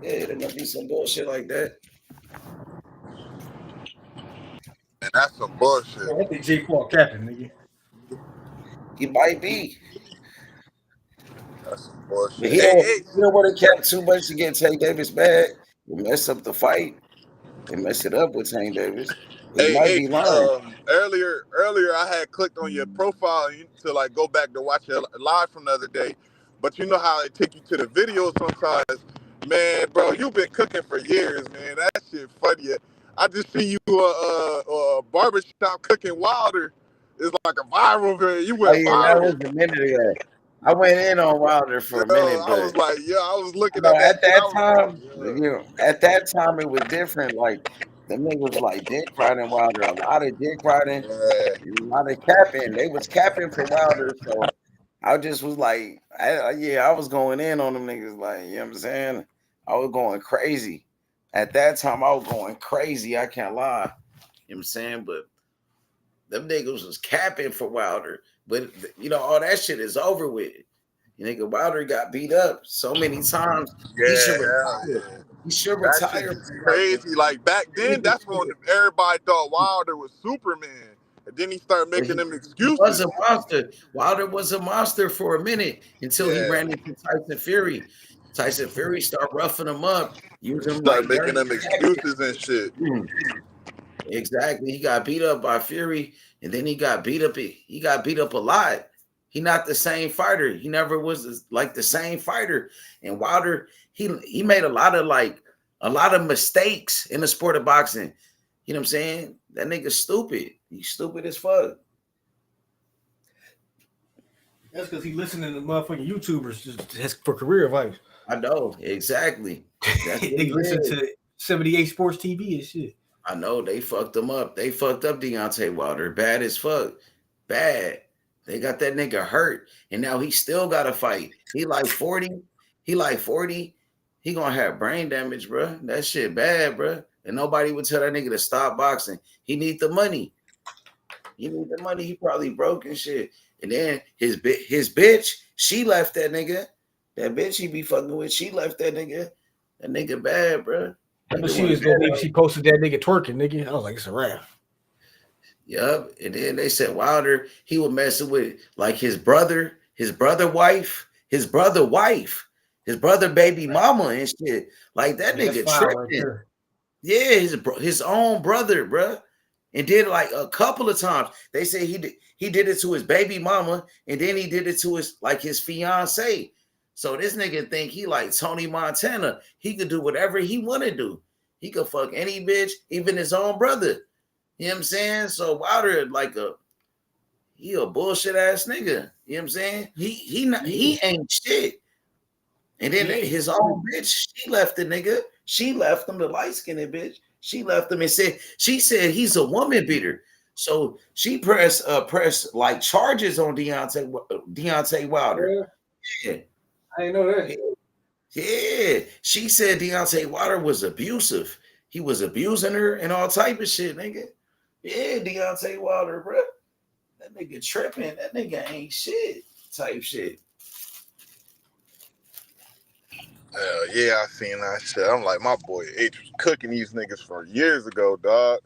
Yeah, there gonna be some bullshit like that. And that's some bullshit. I think Jake Paul capping, nigga. He might be. That's some bullshit. But he don't want to cap too much to get Tank Davis mad. He mess up the fight. They mess it up with Tank Davis. Earlier, I had clicked on your profile to like go back to watch it live from the other day, but you know how they take you to the video sometimes, man, bro. You've been cooking for years, man. That shit funny. I just see you a barbershop cooking Wilder. It's like a viral video. You went viral. That was a minute ago. I went in on Wilder for a minute, but I was like, I was looking at that time. At that time it was different. Like them niggas like dick riding Wilder, a lot of dick riding, a lot of capping. They was capping for Wilder, so I just was like, I was going in on them niggas. Like, you know what I'm saying? I was going crazy. At that time, I was going crazy. I can't lie. You know what I'm saying? But them niggas was capping for Wilder. But, you know, all that shit is over with. You nigga, Wilder got beat up so many times. He should retire. He should retire. Crazy. Like, back then, that's when everybody thought Wilder was Superman. And then he started making them excuses. He was a monster. Wilder was a monster for a minute until he ran into Tyson Fury. Tyson Fury started roughing him up. Using making them excuses and shit. Exactly. He got beat up by Fury, and then he got beat up. He got beat up a lot. He not the same fighter. He never was like the same fighter. And Wilder, he made a lot of mistakes in the sport of boxing. You know what I'm saying? That nigga's stupid. He's stupid as fuck. That's because he listening to motherfucking YouTubers just for career advice. I know, exactly. They listen to 78 Sports TV and shit. I know, they fucked him up. They fucked up Deontay Wilder. Bad as fuck. Bad. They got that nigga hurt. And now he still got to fight. He like 40. He gonna have brain damage, bro. That shit bad, bro. And nobody would tell that nigga to stop boxing. He need the money. He probably broke and shit. And then his bitch, she left that nigga. That bitch he be fucking with, she left that nigga. That nigga bad, bro. But she posted that nigga twerking, nigga. I was like, it's a wrap. Yup. And then they said Wilder, he was messing with like his brother wife, his brother baby mama and shit. Like that nigga tripping. Right, yeah, his own brother, bro. And did it like a couple of times. They say he did it to his baby mama, and then he did it to his fiance. So this nigga think he like Tony Montana. He could do whatever he want to do. He could fuck any bitch, even his own brother. You know what I'm saying? So Wilder he a bullshit ass nigga. You know what I'm saying? He ain't shit. And then his own bitch, she left the nigga. She left him, the light-skinned bitch. She left him and she said he's a woman beater. So she pressed like charges on Deontay Wilder. Yeah. I didn't know that. Yeah. She said Deontay Wilder was abusive. He was abusing her and all type of shit, nigga. Yeah, Deontay Wilder, bro. That nigga tripping. That nigga ain't shit type shit. Hell yeah, I seen that shit. I'm like, my boy H was cooking these niggas for years ago, dog.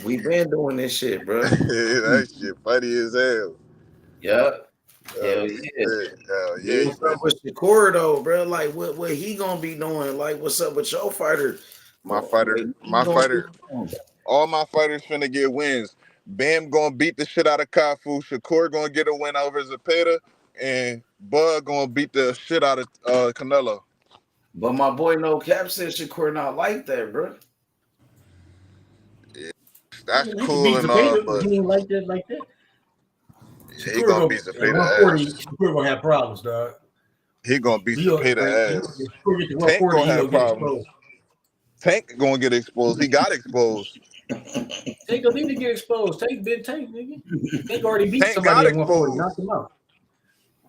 We been doing this shit, bro. That shit funny as hell. Yup. Hell yeah. What's up with Shakur though, bro? Like what he gonna be doing? Like, what's up with your fighter? My fighter. All my fighters finna get wins. Bam gonna beat the shit out of Kafu. Shakur gonna get a win over Zepeda, and Bud gonna beat the shit out of Canelo. But my boy No Cap said Shakur not like that, bro. Yeah, that's cool and all, but he ain't like that. Yeah, he gonna beat Zepeda ass. Shakur gonna have problems, dog. He gonna beat Zepeda ass. Tank gonna have problems. Tank gonna get exposed. He got exposed. Tank don't need to get exposed. Tank been Tank, nigga. Tank already beat Tank somebody got at 140. exposed. Knocked him out.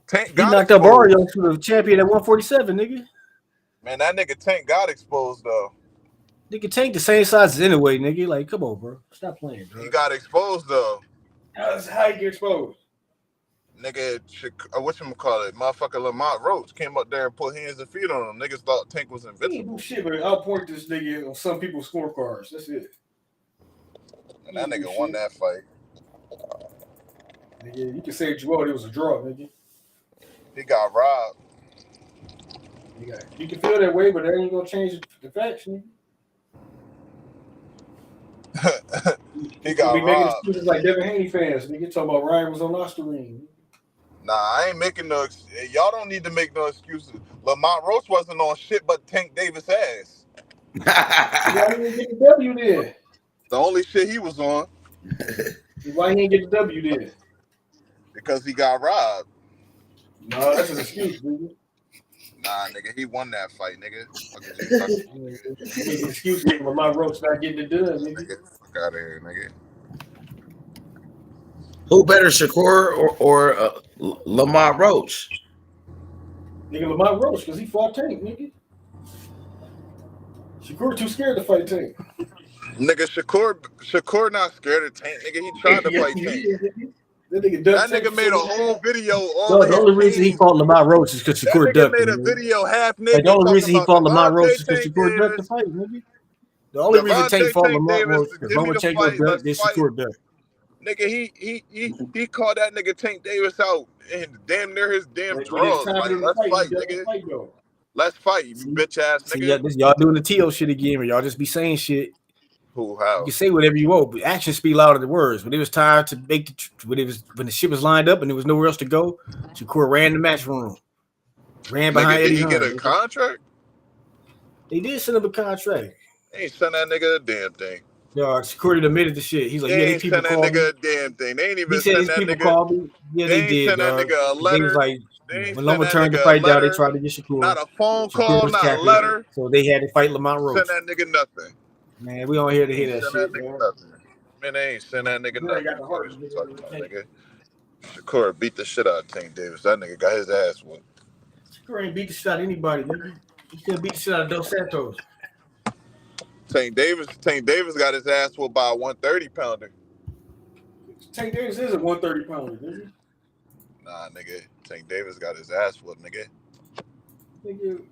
Tank He got knocked up exposed. Mario to the champion at 147, nigga. Man, that nigga Tank got exposed though. Nigga, Tank the same size as anyway, nigga. Like, come on, bro. Stop playing, bro. He got exposed though. How you get exposed? Nigga, whatchamacallit, motherfucker Lamont Roach came up there and put hands and feet on him. Niggas thought Tank was He ain't invincible. do shit, but I'll point this nigga on some people's scorecards. That's it. And that nigga won that fight. Nigga, you can say what you want. It was a draw, nigga. He got robbed. You can feel that way, but that ain't gonna change the facts, nigga. He got making robbed. excuses like Devin Haney fans. Nigga talking about Ryan was on Osterine. Nah, I ain't making no. Y'all don't need to make no excuses. Lamont Roach wasn't on shit but Tank Davis ass. Why he didn't get the W then? The only shit he was on. Why he didn't get the W then? Because he got robbed. No, that's an excuse, nigga. Nah, nigga, he won that fight, nigga. Make an excuse for Lamont Roach not getting it done, nigga. Fuck out of here, nigga. Who better, Shakur or Lamont Roach? Nigga, Lamont Roach, because he fought Tank, nigga. Shakur too scared to fight Tank. Nigga, Shakur not scared of Tank, nigga. He tried to fight Tank. That nigga made a whole video. The only reason he fought Lamont Roach is because Shakur ducked him. That nigga made a video half naked. The only reason he fought Lamont Roach is because Shakur ducked the fight, nigga. The only reason Tank fought Lamont Roach is because Lomachenko ducked, then Shakur ducked. Nigga, he called that nigga Tank Davis out and damn near his damn drugs. Like, let's fight, nigga. Let's fight, you bitch ass nigga. See, y'all doing the T.O. shit again, or y'all just be saying shit. Who, how? You can say whatever you want, but actions speak louder than words. When it was time to make when the shit was lined up and there was nowhere else to go, Shakur ran the match room, ran behind Eddie. Did he get a contract? They did send him a contract. They ain't send that nigga a damn thing. No, Shakur admitted the shit. He's like, they yeah, ain't send that nigga a damn thing. They ain't even send that nigga. Called me. Yeah, they did. Send that nigga a letter. They was like, when Loma turned the fight down, they tried to get Shakur. Not a phone call, not a letter. So they had to fight Lamont Roach. Send that nigga nothing. Man, we on here to hear that shit. Man, they ain't send that nigga nothing. Nigga. Shakur beat the shit out of Tank Davis. That nigga got his ass whooped. Shakur ain't beat the shit out of anybody, nigga. He still beat the shit out of Dos Santos. Tank Davis got his ass whooped by a 130 pounder. Tank Davis is a 130 pounder, nigga. Nah, nigga. Tank Davis got his ass whooped, nigga. Nigga,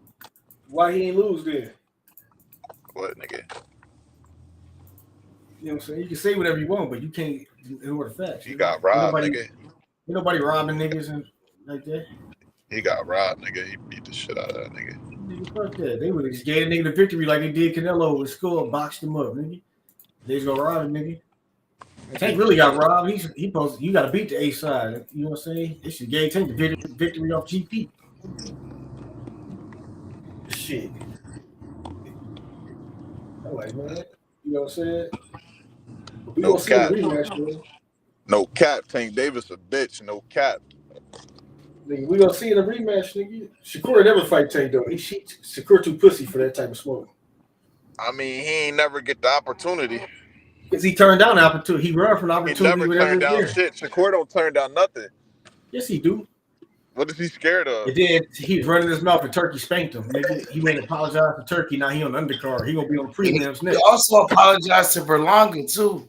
why he ain't lose then? What, nigga? You know what I'm saying? You can say whatever you want, but you can't ignore the facts. He got robbed, nigga. Ain't nobody robbing niggas and like that. He got robbed, nigga. He beat the shit out of that nigga. Nigga, fuck that. They would have just gave a nigga the victory like they did Canelo with skull, boxed him up, nigga. They just gonna rob him, nigga. Tank really got robbed. You gotta beat the A side. You know what I'm saying? They should gave Tank the victory off GP. Shit. I'm like, man, you know what I'm saying? We No gonna cap. see a rematch, bro. No cap. Tank Davis a bitch. No cap. Nigga, we gonna see in a rematch, nigga. Shakur never fight Tank though. Shakur too pussy for that type of smoke. I mean, he ain't never get the opportunity. Because he turned down the opportunity. He run from the opportunity. He never turned down shit. Shakur don't turn down nothing. Yes, he do. What is he scared of? And then he's running his mouth and Turkey spanked him. Nigga. He went and apologized for Turkey. Now he on the undercard. He gonna be on the prelims next. He also apologized to Berlanga too.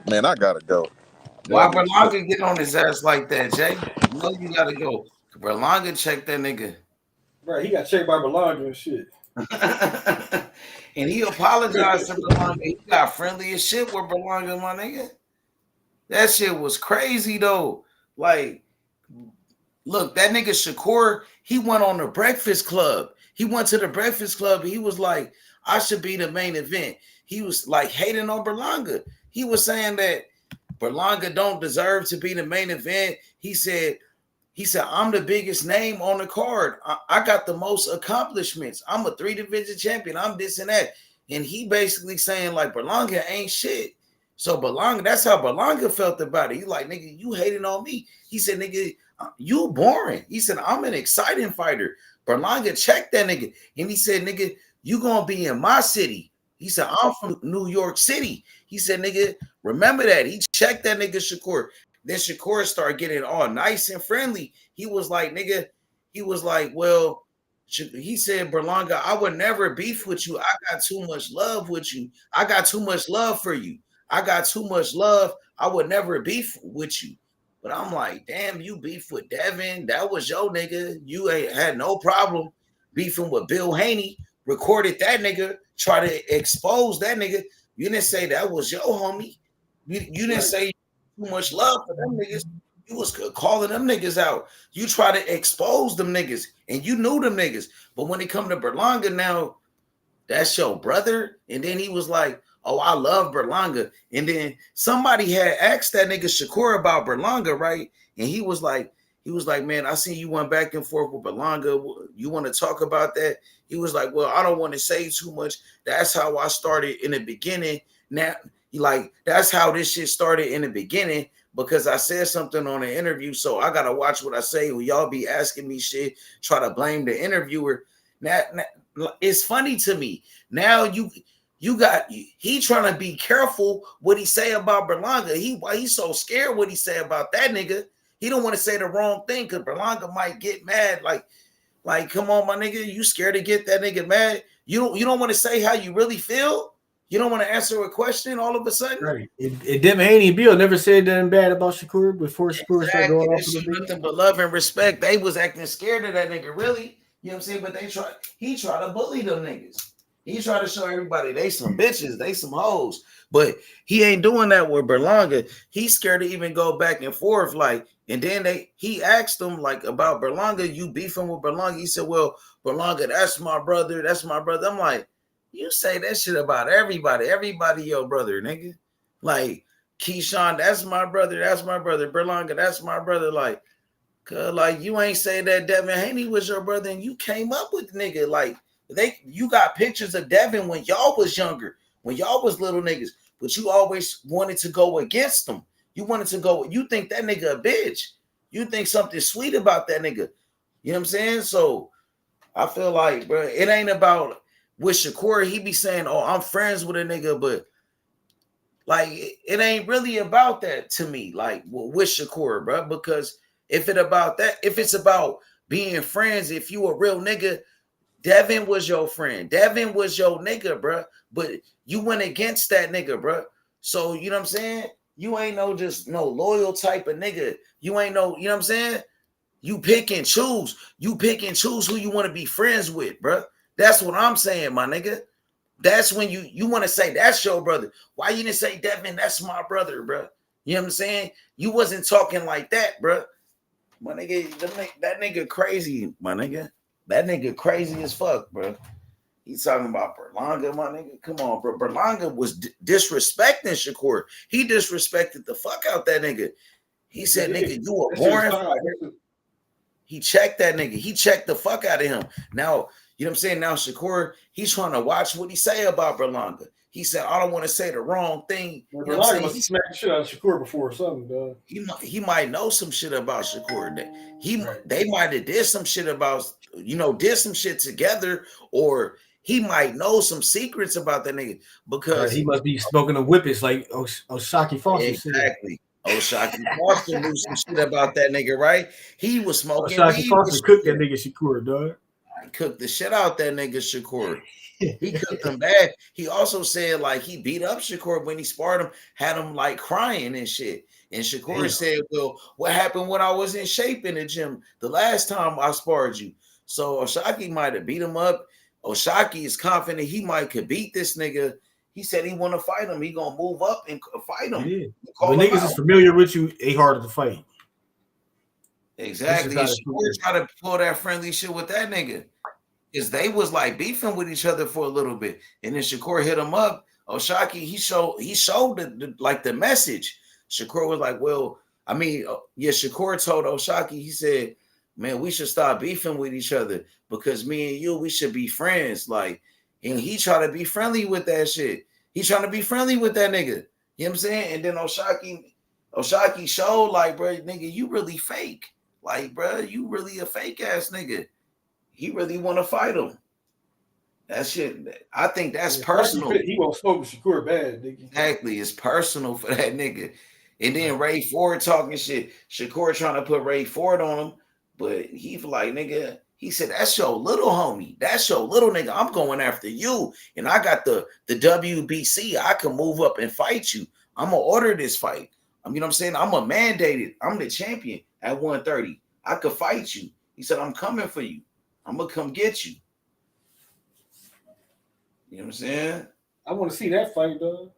Man, I gotta go. Why Berlanga get on his ass like that, Jay? You know you gotta go. Berlanga check that nigga. Right, he got checked by Berlanga and shit. And he apologized to Berlanga. He got friendly as shit with Berlanga, my nigga. That shit was crazy though. Like, look, that nigga Shakur, he went on the Breakfast Club. He went to the Breakfast Club. He was like, I should be the main event. He was like hating on Berlanga. He was saying that Berlanga don't deserve to be the main event. He said, I'm the biggest name on the card. I got the most accomplishments. I'm a 3-division champion. I'm this and that. And he basically saying like Berlanga ain't shit. So Berlanga, that's how Berlanga felt about it. He like, nigga, you hating on me. He said, nigga, you boring. He said, I'm an exciting fighter. Berlanga checked that nigga. And he said, nigga, you gonna be in my city. He said, I'm from New York City. He said, nigga, remember that. He checked that nigga Shakur. Then Shakur started getting all nice and friendly. He was like, nigga, he was like, well, he said, Berlanga, I would never beef with you. I got too much love with you. I got too much love for you. I got too much love. I would never beef with you. But I'm like, damn, you beef with Devin. That was your nigga. You ain't had no problem beefing with Bill Haney. Recorded that nigga, try to expose that nigga. You didn't say that was your homie. You didn't say too much love for them niggas. You was calling them niggas out. You try to expose them niggas, and you knew them niggas. But when it come to Berlanga now, that's your brother. And then he was like, oh, I love Berlanga. And then somebody had asked that nigga Shakur about Berlanga, right? And he was like, man, I see you went back and forth with Berlanga. You want to talk about that? He was like, well, I don't want to say too much. That's how I started in the beginning. Now, like, that's how this shit started in the beginning, because I said something on an interview. So I got to watch what I say. When y'all be asking me shit, try to blame the interviewer. Now, it's funny to me. Now he trying to be careful what he say about Berlanga. Why he so scared what he say about that nigga? He don't want to say the wrong thing because Berlanga might get mad. Like, come on, my nigga. You scared to get that nigga mad? You don't want to say how you really feel? You don't want to answer a question all of a sudden? Right. Devin Haney and Bill never said nothing bad about Shakur before Shakur started going off. Nothing but love and respect. They was acting scared of that nigga, really. You know what I'm saying? But he tried to bully them niggas. He tried to show everybody they some bitches, they some hoes. But he ain't doing that with Berlanga. He's scared to even go back and forth. Like, and then he asked them like about Berlanga, you beefing with Berlanga? He said, well, Berlanga, that's my brother. That's my brother. I'm like, you say that shit about everybody. Everybody your brother, nigga. Like, Keyshawn, that's my brother. That's my brother. Berlanga, that's my brother. Like, you ain't say that Devin Haney was your brother and you came up with nigga. Like, you got pictures of Devin when y'all was younger, when y'all was little niggas, but you always wanted to go against them. You think that nigga a bitch. You think something sweet about that nigga. You know what I'm saying? So I feel like, bro, it ain't about with Shakur. He be saying, oh, I'm friends with a nigga, but like, it ain't really about that to me, like with Shakur, bro, because if it's about being friends, if you a real nigga, Devin was your friend. Devin was your nigga, bro. But you went against that nigga, bro. So, you know what I'm saying? You ain't no loyal type of nigga. You ain't no, you know what I'm saying? You pick and choose. You pick and choose who you want to be friends with, bro. That's what I'm saying, my nigga. That's when you want to say that's your brother. Why you didn't say, Devin, that's my brother, bro? You know what I'm saying? You wasn't talking like that, bro. My nigga, that nigga crazy, my nigga. That nigga crazy as fuck, bro. He's talking about Berlanga, my nigga. Come on, bro. Berlanga was disrespecting Shakur. He disrespected the fuck out that nigga. He said, nigga, you a boring fighter. He checked that nigga. He checked the fuck out of him. Now, you know what I'm saying? Now Shakur, he's trying to watch what he say about Berlanga. He said, I don't want to say the wrong thing. You know Berlanga must have smacked shit out of Shakur before or something, dog. He might know some shit about Shakur. They might have did some shit about, did some shit together, or he might know some secrets about that nigga because he must be smoking a whippets like O'Shaquie Foster. Exactly. O'Shaquie Foster knew some shit about that nigga, right? He was smoking O'Shaquie Foster cooked that nigga Shakur, dog. He cooked the shit out that nigga Shakur. He cooked him bad. He also said like he beat up Shakur when he sparred him, had him like crying and shit. And Shakur said, well, what happened when I was in shape in the gym the last time I sparred you? So O'Shaquie might have beat him up. O'Shaquie is confident he could beat this nigga. He said he want to fight him. He gonna move up and fight him. Yeah. When niggas is familiar with you, they harder to fight. Exactly. Shakur try to pull that friendly shit with that nigga. Because they was like beefing with each other for a little bit. And then Shakur hit him up. O'Shaquie, he showed the message. Shakur was like, Shakur told O'Shaquie, he said, man, we should stop beefing with each other because me and you, we should be friends. Like, and he tried to be friendly with that shit. He trying to be friendly with that nigga. You know what I'm saying? And then O'Shaquie showed like, bro, nigga, you really fake. Like, bro, you really a fake ass nigga. He really want to fight him. That shit, I think that's personal. He won't smoke with Shakur bad, nigga. Exactly, it's personal for that nigga. And then Ray Ford talking shit. Shakur trying to put Ray Ford on him, but he like, nigga, he said, that's your little homie. That's your little nigga. I'm going after you. And I got the WBC. I can move up and fight you. I'm going to order this fight. You know what I'm saying? I'm a mandated. I'm the champion at 130. I could fight you. He said, I'm coming for you. I'm going to come get you. You know what I'm saying? I want to see that fight, dog.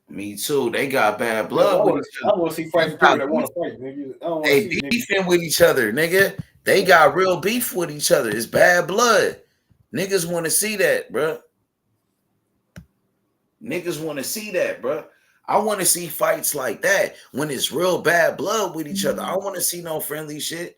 Me too. They got bad blood. I want to see fights with people that want to fight, nigga. They beefing with each other, nigga. They got real beef with each other. It's bad blood. Niggas want to see that, bro. Niggas want to see that, bro. I want to see fights like that when it's real bad blood with each other. I want to see no friendly shit.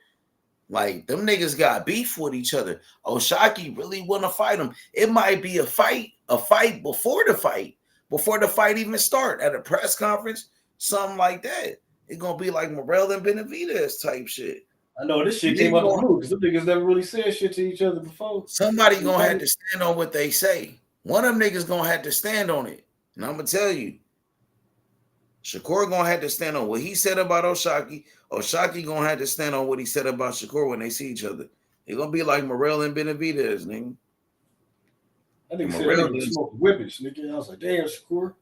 Like, them niggas got beef with each other. O'Shaquie really want to fight him. It might be a fight before the fight even start at a press conference, something like that. It's going to be like Morrell and Benavidez type shit. I know this shit came out of the blue because them niggas never really said shit to each other before. Somebody going to have to stand on what they say. One of them niggas going to have to stand on it. And I'm going to tell you, Shakur going to have to stand on what he said about O'Shaquie. O'Shaquie going to have to stand on what he said about Shakur when they see each other. It's going to be like Morrell and Benavidez, nigga. I think Morrell smoking whippets, nigga. I was like, damn, Shakur.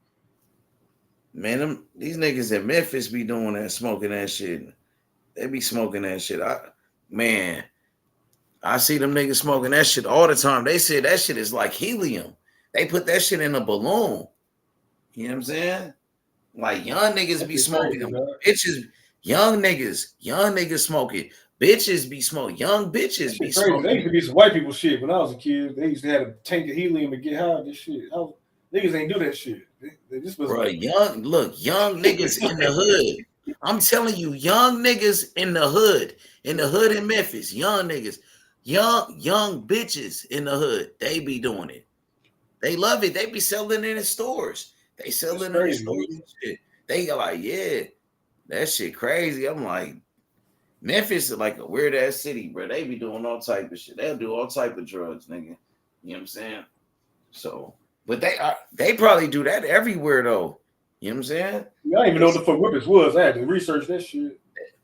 Man, these niggas in Memphis be doing that, smoking that shit. They be smoking that shit. I see them niggas smoking that shit all the time. They say that shit is like helium. They put that shit in a balloon. You know what I'm saying? Like young niggas be smoking them. Bitches, young niggas smoking. Bitches be smoking. Young bitches be smoking. They used to be some white people shit when I was a kid. They used to have a tank of helium to get high. This shit. Niggas ain't do that shit. They just was young niggas in the hood. I'm telling you, young niggas in the hood in Memphis, young niggas, young bitches in the hood, they be doing it. They love it. They be selling it in stores. They sell it in the stores and shit. They go like, yeah, that shit crazy. I'm like, Memphis is like a weird ass city, bro. They be doing all type of shit. They'll do all type of drugs, nigga. You know what I'm saying? So, but they probably do that everywhere though. You know what I'm saying? I didn't even know what the fuck whippets was. I had to research that shit.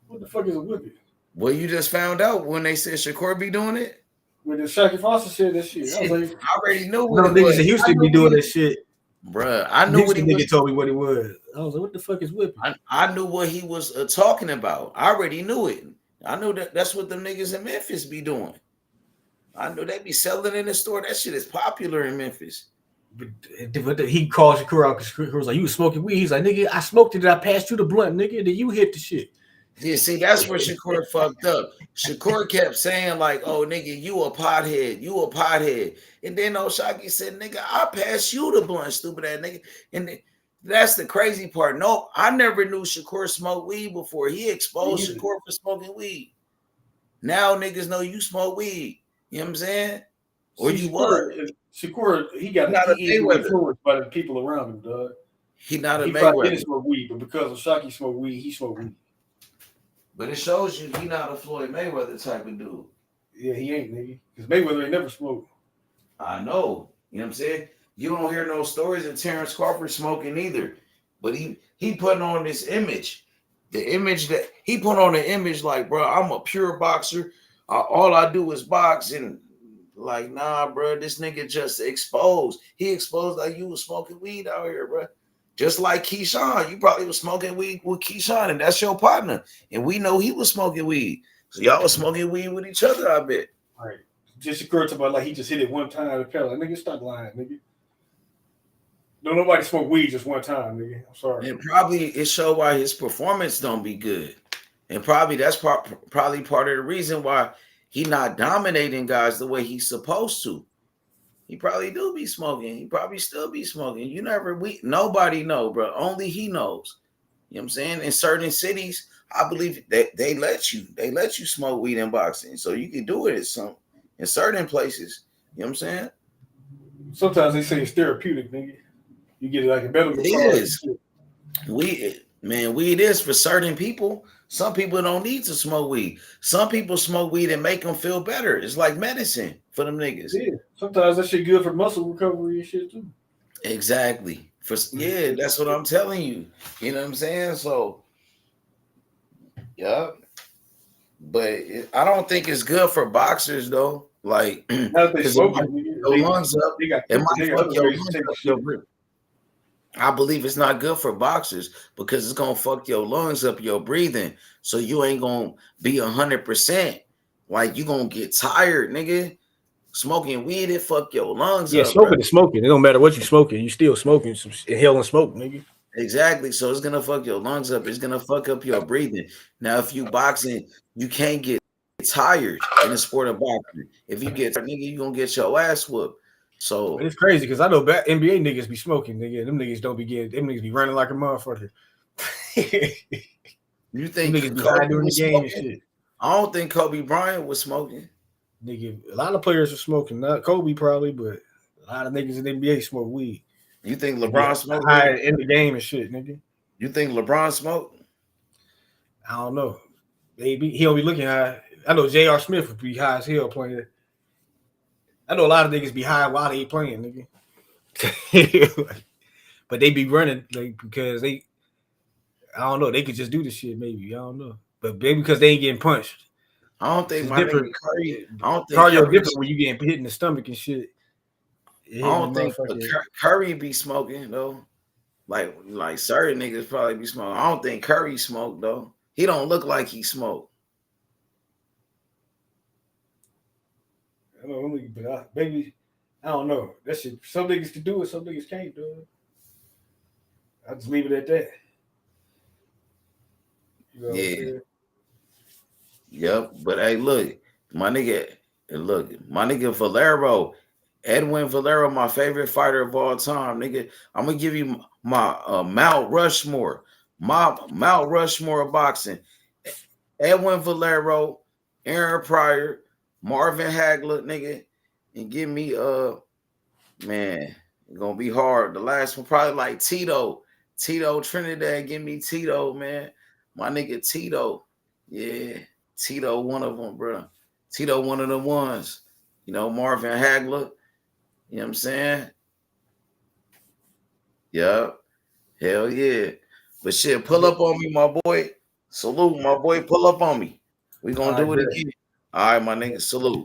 What the fuck is a whippet? Well, you just found out when they said Shakur be doing it? When the Shaqie Foster said that shit. I was like, I already knew what niggas in Houston be doing that shit. Bruh, I knew what he was. Told me what it was. I was like, what the fuck is whipping? I knew what he was talking about. I already knew it. I knew that's what them niggas in Memphis be doing. I knew they be selling in the store. That shit is popular in Memphis. But he called Shakur out because Shakur was like, you was smoking weed. He's like, nigga, I smoked it. I passed you the blunt, nigga. Then you hit the shit. Yeah, see, that's where Shakur fucked up. Shakur kept saying like, oh, nigga, you a pothead. And then O'Shaquie said, nigga, I pass you the blunt, stupid ass nigga. And that's the crazy part. No, I never knew Shakur smoked weed before. He exposed Shakur for smoking weed. Now niggas know you smoke weed. You know what I'm saying? Or you were. Shakur, he got influenced by the people around him, dog. He not a Mayweather. He didn't smoke weed, but because O'Shaquie smoked weed, he smoked weed. But it shows you he not a Floyd Mayweather type of dude. Yeah, he ain't, nigga. Because Mayweather ain't never smoked. I know. You know what I'm saying? You don't hear no stories of Terence Crawford smoking either. But he putting on this image. The image that he put on the image like, bro, I'm a pure boxer. All I do is box. And like, nah, bro, this nigga just exposed. He exposed like you was smoking weed out here, bro. Just like Keyshawn, you probably was smoking weed with Keyshawn, and that's your partner. And we know he was smoking weed. So y'all was smoking weed with each other, I bet. All right. Just occurred to me like he just hit it one time at the pedal. Like, nigga, stop lying, nigga. Don't nobody smoke weed just one time, nigga. I'm sorry. And probably it showed why his performance don't be good. And probably that's probably part of the reason why he not dominating guys the way he's supposed to. He probably do be smoking. He probably still be smoking. Nobody know, bro. Only he knows. You know what I'm saying? In certain cities, I believe they let you smoke weed in boxing. So you can do it in certain places. You know what I'm saying? Sometimes they say it's therapeutic, nigga. You get it like a medical. It is. Man, weed is for certain people. Some people don't need to smoke weed. Some people smoke weed and make them feel better. It's like medicine for them niggas. Yeah, sometimes that shit good for muscle recovery and shit too. Exactly. Yeah, that's what I'm telling you. You know what I'm saying? So, yeah. But I don't think it's good for boxers though. Like, because it might fuck your lungs up. It might fuck your lungs up. I believe it's not good for boxers because it's gonna fuck your lungs up, your breathing. So you ain't gonna be 100%. Like you gonna get tired, nigga. Smoking weed, it fuck your lungs up. Smoking is smoking. It don't matter what you smoking. You still smoking. Some inhaling smoke, nigga. Exactly. So it's gonna fuck your lungs up. It's gonna fuck up your breathing. Now, if you boxing, you can't get tired in the sport of boxing. If you get tired, nigga, you gonna get your ass whooped. So it's crazy because I know NBA niggas be smoking, nigga. Them niggas don't be getting. Them niggas be running like a motherfucker. You think niggas be high during the game and shit? I don't think Kobe Bryant was smoking. Nigga, a lot of players are smoking. Not Kobe probably, but a lot of niggas in the NBA smoke weed. You think LeBron smoked high in the game and shit, nigga? You think LeBron smoked? I don't know. Maybe he don't be looking high. I know J.R. Smith would be high as hell playing. I know a lot of niggas be high while they playing, nigga. But they be running like because they, I don't know, they could just do this shit maybe. I don't know, but maybe because they ain't getting punched. I don't think my different. Curry. I don't think cardio different when you getting hit in the stomach and shit. I don't think Curry be smoking though. Like certain niggas probably be smoking. I don't think Curry smoked though. He don't look like he smoked. I don't know, but maybe I don't know. That shit. Some niggas can do it, some niggas can't do it. I just leave it at that. You know yeah. Yep. But hey, look, my nigga Valero, Edwin Valero, my favorite fighter of all time, nigga. I'm gonna give you my Mount Rushmore. My Mount Rushmore of boxing. Edwin Valero, Aaron Pryor, Marvin Hagler, nigga, and give me man, it's gonna be hard. The last one probably like Tito Trinidad. Give me Tito, man. My nigga Tito. Yeah, Tito, one of them, bro. Tito, one of the ones. You know, Marvin Hagler. You know what I'm saying? Yep. Hell yeah. But shit, pull up on me, my boy. Salute, my boy. Pull up on me. We gonna do it again. All right, my nigga. Salute.